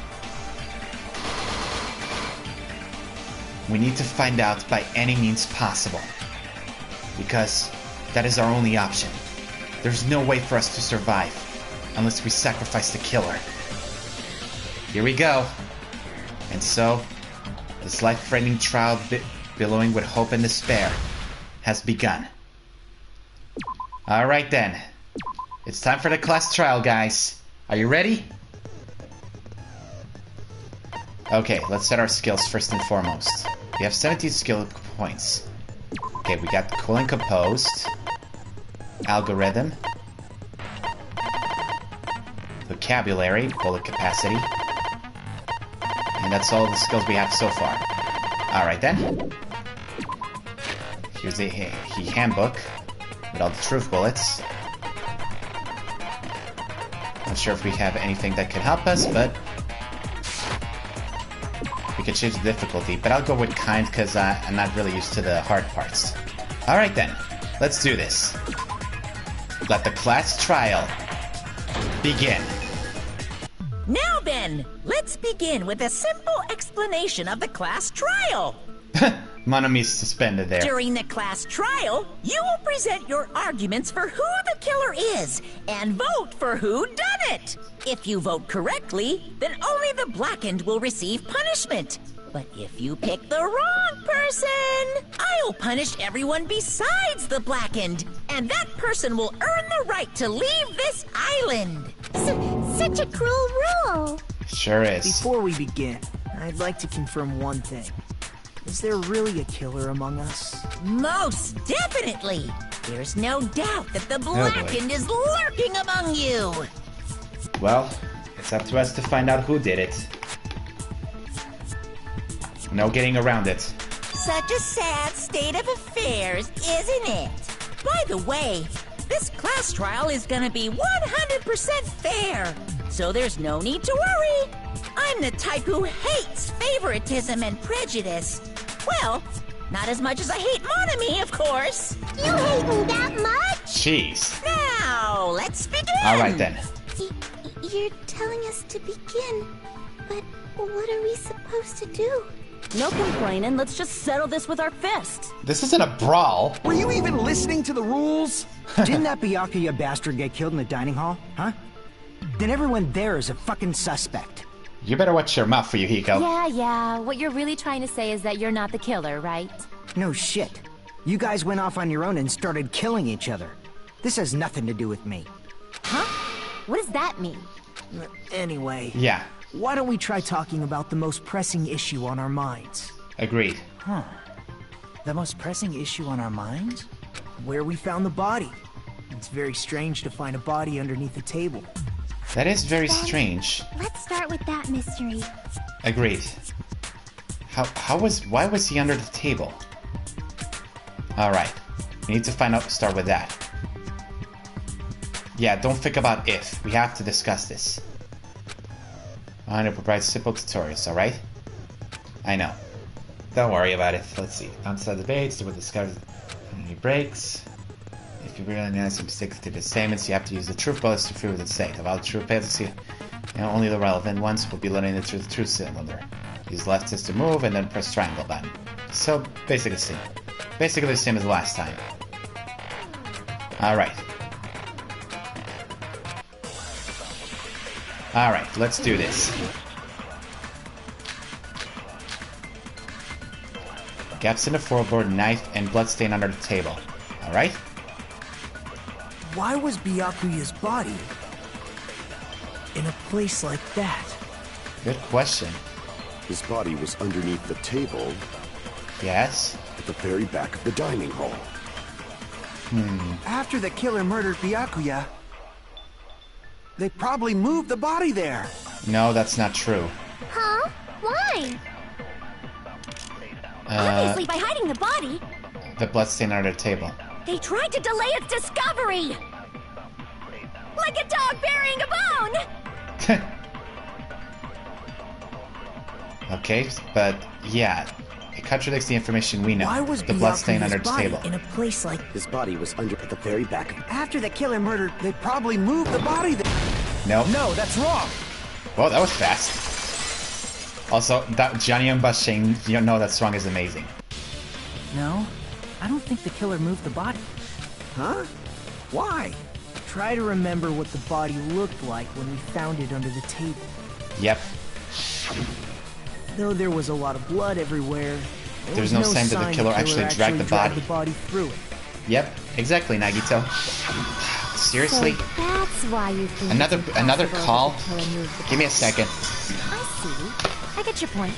We need to find out by any means possible. Because that is our only option. There's no way for us to survive unless we sacrifice the killer. Here we go. And so, this life-threatening trial billowing with hope and despair has begun. Alright then. It's time for the class trial, guys. Are you ready? Okay, let's set our skills first and foremost. We have 17 skill points. Okay, we got cool and composed, algorithm, vocabulary, bullet capacity, and that's all the skills we have so far. Alright then. Here's the handbook with all the truth bullets. Not sure if we have anything that could help us, but we could change the difficulty. But I'll go with kind because I'm not really used to the hard parts. Alright then, let's do this. Let the class trial begin. Now then, let's begin with a simple explanation of the class trial. Monomi's suspended there. During the class trial, you will present your arguments for who the killer is and vote for who done it. If you vote correctly, then only the blackened will receive punishment. But if you pick the wrong person, I'll punish everyone besides the blackened, and that person will earn the right to leave this island. Such a cruel rule. Sure is. Before we begin, I'd like to confirm one thing. Is there really a killer among us? Most definitely. There's no doubt that the blackened is lurking among you. Well, it's up to us to find out who did it. No getting around it. Such a sad state of affairs, isn't it? By the way, this class trial is gonna be 100% fair, so there's no need to worry. I'm the type who hates favoritism and prejudice. Well, not as much as I hate Monomi, of course. You hate me that much? Jeez. Now, let's begin. Alright then. You're telling us to begin, but what are we supposed to do? No complaining, let's just settle this with our fists. This isn't a brawl. Were you even listening to the rules? Didn't that Byakuya bastard get killed in the dining hall, huh? Then everyone there is a fucking suspect. You better watch your mouth for you, Hiko. Yeah, what you're really trying to say is that you're not the killer, right? No shit. You guys went off on your own and started killing each other. This has nothing to do with me. Huh? What does that mean? Anyway. Yeah. Why don't we try talking about the most pressing issue on our minds? Agreed. Huh. The most pressing issue on our minds? Where we found the body. It's very strange to find a body underneath the table. That is very strange. Let's start with that mystery. Agreed. Why was he under the table? Alright. We need to start with that. Yeah, don't think about if. We have to discuss this. I'm gonna provide simple tutorials, alright? I know. Don't worry about it. Let's see. Outside debates, do what discovers any breaks. If you realize some mistakes to the statements, you have to use the truth bullets to prove the state. Of all the truth bullets, only the relevant ones will be let into the truth cylinder. Use left stick to move and then press triangle button. So, basically the same. Basically the same as last time. Alright. Alright, let's do this. Gaps in the floorboard, knife, and bloodstain under the table. Alright? Why was Byakuya's body in a place like that? Good question. His body was underneath the table. Yes? At the very back of the dining hall. After the killer murdered Byakuya, they probably moved the body there. No, that's not true. Huh? Why? Obviously by hiding the body. The bloodstain under the table. They tried to delay its discovery! Like a dog burying a bone! Okay, but yeah, it contradicts the information we know. Why was the bloodstain under the body table? in a place like... His body was under at the very back of... After the killer murdered, they probably moved the body there. Nope. No, that's wrong. Well, that was fast. Also, that Johnny and Bashing, you know that song is amazing. No, I don't think the killer moved the body. Huh? Why? Try to remember what the body looked like when we found it under the table. Yep. Though there was a lot of blood everywhere, There's no sign that the killer actually dragged the body through it. Yep, exactly, Nagito. Seriously? So that's why you think Another call? Give me a second. I see. I get your point.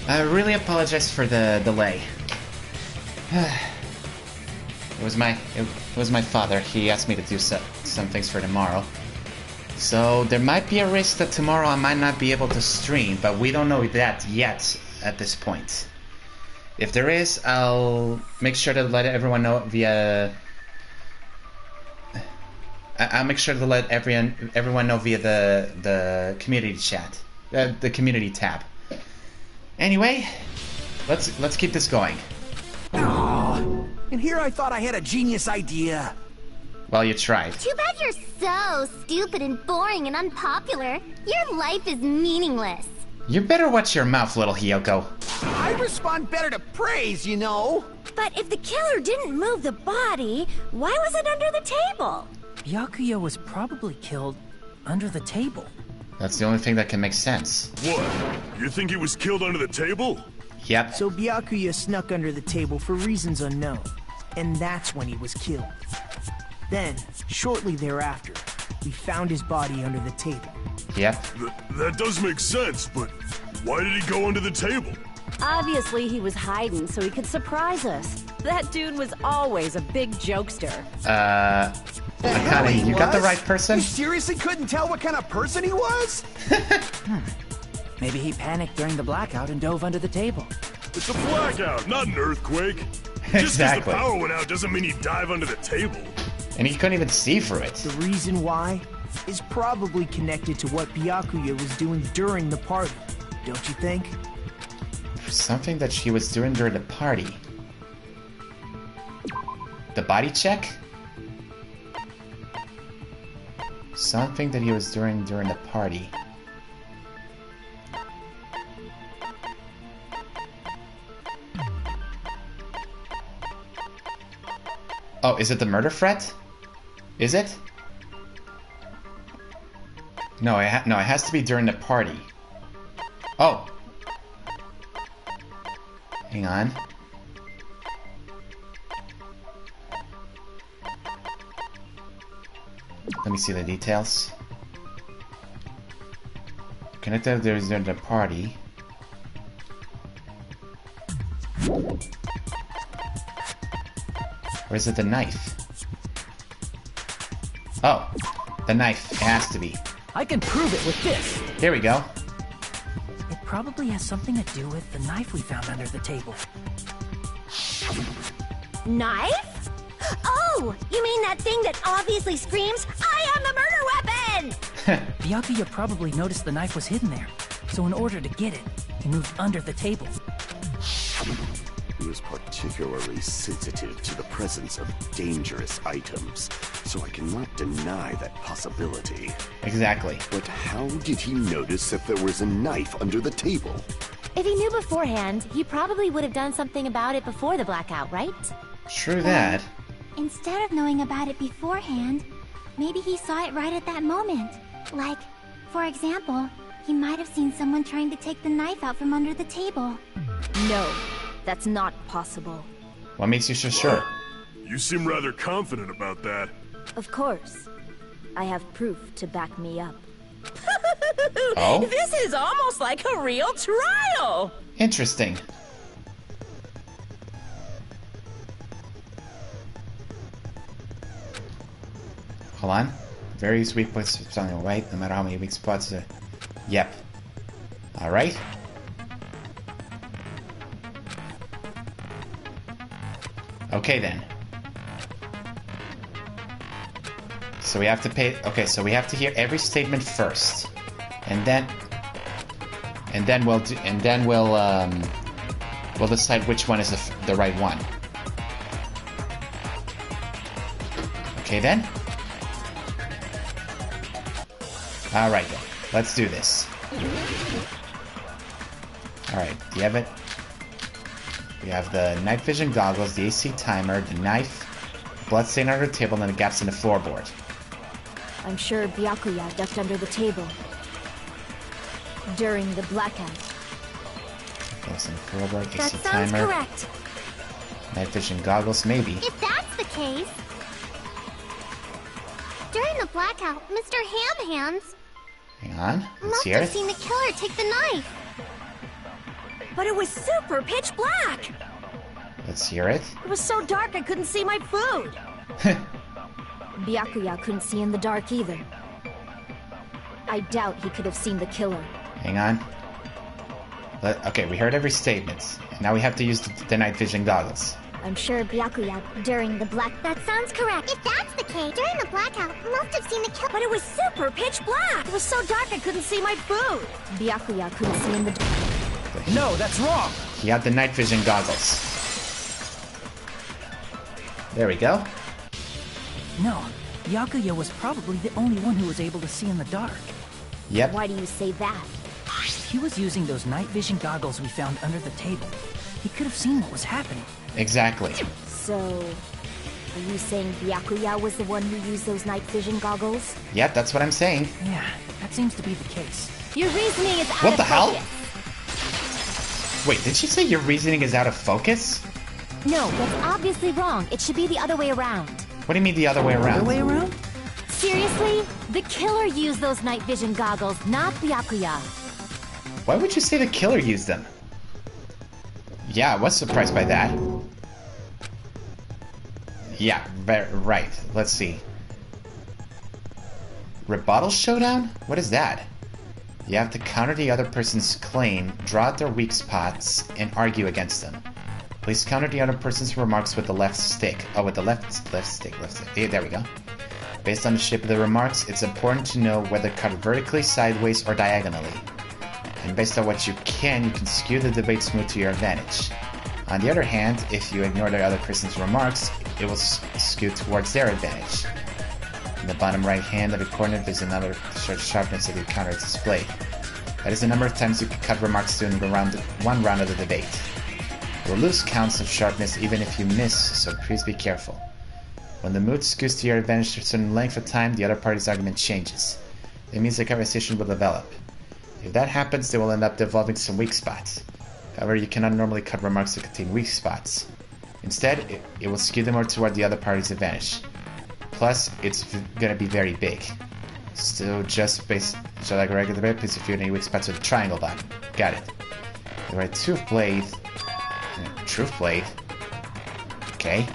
I really apologize for the delay. It was my father. He asked me to do some things for tomorrow. So there might be a risk that tomorrow I might not be able to stream, but we don't know that yet at this point. If there is, I'll make sure to let everyone know via... I'll make sure to let everyone know via the community chat, the community tab. Anyway, let's keep this going. Oh, and here I thought I had a genius idea. Well, you tried. Too bad you're so stupid and boring and unpopular. Your life is meaningless. You better watch your mouth, little Hiyoko. I respond better to praise, you know. But if the killer didn't move the body, why was it under the table? Byakuya was probably killed under the table. That's the only thing that can make sense. What? You think he was killed under the table? Yep. So Byakuya snuck under the table for reasons unknown, and that's when he was killed. Then, shortly thereafter, we found his body under the table. Yep. That does make sense, but why did he go under the table? Obviously, he was hiding so he could surprise us. That dude was always a big jokester. Akane, you got the right person? You seriously couldn't tell what kind of person he was? Maybe he panicked during the blackout and dove under the table. It's a blackout, not an earthquake. Exactly. Just because the power went out doesn't mean he'd dive under the table. And he couldn't even see through it. The reason why is probably connected to what Byakuya was doing during the party, don't you think? Something that she was doing during the party. The body check? Something that he was doing during the party. Oh, is it the murder threat? Is it? No, it has to be during the party. Oh. Hang on. Let me see the details. Connected during the party. Or is it the knife? Oh, the knife. It has to be. I can prove it with this. Here we go. It probably has something to do with the knife we found under the table. Knife? Oh, you mean that thing that obviously screams, I am the murder weapon! Byakuya probably noticed the knife was hidden there, so in order to get it, he moved under the table. He was particularly sensitive to the presence of dangerous items, so I cannot deny that possibility. Exactly. But how did he notice that there was a knife under the table? If he knew beforehand, he probably would have done something about it before the blackout, right? True that. Instead of knowing about it beforehand, maybe he saw it right at that moment. Like, for example, he might have seen someone trying to take the knife out from under the table. No, that's not possible. What makes you so sure? You seem rather confident about that. Of course. I have proof to back me up. Oh? This is almost like a real trial! Interesting. Hold on. Various weak points on the right, no matter how many weak spots there. Yep. Alright. Okay then. So we have to pay. Okay, so we have to hear every statement first, and then we'll decide which one is the right one. Okay then. All right then. Let's do this. All right. Do you have it? We have the night vision goggles, the AC timer, the knife, blood stain under the table, and the gaps in the floorboard. I'm sure Byakuya ducked under the table during the blackout. Gaps in the floorboard, AC That sounds timer, correct. night vision goggles, maybe. If that's the case... During the blackout, Mr. Ham Hands Hang on, let's must hear have it. seen the killer take the knife. But it was super pitch black! Let's hear it. It was so dark I couldn't see my food! Byakuya couldn't see in the dark either. I doubt he could have seen the killer. Hang on. Okay, we heard every statement. Now we have to use the night vision goggles. I'm sure Byakuya during the black... That sounds correct. If that's the case, during the blackout, must have seen the kill... But it was super pitch black! It was so dark I couldn't see my food! Byakuya couldn't see in the dark. No, that's wrong! He had the night vision goggles. There we go. No, Byakuya was probably the only one who was able to see in the dark. Yep. Why do you say that? He was using those night vision goggles we found under the table. He could have seen what was happening. Exactly. So, are you saying Byakuya was the one who used those night vision goggles? Yep, that's what I'm saying. Yeah, that seems to be the case. Your reasoning is out What of the hell? focus. Wait, did she say your reasoning is out of focus? No, that's obviously wrong. It should be the other way around. What do you mean the other way around? The other way around? Seriously? The killer used those night vision goggles, not Byakuya. Why would you say the killer used them? Yeah, I was surprised by that. Yeah, right. Let's see. Rebuttal showdown? What is that? You have to counter the other person's claim, draw out their weak spots, and argue against them. Please counter the other person's remarks with the left stick. Oh, with the left stick. Yeah, there we go. Based on the shape of the remarks, it's important to know whether cut vertically, sideways, or diagonally. And based on what you can skew the debate smooth to your advantage. On the other hand, if you ignore the other person's remarks, it will skew towards their advantage. In the bottom right hand of the corner, there's another sharpness of the counter displayed. That is the number of times you can cut remarks during one round of the debate. You will lose counts of sharpness even if you miss, so please be careful. When the mood skews to your advantage for a certain length of time, the other party's argument changes. It means the conversation will develop. If that happens, they will end up devolving some weak spots. However, you cannot normally cut remarks that contain weak spots. Instead, it will skew them more toward the other party's advantage. Plus, it's gonna be very big. So just like a regular debate, please if you have any weak spots with a triangle button. Got it. The right truth blade. Okay.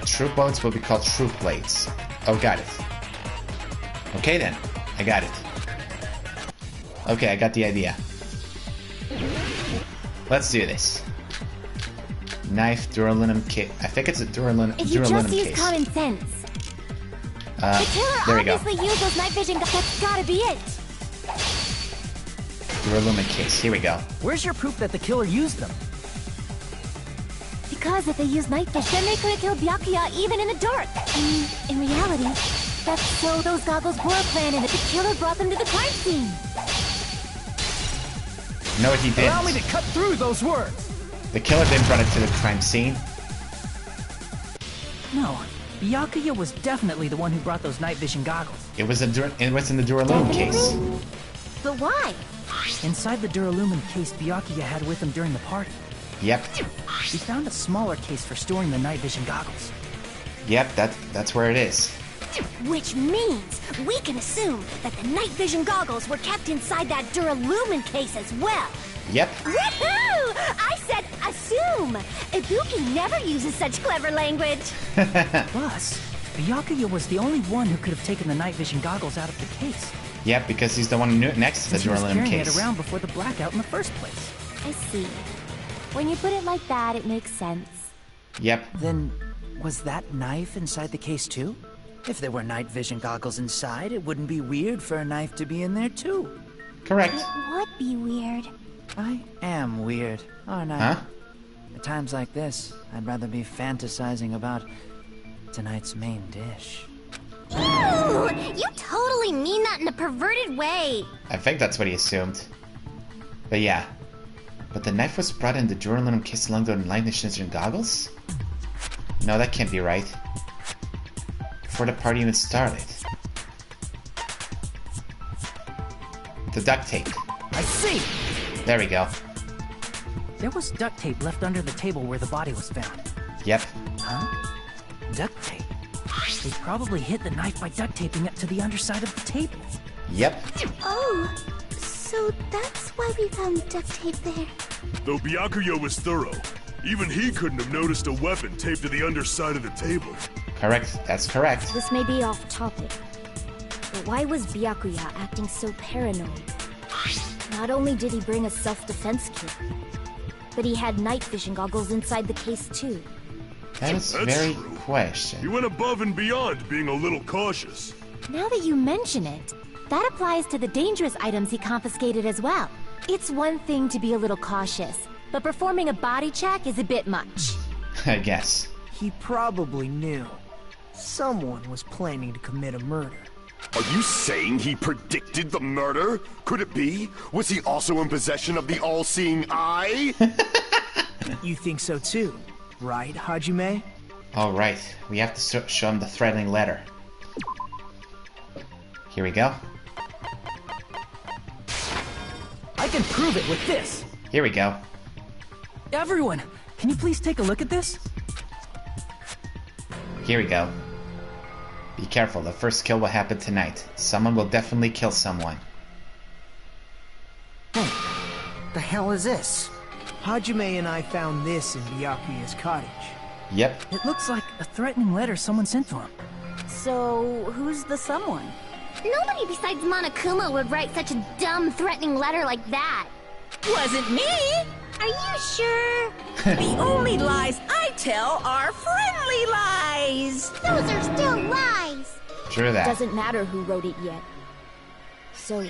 Truth blades will be called truth blades. Oh, got it. Okay then, I got it. Okay, I got the idea. Let's do this. Knife, duralumin case. I think it's a duralumin case. If you just use common sense. The killer obviously used those night vision. That's gotta be it. Duralumin case. Here we go. Where's your proof that the killer used them? Because if they used night vision, then they could have killed Byakuya even in the dark. I mean, in reality, that's so those goggles were planted. The killer brought them to the crime scene. No, he didn't. Allow me to cut through those words. The killer didn't run it to the crime scene. No, Byakuya was definitely the one who brought those night vision goggles. It was in the duralumin case. But why? Inside the duralumin case Byakuya had with him during the party. Yep. We found a smaller case for storing the night vision goggles. Yep, that's where it is. Which means we can assume that the night vision goggles were kept inside that duralumin case as well. Yep. Woohoo! I said assume! Ibuki never uses such clever language. Plus, Byakuya was the only one who could have taken the night vision goggles out of the case. Yep, because he's the one next to the duralumin case. He was carrying it around before the blackout in the first place. I see. When you put it like that, it makes sense. Yep. Then, was that knife inside the case too? If there were night vision goggles inside, it wouldn't be weird for a knife to be in there too. Correct. It would be weird. I am weird, aren't I? Huh? At times like this, I'd rather be fantasizing about tonight's main dish. Ooh! You totally mean that in a perverted way. I think that's what he assumed. But yeah. But the knife was brought in the duralumin case along the night vision goggles? No, that can't be right. Before the party even started. The duct tape. I see! There we go. There was duct tape left under the table where the body was found. Yep. Huh? Duct tape? They probably hid the knife by duct taping it to the underside of the table. Yep. Oh, So that's why we found duct tape there. Though Byakuya was thorough, even he couldn't have noticed a weapon taped to the underside of the table. Correct. That's correct. This may be off topic, but why was Byakuya acting so paranoid? Not only did he bring a self-defense kit, but he had night vision goggles inside the case too. That is That's very true. question. He went above and beyond being a little cautious. Now that you mention it, that applies to the dangerous items he confiscated as well. It's one thing to be a little cautious, but performing a body check is a bit much. I guess. He probably knew someone was planning to commit a murder. Are you saying he predicted the murder? Could it be? Was he also in possession of the all-seeing eye? You think so too, right, Hajime? Alright, we have to show him the threatening letter. Here we go. I can prove it with this. Here we go. Everyone, can you please take a look at this? Here we go. Be careful, the first kill will happen tonight. Someone will definitely kill someone. Hey, the hell is this? Hajime and I found this in Byakuya's cottage. Yep. It looks like a threatening letter someone sent to him. So, who's the someone? Nobody besides Monokuma would write such a dumb, threatening letter like that. Wasn't me! Are you sure? The only lies I tell are friendly lies! Those are still lies. True that. Doesn't matter who wrote it yet. So,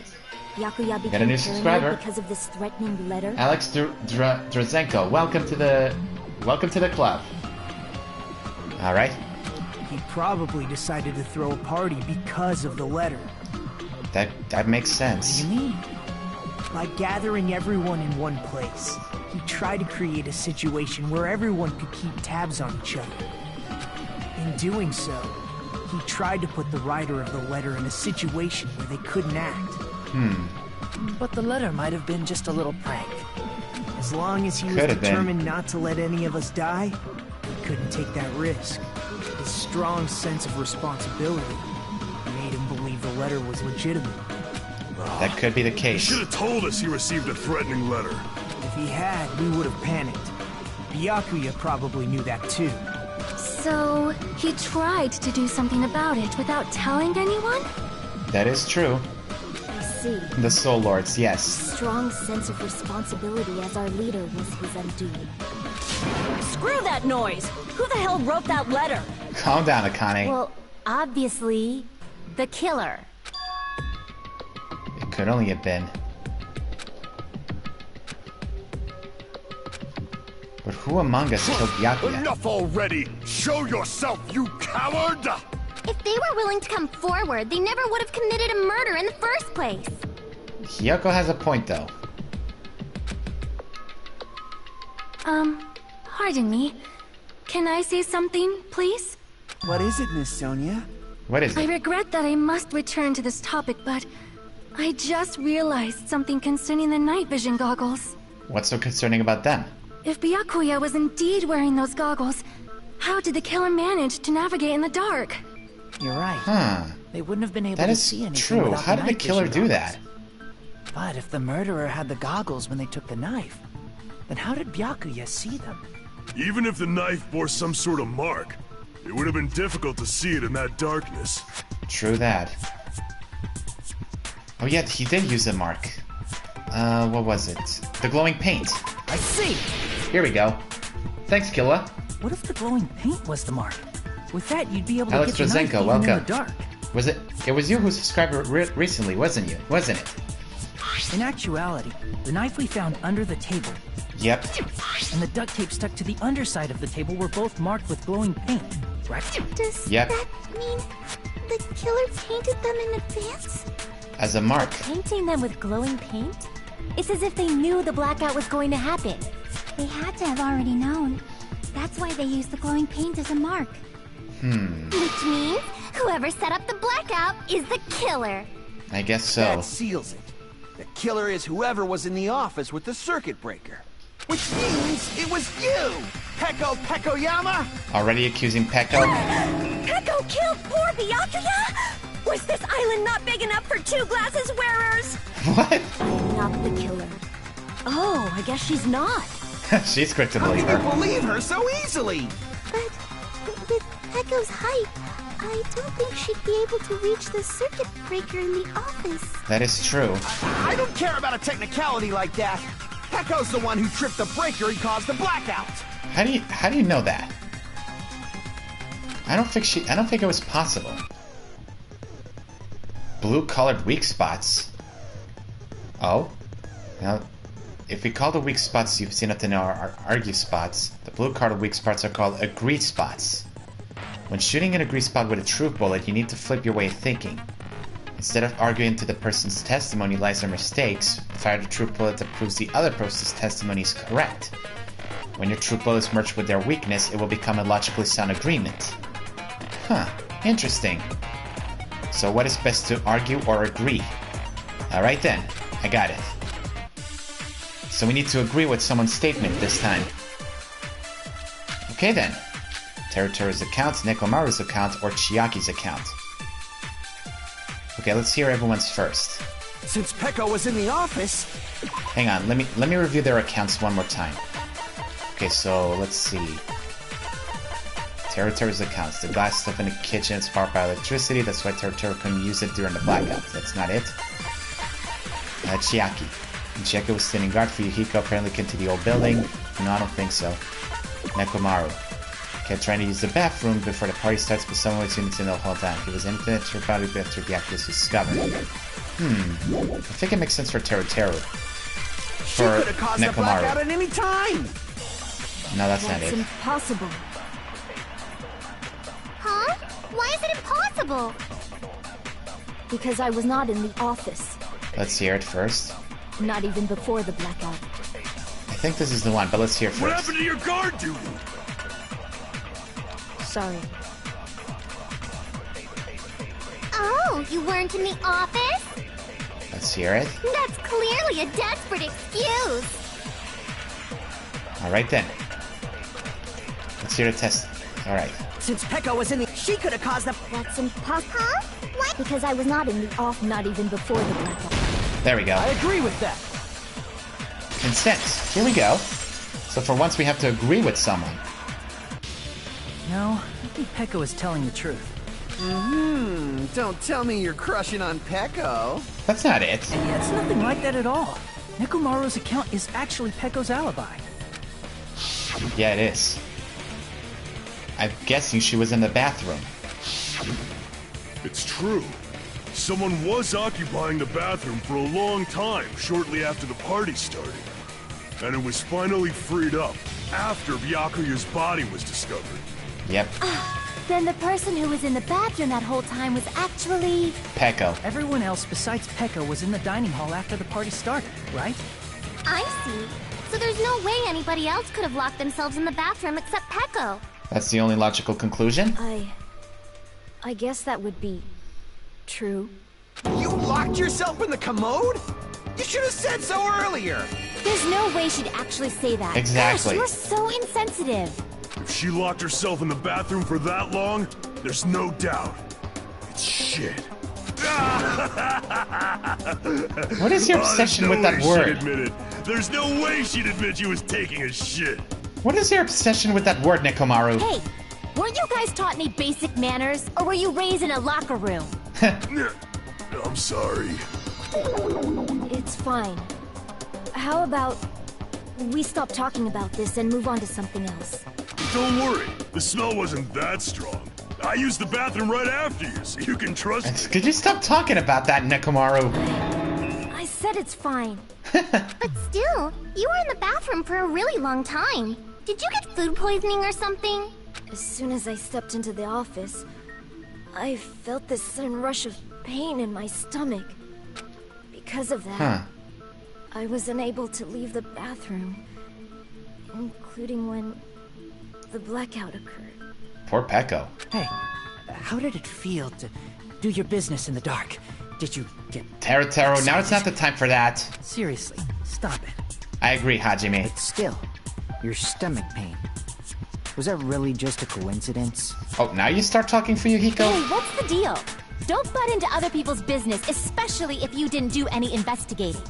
Byakuya Got a became new paranoid subscriber. because of this threatening letter? Alex Drozenko, welcome to the club. Alright. He probably decided to throw a party because of the letter. That makes sense. What do you mean? By gathering everyone in one place, he tried to create a situation where everyone could keep tabs on each other. In doing so, he tried to put the writer of the letter in a situation where they couldn't act. But the letter might have been just a little prank. As long as he was Could have been. determined not to let any of us die, he couldn't take that risk. His strong sense of responsibility made him believe the letter was legitimate. That could be the He case. should have told us he received a threatening letter. If he had, we would have panicked. Byakuya probably knew that too. So, he tried to do something about it without telling anyone? That is true. I see. The Soul Lords, yes. Strong sense of responsibility as our leader was his undoing. Screw that noise! Who the hell wrote that letter? Calm down, Akane. Well, obviously, the killer. It could only have been. But who among us killed Byakuya? Enough already! Show yourself, you coward! If they were willing to come forward, they never would have committed a murder in the first place. Hiyoko has a point, though. Pardon me. Can I say something, please? What is it, Miss Sonia? What is I it? regret that I must return to this topic, but I just realized something concerning the night vision goggles. What's so concerning about them? If Byakuya was indeed wearing those goggles, how did the killer manage to navigate in the dark? You're right. Huh. They wouldn't have been able That to is see anything true. without How did the night killer vision do goggles. that? But if the murderer had the goggles when they took the knife, then how did Byakuya see them? Even if the knife bore some sort of mark, it would have been difficult to see it in that darkness. True that. Oh yeah, he did use a mark. What was it? The glowing paint. I see! Here we go. Thanks, Killa. What if the glowing paint was the mark? With that, you'd be able Alex to get the knife Drozenko, even welcome. in the dark. Was it? It was you who subscribed recently, wasn't it? In actuality, the knife we found under the table Yep. and the duct tape stuck to the underside of the table were both marked with glowing paint, right? Does Yep. that mean the killer painted them in advance? As a mark. Painting them with glowing paint? It's as if they knew the blackout was going to happen. They had to have already known. That's why they used the glowing paint as a mark. Which means whoever set up the blackout is the killer. I guess so. That seals it. The killer is whoever was in the office with the circuit breaker. Which means it was you, Peko Pekoyama! Already accusing Peko? Peko killed poor Byakuya? Was this island not big enough for 2 glasses wearers? What? I'm not the killer. Oh, I guess she's not. She's quick to How believe can you her. believe her so easily? But with Pecco's height, I don't think she'd be able to reach the circuit breaker in the office. That is true. I don't care about a technicality like that. Pecco's the one who tripped the breaker and caused the blackout. How do you know that? I don't think it was possible. Blue-colored weak spots. Oh? Now, if we call the weak spots you've seen up to now are argue spots, the blue-colored weak spots are called agree spots. When shooting an agree spot with a truth bullet, you need to flip your way of thinking. Instead of arguing to the person's testimony lies their mistakes, fire the truth bullet that proves the other person's testimony is correct. When your truth bullets merge with their weakness, it will become a logically sound agreement. Huh, interesting. So what is best to argue or agree? Alright then, I got it. So we need to agree with someone's statement this time. Okay then. Teruteru's account, Nekomaru's account, or Chiaki's account. Okay, let's hear everyone's first. Since Pecco was in the office... Hang on, let me review their accounts one more time. Okay, so let's see. Teruteru's accounts. The glass stuff in the kitchen is powered by electricity, that's why Teruteru couldn't use it during the blackout. That's not it. Chiaki. And Chiaki was standing guard for Yuhiko, apparently came to the old building. No, I don't think so. Nekomaru. Kept trying to use the bathroom before the party starts, but someone was in the whole time. He was infinite to body after Chiaki was discovered. I think it makes sense for Teruteru. She could have caused the blackout at any time! No, that's not That's it. impossible. Huh? Why is it impossible? Because I was not in the office. Let's hear it first. Not even before the blackout. I think this is the one, but let's hear it What first. happened to your guard duty? Sorry. Oh, you weren't in the office? Let's hear it. That's clearly a desperate excuse. Alright then. Let's hear the test. Alright. Since Pecco was in the... She could have caused the... That's impossible. Huh? What? Because I was not in the off, not even before the blackout. There we go. I agree with that. Consent. Here we go. So for once we have to agree with someone. No, I think Pecco is telling the truth. Don't tell me you're crushing on Pecco. That's not it. Yeah, it's nothing like that at all. Nekomaru's account is actually Pecco's alibi. Yeah, it is. I'm guessing she was in the bathroom. It's true. Someone was occupying the bathroom for a long time shortly after the party started. And it was finally freed up after Byakuya's body was discovered. Yep. Then the person who was in the bathroom that whole time was actually... Pecco. Everyone else besides Pecco was in the dining hall after the party started, right? I see. So there's no way anybody else could have locked themselves in the bathroom except Pecco. That's the only logical conclusion? I guess that would be... true. You locked yourself in the commode? You should have said so earlier! There's no way she'd actually say that. Exactly. Gosh, you're so insensitive. If she locked herself in the bathroom for that long, there's no doubt. It's shit. What is your obsession with that word? There's no way she'd admit she was taking a shit. What is your obsession with that word, Nekomaru? Hey, weren't you guys taught any basic manners? Or were you raised in a locker room? I'm sorry. It's fine. How about we stop talking about this and move on to something else? Don't worry, the smell wasn't that strong. I used the bathroom right after you, so you can trust me. Could you stop talking about that, Nekomaru? I said it's fine. But still, you were in the bathroom for a really long time. Did you get food poisoning or something? As soon as I stepped into the office, I felt this sudden rush of pain in my stomach. Because of that, I was unable to leave the bathroom, including when the blackout occurred. Poor Pecco. Hey, how did it feel to do your business in the dark? Did you get... Teruteru, now it's not the time for that. Seriously, stop it. I agree, Hajime. But still, your stomach pain. Was that really just a coincidence? Oh, now you start talking for Yuhiko? Hey, what's the deal? Don't butt into other people's business, especially if you didn't do any investigating.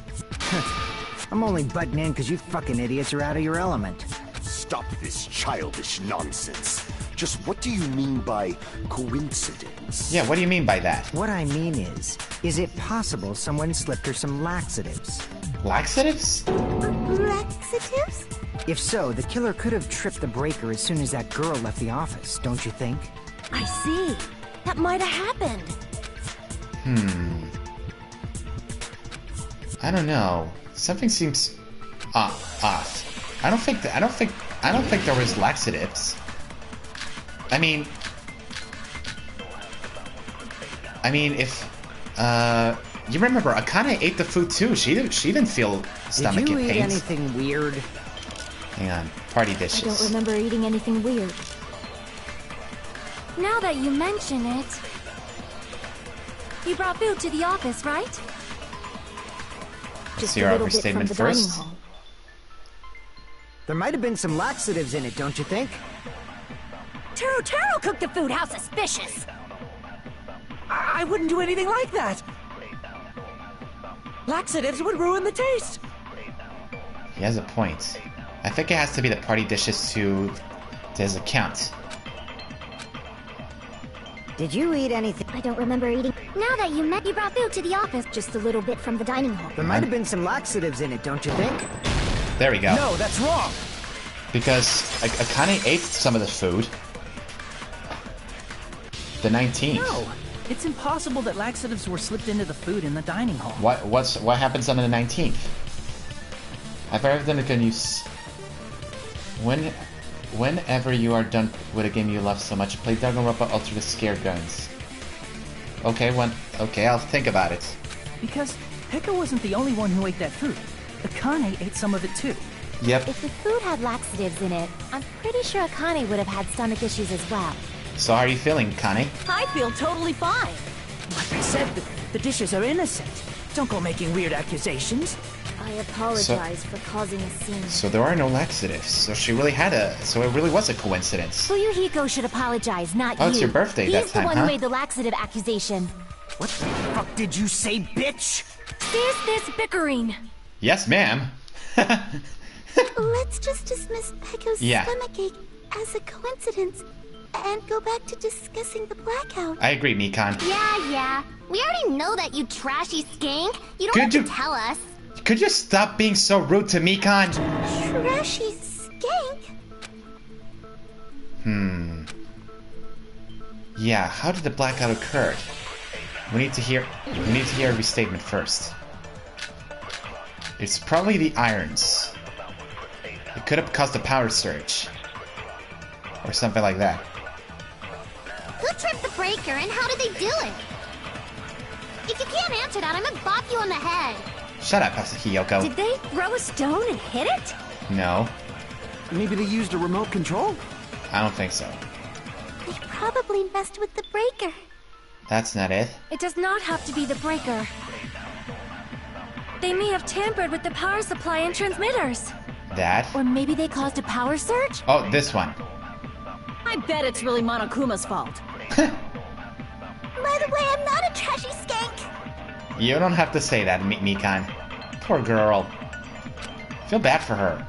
I'm only butting in because you fucking idiots are out of your element. Stop this childish nonsense. Just what do you mean by coincidence? Yeah, what do you mean by that? What I mean is it possible someone slipped her some laxatives? Laxatives? Laxatives? If so, the killer could have tripped the breaker as soon as that girl left the office, don't you think? I see. That might have happened. I don't know. Something seems off. I don't think there was laxatives. I mean, if you remember, Akane ate the food too. She didn't feel stomach pains. Did you eat anything weird? Hang on, party dishes. I don't remember eating anything weird. Now that you mention it, you brought food to the office, right? Let's see our overstatement first. There might have been some laxatives in it, don't you think? Taro cooked the food. How suspicious! I wouldn't do anything like that. Laxatives would ruin the taste. He has a point. I think it has to be the party dishes to his account. Did you eat anything? I don't remember eating. Now that you brought food to the office, just a little bit from the dining hall. There might have been some laxatives in it, don't you think? There we go. No, that's wrong. Because Akane ate some of the food. The 19th. No, it's impossible that laxatives were slipped into the food in the dining hall. What happens on the 19th? I've heard them can use. Whenever you are done with a game you love so much, play Danganronpa Ultra Scare Guns. Okay, I'll think about it. Because Pekka wasn't the only one who ate that food. Akane ate some of it too. Yep. If the food had laxatives in it, I'm pretty sure Akane would have had stomach issues as well. So how are you feeling, Akane? I feel totally fine. Like I said, the dishes are innocent. Don't go making weird accusations. I apologize for causing a scene. So there are no laxatives. So it really was a coincidence. Fuyuhiko should apologize, not you. Oh, it's your birthday that time, He's the one huh? who made the laxative accusation. What the fuck did you say, bitch? Cease this bickering. Yes, ma'am. Let's just dismiss Pekko's stomachache as a coincidence and go back to discussing the blackout. I agree, Mikan. Yeah. We already know that, you trashy skank. You don't have to tell us. Could you stop being so rude to Mikan? Trashy skank? Yeah, how did the blackout occur? We need to hear a restatement first. It's probably the irons. It could have caused a power surge. Or something like that. Who tripped the breaker and how did they do it? If you can't answer that, I'm gonna bop you on the head. Shut up, Hiyoko. Did they throw a stone and hit it? No. Maybe they used a remote control? I don't think so. They probably messed with the breaker. That's not it. It does not have to be the breaker. They may have tampered with the power supply and transmitters. That? Or maybe they caused a power surge? Oh, this one. I bet it's really Monokuma's fault. By the way, I'm not a trashy skank. You don't have to say that, Mikan. Poor girl. Feel bad for her.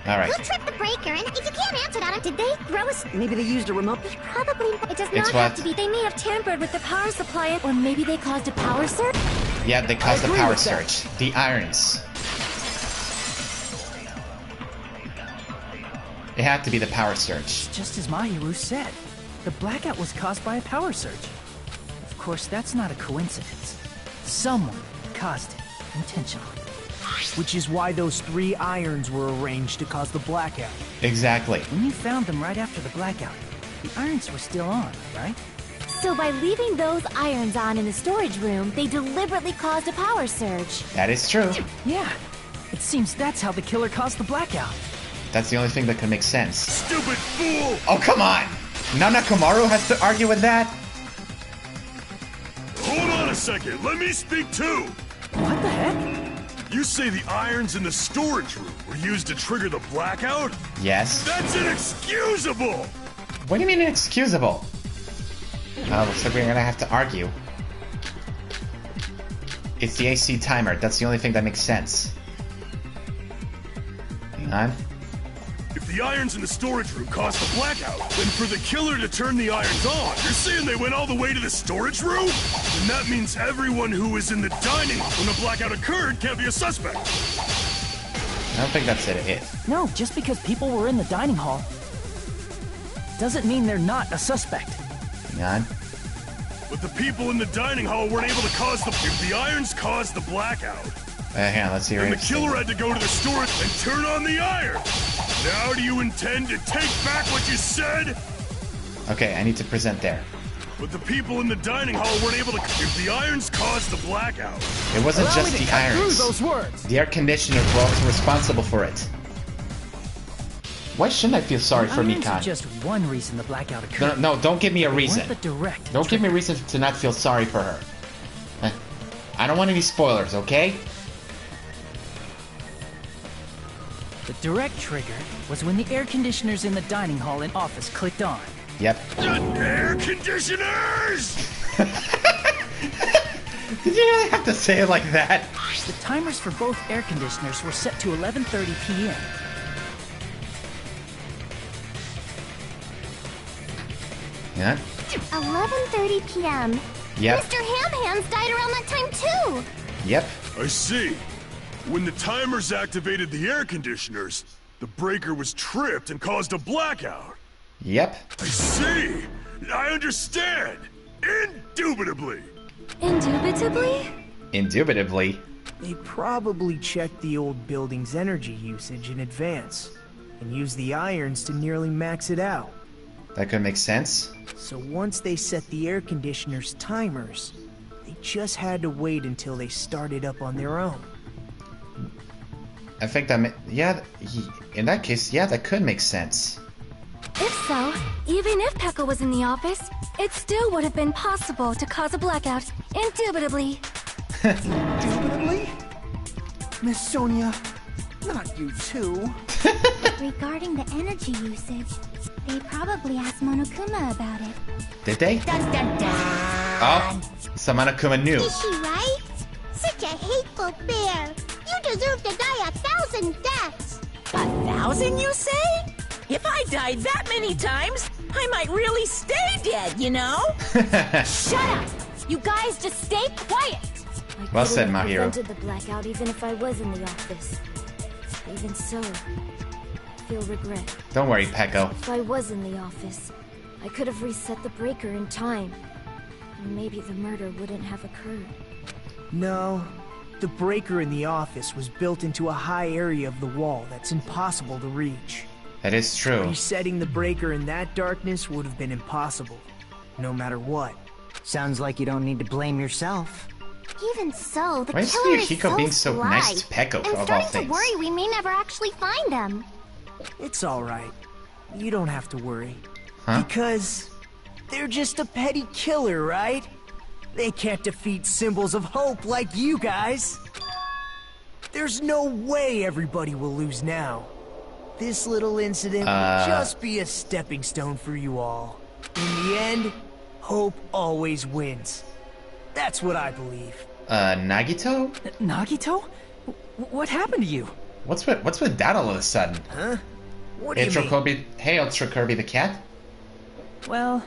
Alright. Who tripped the breaker? And if you can't answer that, did they throw us? Maybe they used a remote. They probably. It does It's not have to be. They may have tampered with the power supply, or maybe they caused a power surge. Yeah, they caused a power surge. The irons. It had to be the power surge. Just as Mahiru said, the blackout was caused by a power surge. Of course, that's not a coincidence. Someone caused it intentionally. Which is why those 3 irons were arranged to cause the blackout. Exactly. When you found them right after the blackout, the irons were still on, right? So by leaving those irons on in the storage room, they deliberately caused a power surge. That is true. Yeah. It seems that's how the killer caused the blackout. That's the only thing that could make sense. Stupid fool! Oh, come on! Nana Komaru has to argue with that? Hold on a second, let me speak too! What the heck? You say the irons in the storage room were used to trigger the blackout? Yes. That's inexcusable! What do you mean inexcusable? Looks like we're gonna have to argue. It's the AC timer. That's the only thing that makes sense. Hang on. If the irons in the storage room caused the blackout, then for the killer to turn the irons on, you're saying they went all the way to the storage room? Then that means everyone who was in the dining when the blackout occurred can't be a suspect. I don't think that's it. No, just because people were in the dining hall doesn't mean they're not a suspect. Hang on. But the people in the dining hall weren't able to cause the... If the irons caused the blackout... Hang on, let's see. And the killer had to go to the storage and turn on the iron. Now do you intend to take back what you said? Okay, I need to present there. But the people in the dining hall weren't able to... If the irons caused the blackout... It wasn't just the irons. Those words. The air conditioner was also responsible for it. Why shouldn't I feel sorry for Mikan? Just one reason the blackout occurred. No, don't give me a reason. Don't give me a reason to not feel sorry for her. I don't want any spoilers, okay? The direct trigger was when the air conditioners in the dining hall and office clicked on. Yep. Air conditioners! Did you really have to say it like that? The timers for both air conditioners were set to 11:30 p.m. Yeah? 11:30 p.m. Yep. Mr. Ham Hands died around that time too. Yep. I see. When the timers activated the air conditioners, the breaker was tripped and caused a blackout. Yep. I see. I understand. Indubitably. Indubitably? Indubitably. They probably checked the old building's energy usage in advance and used the irons to nearly max it out. That could make sense. So once they set the air conditioner's timers, they just had to wait until they started up on their own. I think that, in that case, yeah, that could make sense. If so, even if Pekka was in the office, it still would have been possible to cause a blackout, indubitably. Indubitably? Miss Sonia, not you too. Regarding the energy usage, they probably asked Monokuma about it. Did they? Dun dun dun! Oh, so Monokuma knew. Is she right? Such a hateful bear! You deserve to die 1,000 deaths! 1,000, you say? If I died that many times, I might really stay dead, you know? Shut up! You guys just stay quiet! Well said, my hero. I prevented the blackout even if I was in the office. Even so, I feel regret. Don't worry, Pekko. If I was in the office, I could have reset the breaker in time. And maybe the murder wouldn't have occurred. No. The breaker in the office was built into a high area of the wall that's impossible to reach. That is true. Resetting the breaker in that darkness would have been impossible, no matter what. Sounds like you don't need to blame yourself. Even so, the Why is killer is Yukiko so being so sly. nice to Pekko, I'm of all starting things? to worry we may never actually find them. It's alright. You don't have to worry. Huh? Because they're just a petty killer, right? They can't defeat symbols of hope like you guys. There's no way everybody will lose now. This little incident will just be a stepping stone for you all. In the end, hope always wins. That's what I believe. Nagito? Nagito? What happened to you? What's with that all of a sudden? Huh? What do you mean? Kirby, hey, Ultra Kirby the cat? Well,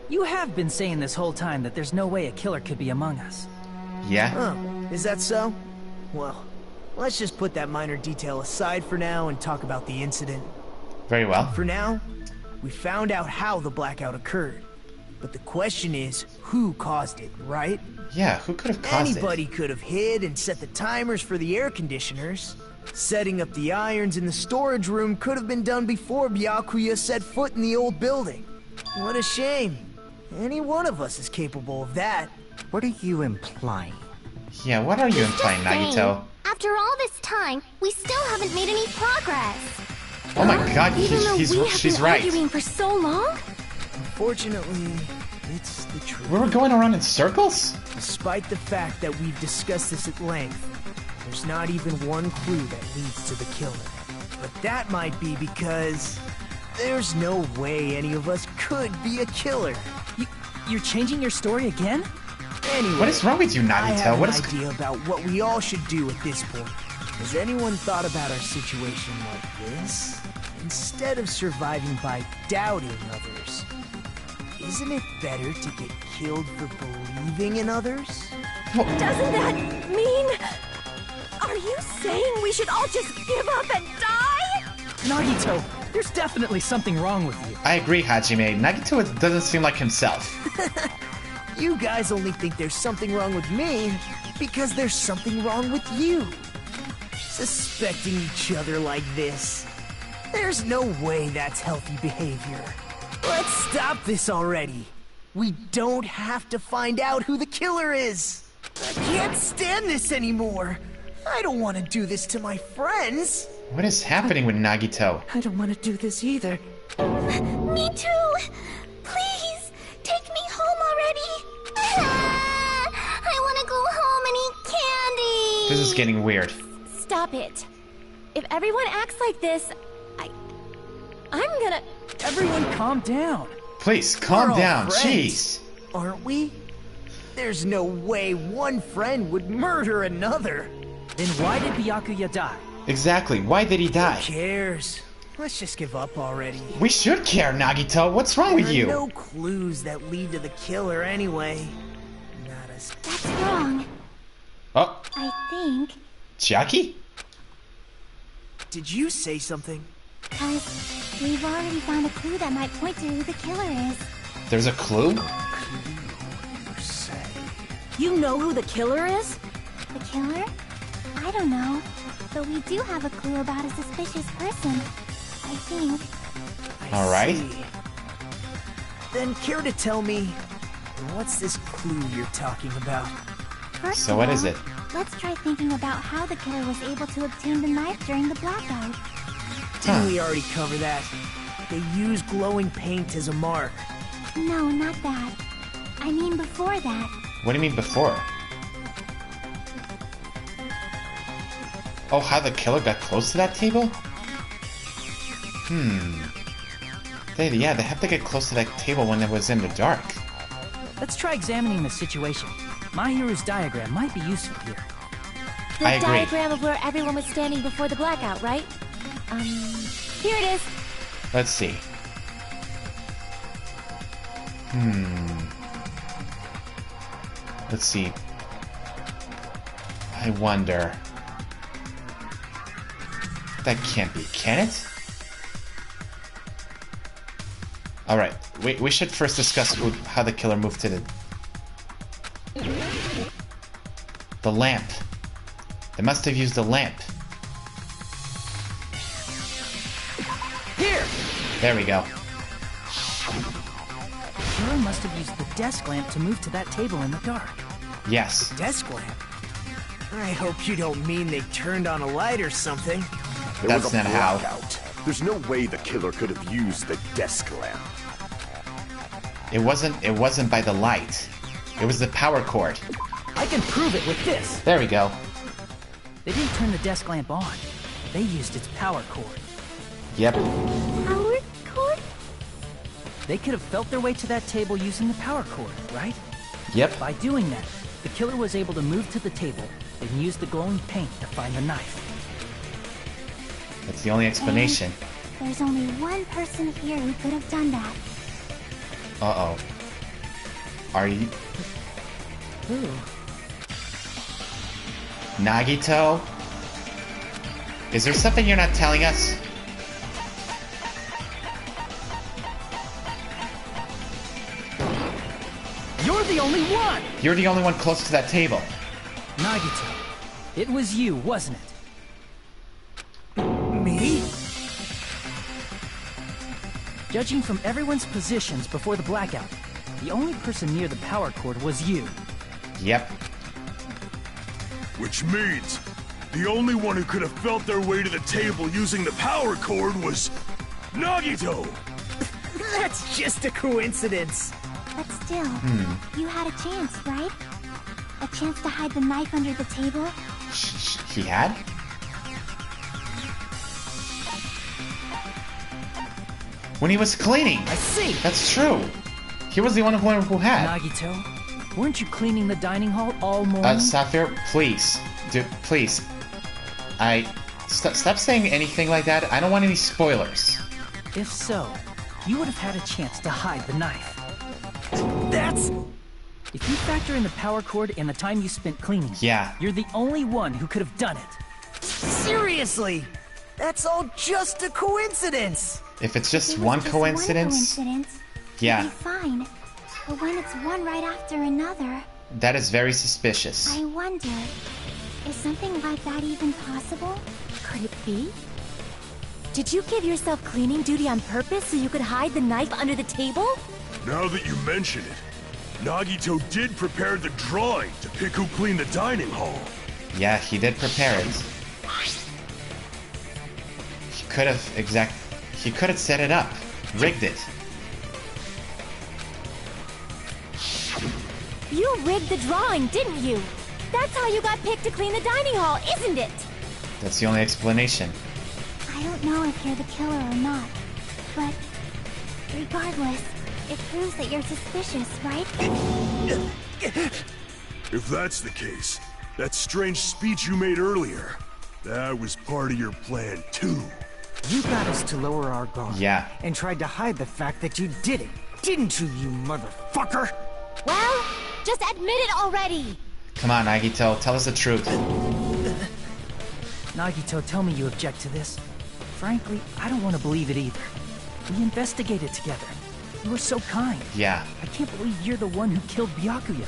you have been saying this whole time that there's no way a killer could be among us. Yeah? Oh, is that so? Well, let's just put that minor detail aside for now and talk about the incident. Very well. For now, we found out how the blackout occurred. But the question is, who caused it, right? Yeah, who could have caused Anybody could have hid and set the timers for the air conditioners. Setting up the irons in the storage room could have been done before Byakuya set foot in the old building. What a shame. Any one of us is capable of that. What are you implying? it? Yeah, what are you implying, Nagito? After all this time, we still haven't made any progress. Oh my god, Even though we have she's been right. arguing for so long? Unfortunately, it's the truth. We were going around in circles? Despite the fact that we've discussed this at length, there's not even one clue that leads to the killer. But that might be because there's no way any of us could be a killer. You're changing your story again? Anyway, What is wrong with you, I Nagito? have What an is... idea about what we all should do at this point. Has anyone thought about our situation like this? Instead of surviving by doubting others, isn't it better to get killed for believing in others? Doesn't that mean... Are you saying we should all just give up and die? Nagito, there's definitely something wrong with you. I agree, Hajime. Nagito doesn't seem like himself. You guys only think there's something wrong with me because there's something wrong with you. Suspecting each other like this. There's no way that's healthy behavior. Let's stop this already. We don't have to find out who the killer is. I can't stand this anymore. I don't want to do this to my friends. What is happening with Nagito? I don't want to do this either. Me too. Please, take me home already. I want to go home and eat candy. This is getting weird. Stop it. If everyone acts like this, I'm gonna... Everyone calm down. Please, We're calm all down. friends, Jeez. aren't we? There's no way one friend would murder another. Then why did Byakuya die? Exactly. Why did he die? Who cares? Let's just give up already. We should care, Nagito. What's wrong with you? There are no clues that lead to the killer anyway. Not as... That's wrong. Oh, I think. Chiaki? Did you say something? Because we've already found a clue that might point to who the killer is. There's a clue? You know who the killer is? The killer? I don't know. But we do have a clue about a suspicious person. I think. All right. See. Then care to tell me, what's this clue you're talking about? First So of what all, is it? Let's try thinking about how the killer was able to obtain the knife during the blackout. Didn't we already cover that? They use glowing paint as a mark. No, not that. I mean before that. What do you mean before? Oh, how the killer got close to that table? They have to get close to that table when it was in the dark. Let's try examining the situation. Mahiru's diagram might be useful here. The I agree. diagram of where everyone was standing before the blackout, right? Here it is. Let's see. Let's see. I wonder. That can't be, can it? Alright, we should first discuss how the killer moved to the lamp. They must have used the lamp. Here! There we go. The killer must have used the desk lamp to move to that table in the dark. Yes. Desk lamp? I hope you don't mean they turned on a light or something. There was That's a not how. blackout. There's no way the killer could have used the desk lamp. It wasn't by the light. It was the power cord. I can prove it with this. There we go. They didn't turn the desk lamp on. They used its power cord. Yep. Power cord? They could have felt their way to that table using the power cord, right? Yep. By doing that, the killer was able to move to the table and use the glowing paint to find the knife. That's the only explanation. And there's only one person here who could have done that. Uh-oh. Are you... Who? Nagito? Is there something you're not telling us? You're the only one! You're the only one close to that table. Nagito, it was you, wasn't it? Me? Judging from everyone's positions before the blackout, the only person near the power cord was you. Yep. Which means the only one who could have felt their way to the table using the power cord was Nagito! That's just a coincidence. But still, you had a chance, right? A chance to hide the knife under the table? He had? When he was cleaning. I see. That's true. He was the one who had. Nagito, weren't you cleaning the dining hall all morning? Sapphire, please. Dude, please. Stop saying anything like that. I don't want any spoilers. If so, you would have had a chance to hide the knife. If you factor in the power cord and the time you spent cleaning, yeah, you're the only one who could have done it. Seriously? That's all just a coincidence. If it's just one coincidence, yeah. It'd be fine. But when it's one right after another... That is very suspicious. I wonder, is something like that even possible? Could it be? Did you give yourself cleaning duty on purpose so you could hide the knife under the table? Now that you mention it, Nagito did prepare the drawing to pick who cleaned the dining hall. Yeah, he did prepare it. He could have set it up, rigged it. You rigged the drawing, didn't you? That's how you got picked to clean the dining hall, isn't it? That's the only explanation. I don't know if you're the killer or not, but regardless, it proves that you're suspicious, right? If that's the case, that strange speech you made earlier, that was part of your plan too. You got us to lower our guard. Yeah. And tried to hide the fact that you did it, didn't you, you motherfucker? Well, just admit it already. Come on, Nagito, tell us the truth. Nagito, tell me you object to this. Frankly, I don't want to believe it either. We investigated together. You were so kind. Yeah. I can't believe you're the one who killed Byakuya.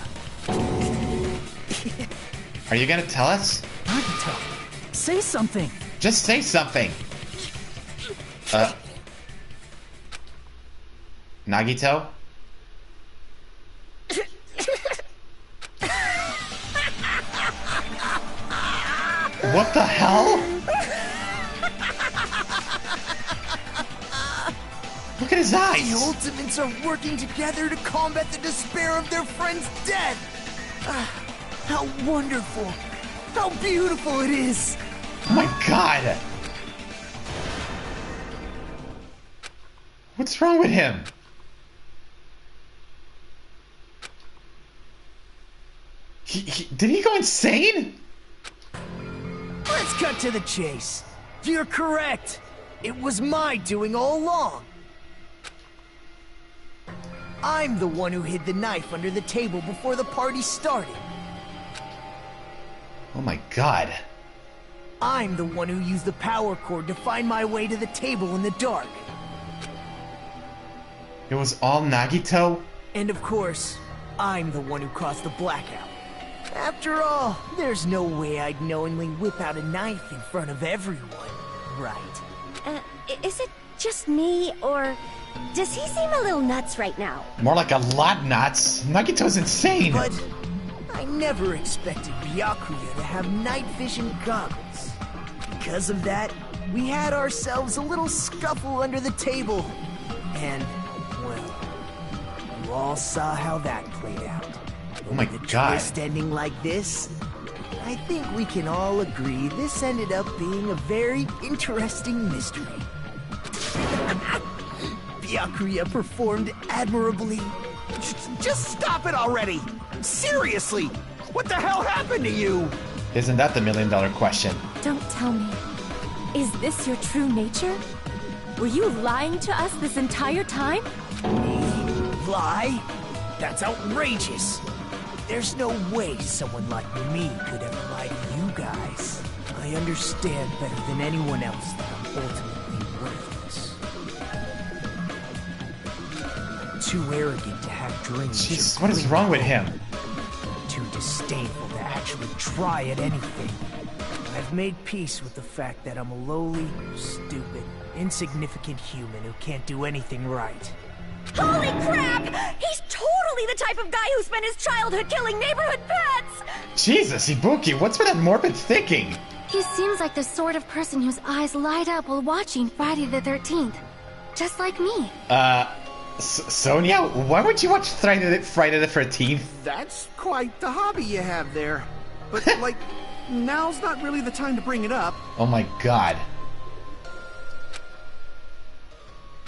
Are you gonna tell us? Nagito, say something. Just say something. Nagito? What the hell? Look at his eyes! The Ultimates are working together to combat the despair of their friend's death! How wonderful! How beautiful it is! Oh my god! What's wrong with him? Did he go insane? Let's cut to the chase. You're correct. It was my doing all along. I'm the one who hid the knife under the table before the party started. Oh my god. I'm the one who used the power cord to find my way to the table in the dark. It was all Nagito? And of course, I'm the one who caused the blackout. After all, there's no way I'd knowingly whip out a knife in front of everyone, right? Is it just me, or does he seem a little nuts right now? More like a lot nuts. Nagito's insane. But I never expected Byakuya to have night vision goggles. Because of that, we had ourselves a little scuffle under the table. And, well, you all saw how that played out. Oh my god. Twist ending like this, I think we can all agree this ended up being a very interesting mystery. Byakuya performed admirably. Just stop it already! Seriously! What the hell happened to you? Isn't that the million-dollar question? Don't tell me. Is this your true nature? Were you lying to us this entire time? Lie? That's outrageous. There's no way someone like me could ever lie to you guys. I understand better than anyone else that I'm ultimately worthless. Too arrogant to have dreams. Jeez, what is wrong with him? Too disdainful to actually try at anything. I've made peace with the fact that I'm a lowly, stupid, insignificant human who can't do anything right. Holy crap! He's totally the type of guy who spent his childhood killing neighborhood pets! Jesus, Ibuki, what's with that morbid thinking? He seems like the sort of person whose eyes light up while watching Friday the 13th. Just like me. Sonia, why would you watch Friday the 13th? That's quite the hobby you have there. But, like, now's not really the time to bring it up. Oh my god.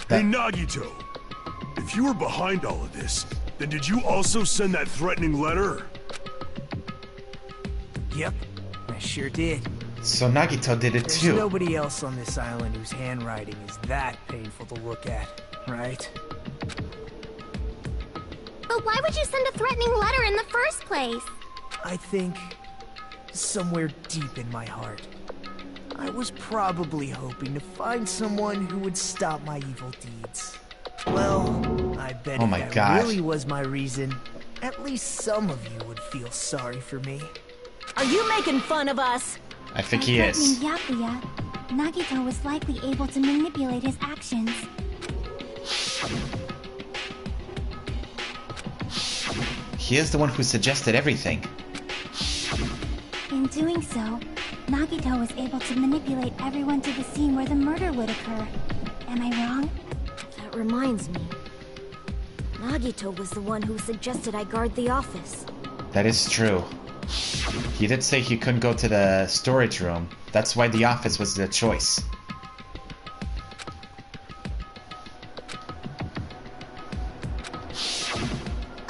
Hey, Nagito. If If you were behind all of this, then did you also send that threatening letter? Yep, I sure did. So Nagito did it There's too. nobody else on this island whose handwriting is that painful to look at, right? But why would you send a threatening letter in the first place? I think somewhere deep in my heart, I was probably hoping to find someone who would stop my evil deeds. Well, I bet if that God. really was my reason, at least some of you would feel sorry for me. Are you making fun of us? I think By he is. threatening Byakuya, Nagito was likely able to manipulate his actions. He is the one who suggested everything. In doing so, Nagito was able to manipulate everyone to the scene where the murder would occur. Am I wrong? That reminds me. Nagito was the one who suggested I guard the office. That is true. He did say he couldn't go to the storage room. That's why the office was the choice.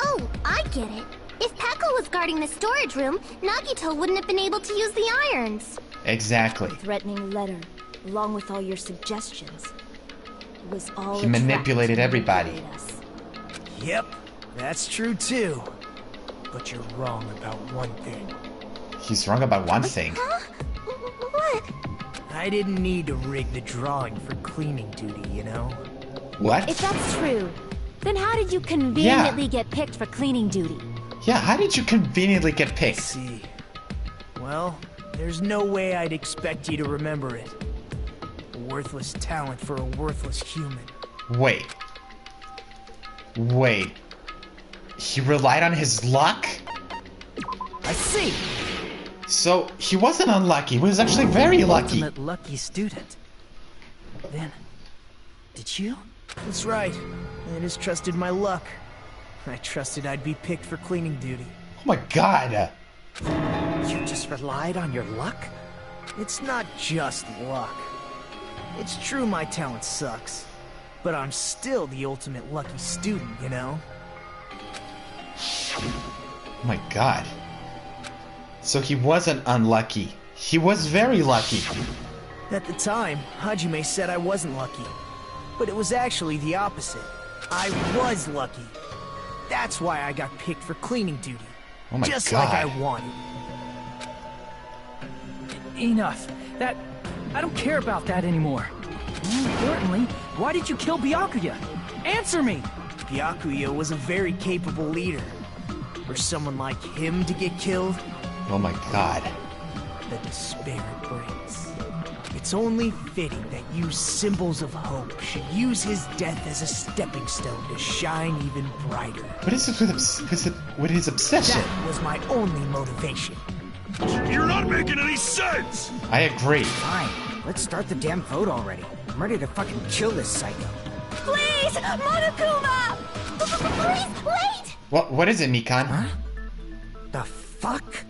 Oh, I get it. If Peko was guarding the storage room, Nagito wouldn't have been able to use the irons. Exactly. The threatening letter, along with all your suggestions, was all He manipulated everybody. Yep, that's true too. But you're wrong about one thing. He's wrong about one thing. What? I didn't need to rig the drawing for cleaning duty, you know? What? If that's true, then how did you conveniently get picked for cleaning duty? Yeah, how did you conveniently get picked? See. Well, there's no way I'd expect you to remember it. A worthless talent for a worthless human. Wait. Wait. He relied on his luck? I see. So, he wasn't unlucky. He was actually very lucky. Ultimate lucky student. Then, did you? That's right. I just trusted my luck. I trusted I'd be picked for cleaning duty. Oh my god. You just relied on your luck? It's not just luck. It's true my talent sucks. But I'm still the ultimate lucky student, you know? Oh my god. So he wasn't unlucky. He was very lucky. At the time, Hajime said I wasn't lucky. But it was actually the opposite. I was lucky. That's why I got picked for cleaning duty. Oh my just god. like I wanted. Enough. I don't care about that anymore. More importantly, why did you kill Byakuya? Answer me! Byakuya was a very capable leader. For someone like him to get killed, Oh my god. the despair it brings. It's only fitting that you symbols of hope should use his death as a stepping stone to shine even brighter. What is it with his obsession? That was my only motivation. You're not making any sense! I agree. Fine, let's start the damn vote already. I'm ready to fucking kill this psycho. Please, Monokuma! Please, wait! What is it, Mikan? Huh? The fuck?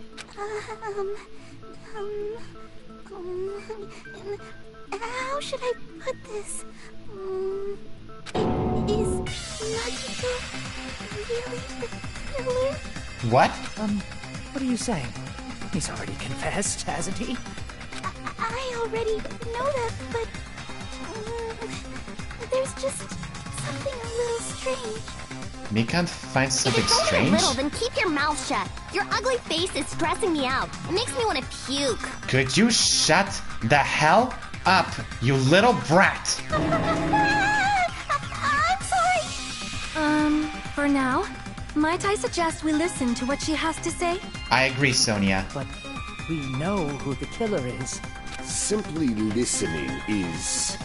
How should I put this? Is Nagito really the killer? What? What are you saying? He's already confessed, hasn't he? I already know that, but there's just something a little strange. Mikan finds something If it's only strange? a little, then keep your mouth shut. Your ugly face is stressing me out. It makes me want to puke. Could you shut the hell up, you little brat? I'm sorry. For now, might I suggest we listen to what she has to say? I agree, Sonia. But we know who the killer is. Simply listening is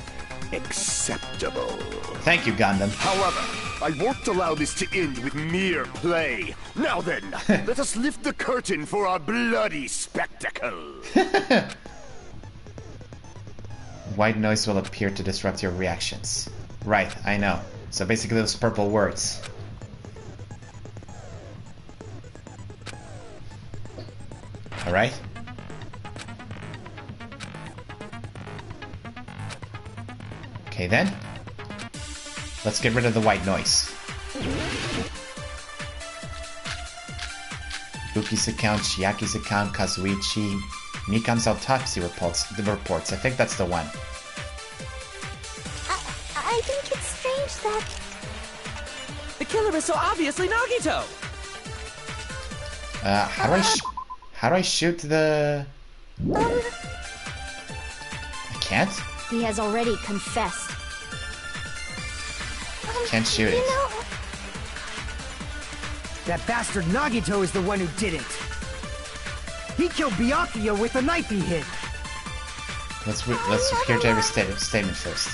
acceptable. Thank you, Gundam. However, I won't allow this to end with mere play. Now then, let us lift the curtain for our bloody spectacle. White noise will appear to disrupt your reactions. Right, I know. So basically those purple words. Alright? Okay then. Let's get rid of the white noise. Buki's account, Chiaki's account, Kazuichi, Mikan's autopsy reports. I think that's the one. I think it's strange that... The killer is so obviously Nagito! How do I shoot the... I can't? He has already confessed. Can't shoot it. That bastard Nagito is the one who did it. He killed Byakuya with the knife he hid. Let's hear David's statement first.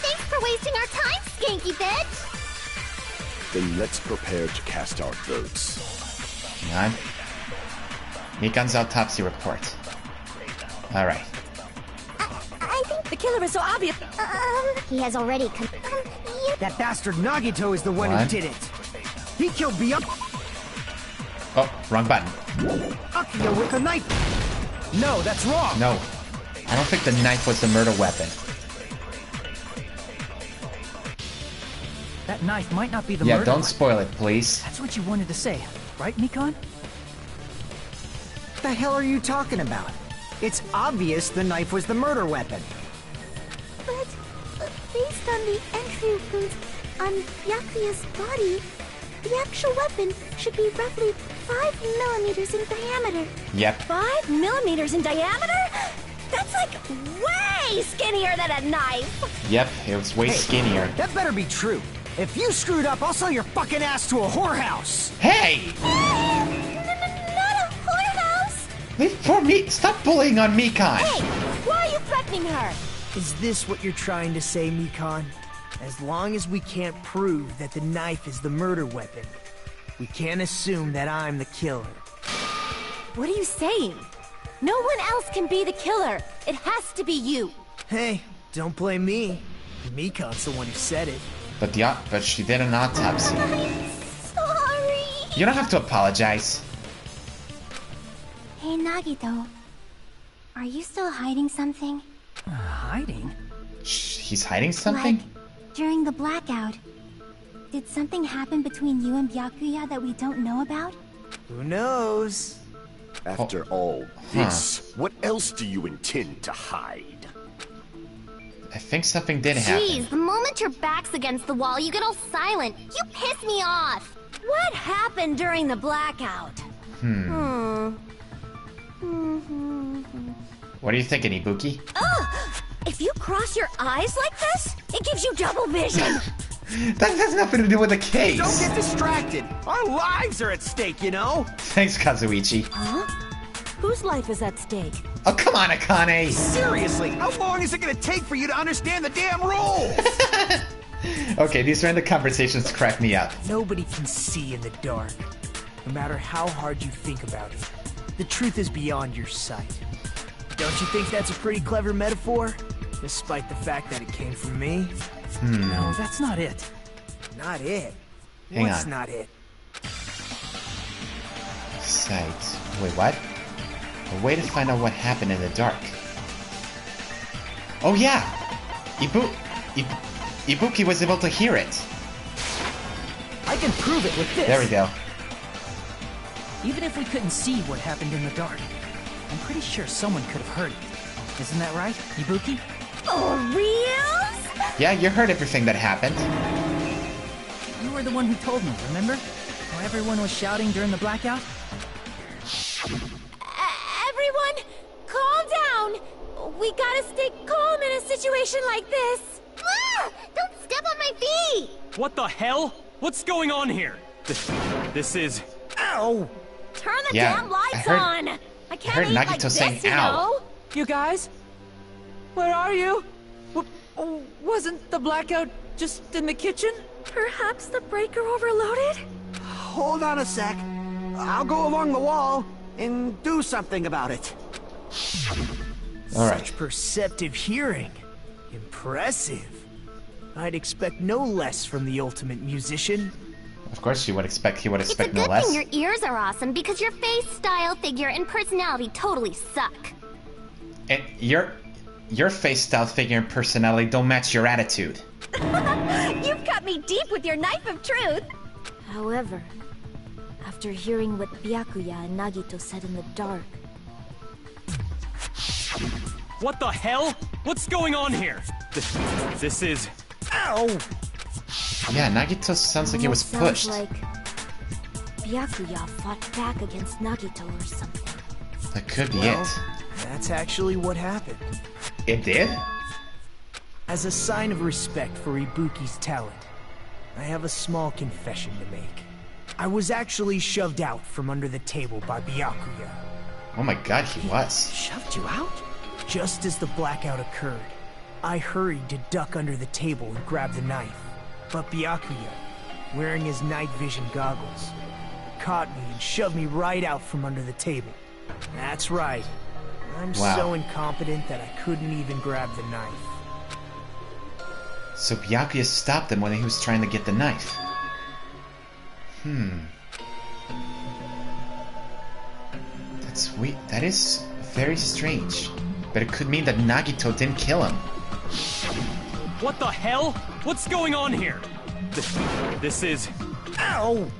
Thanks for wasting our time, skanky bitch! Then let's prepare to cast our votes. Hang on. Mikan's autopsy report. Alright. I think the killer is so obvious. He has already That bastard Nagito is the one who did it. He killed Byakuya wrong button. with a knife. No, that's wrong. No. I don't think the knife was the murder weapon. That knife might not be the Yeah, murder don't weapon. spoil it, please. That's what you wanted to say, right, Mikan? What the hell are you talking about? It's obvious the knife was the murder weapon. But based on the entry wounds on Byakuya's body, the actual weapon should be roughly 5 millimeters in diameter. Yep. 5 millimeters in diameter? That's like way skinnier than a knife! Yep, it was way skinnier. That better be true. If you screwed up, I'll sell your fucking ass to a whorehouse. Hey! Not a whorehouse! Leave poor me. Stop bullying on Mikan. Hey! Why are you threatening her? Is this what you're trying to say, Mikan? As long as we can't prove that the knife is the murder weapon, we can't assume that I'm the killer. What are you saying? No one else can be the killer. It has to be you. Hey, don't blame me. Mikan's the one who said it. But she did an autopsy. Sorry! You don't have to apologize. Hey, Nagito. Are you still hiding something? Hiding? He's hiding something? Like, during the blackout, did something happen between you and Byakuya that we don't know about? Who knows? After all this, what else do you intend to hide? I think something did happen. Jeez, the moment your back's against the wall, you get all silent. You piss me off. What happened during the blackout? What are you thinking, Ibuki? Ugh! If you cross your eyes like this, it gives you double vision. That has nothing to do with the case. Don't get distracted. Our lives are at stake, you know? Thanks, Kazuichi. Huh? Whose life is at stake? Oh, come on, Akane. Seriously, how long is it gonna take for you to understand the damn rules? Okay, these random conversations crack me up. Nobody can see in the dark. No matter how hard you think about it, the truth is beyond your sight. Don't you think that's a pretty clever metaphor? Despite the fact that it came from me? No, that's not it. Not it. Hang What's on. not it? Sight. Wait, what? A way to find out what happened in the dark. Oh yeah! Ibuki was able to hear it. I can prove it with this. There we go. Even if we couldn't see what happened in the dark, I'm pretty sure someone could have heard it. Isn't that right, Ibuki? Oh, reals? Yeah, you heard everything that happened. You were the one who told me, remember? How everyone was shouting during the blackout? Everyone, calm down. We gotta stay calm in a situation like this. Ah! Don't step on my feet! What the hell? What's going on here? This is... Ow! Turn the Yeah, damn lights I on. I can't heard eat like Nagito this, saying you ow. know? You guys? Where are you? Wasn't the blackout just in the kitchen? Perhaps the breaker overloaded? Hold on a sec. I'll go along the wall and do something about it. All right. Such perceptive hearing. Impressive. I'd expect no less from the ultimate musician. Of course, he would expect It's a no good less. thing your ears are awesome because your face, style, figure, and personality totally suck. And your face, style, figure, and personality don't match your attitude. You've cut me deep with your knife of truth. However, after hearing what Byakuya and Nagito said in the dark... What the hell? What's going on here? This is... Ow! Yeah, Nagito sounds like he was pushed. Sounds like Byakuya fought back against Nagito or something. That could be Well, it. That's actually what happened. It did? As a sign of respect for Ibuki's talent, I have a small confession to make. I was actually shoved out from under the table by Byakuya. Oh my god, he was. Shoved you out? Just as the blackout occurred, I hurried to duck under the table and grab the knife. But Byakuya, wearing his night vision goggles, caught me and shoved me right out from under the table. That's right. I'm Wow. so incompetent that I couldn't even grab the knife. So Byakuya stopped him when he was trying to get the knife. That's weird. That is very strange. But it could mean that Nagito didn't kill him. What the hell? What's going on here? This is... Ow!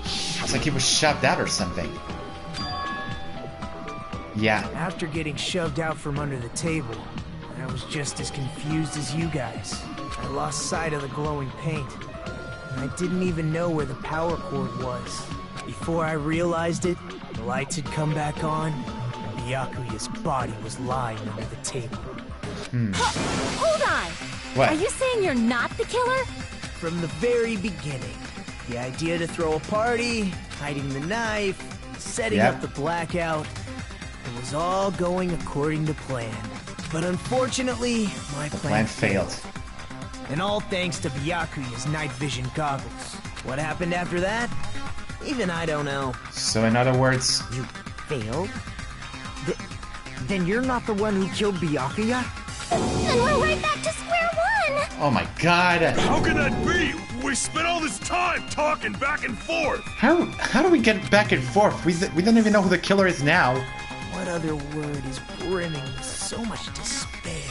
It's like he was shoved out or something. Yeah. After getting shoved out from under the table, I was just as confused as you guys. I lost sight of the glowing paint. And I didn't even know where the power cord was. Before I realized it, the lights had come back on, and Byakuya's body was lying under the table. Hold on! What? Are you saying you're not the killer? From the very beginning, the idea to throw a party, hiding the knife, setting Yep. up the blackout, it was all going according to plan. But unfortunately, my Plan failed. And all thanks to Byakuya's night vision goggles. What happened after that? Even I don't know. So in other words... You failed? Then you're not the one who killed Byakuya? Then we're right back to square one! Oh my god! How can that be? We spent all this time talking back and forth! How do we get back and forth? We don't even know who the killer is now. What other word is brimming with so much despair?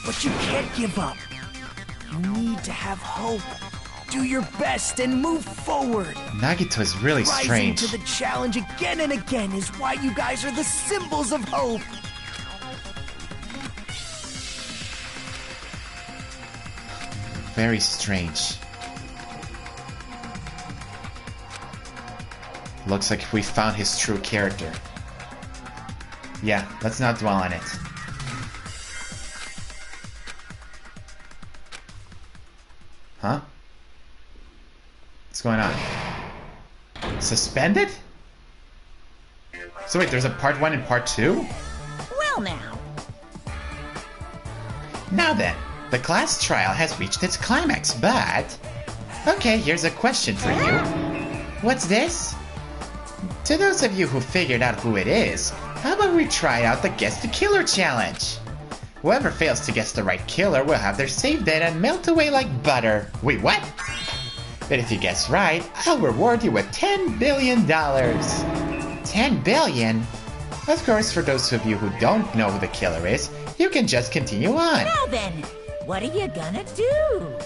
But you can't give up. You need to have hope. Do your best and move forward. Nagito is really Rising strange. to the challenge again and again is why you guys are the symbols of hope. Very strange. Looks like we found his true character. Yeah, let's not dwell on it. Huh? What's going on? Suspended? So wait, there's a part 1 and part 2? Well now. Now then, the class trial has reached its climax, but... Okay, here's a question for you. What's this? To those of you who figured out who it is, how about we try out the Guess the Killer challenge? Whoever fails to guess the right killer will have their save data melt away like butter. Wait, what? But if you guess right, I'll reward you with $10 billion. 10 billion? Of course, for those of you who don't know who the killer is, you can just continue on. Now then, what are you gonna do?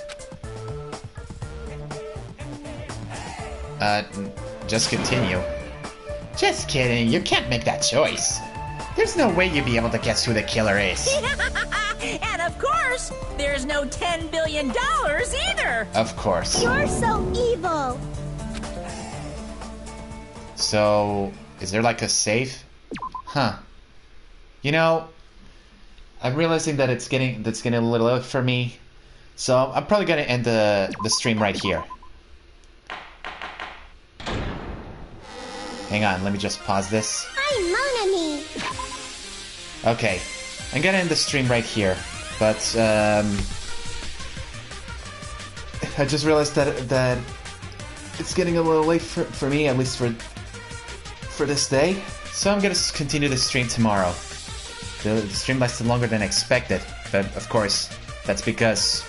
Just continue. Just kidding, you can't make that choice. There's no way you'd be able to guess who the killer is. And of course, there's no $10 billion either. Of course. You're so evil! So, is there like a save? Huh. You know, I'm realizing that it's getting a little late for me. So I'm probably gonna end the stream right here. Hang on, let me just pause this. I'm Mon Ami! Okay, I'm gonna end the stream right here, but I just realized that it's getting a little late for me, at least for this day. So I'm gonna continue the stream tomorrow. The stream lasted longer than expected, but of course that's because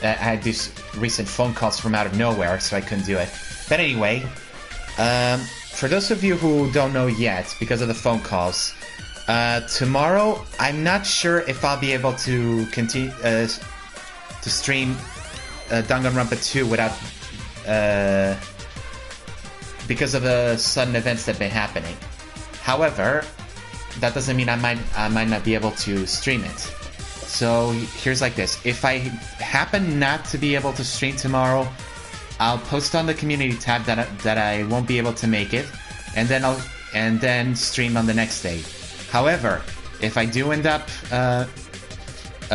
I had these recent phone calls from out of nowhere, so I couldn't do it. But anyway, for those of you who don't know yet, because of the phone calls, tomorrow I'm not sure if I'll be able to continue to stream Danganronpa 2 without because of the sudden events that have been happening. However, that doesn't mean I might not be able to stream it. So here's like this: if I happen not to be able to stream tomorrow, I'll post on the community tab that I won't be able to make it, and then stream on the next day. However, if I do end up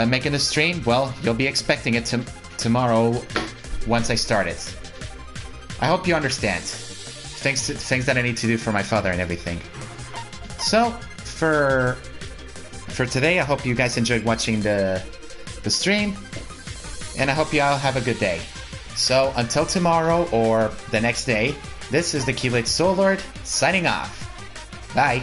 making a stream, well, you'll be expecting it tomorrow once I start it. I hope you understand. Things that I need to do for my father and everything. So for today, I hope you guys enjoyed watching the stream, and I hope you all have a good day. So until tomorrow or the next day, this is the Keyblade Soul Lord signing off. Bye.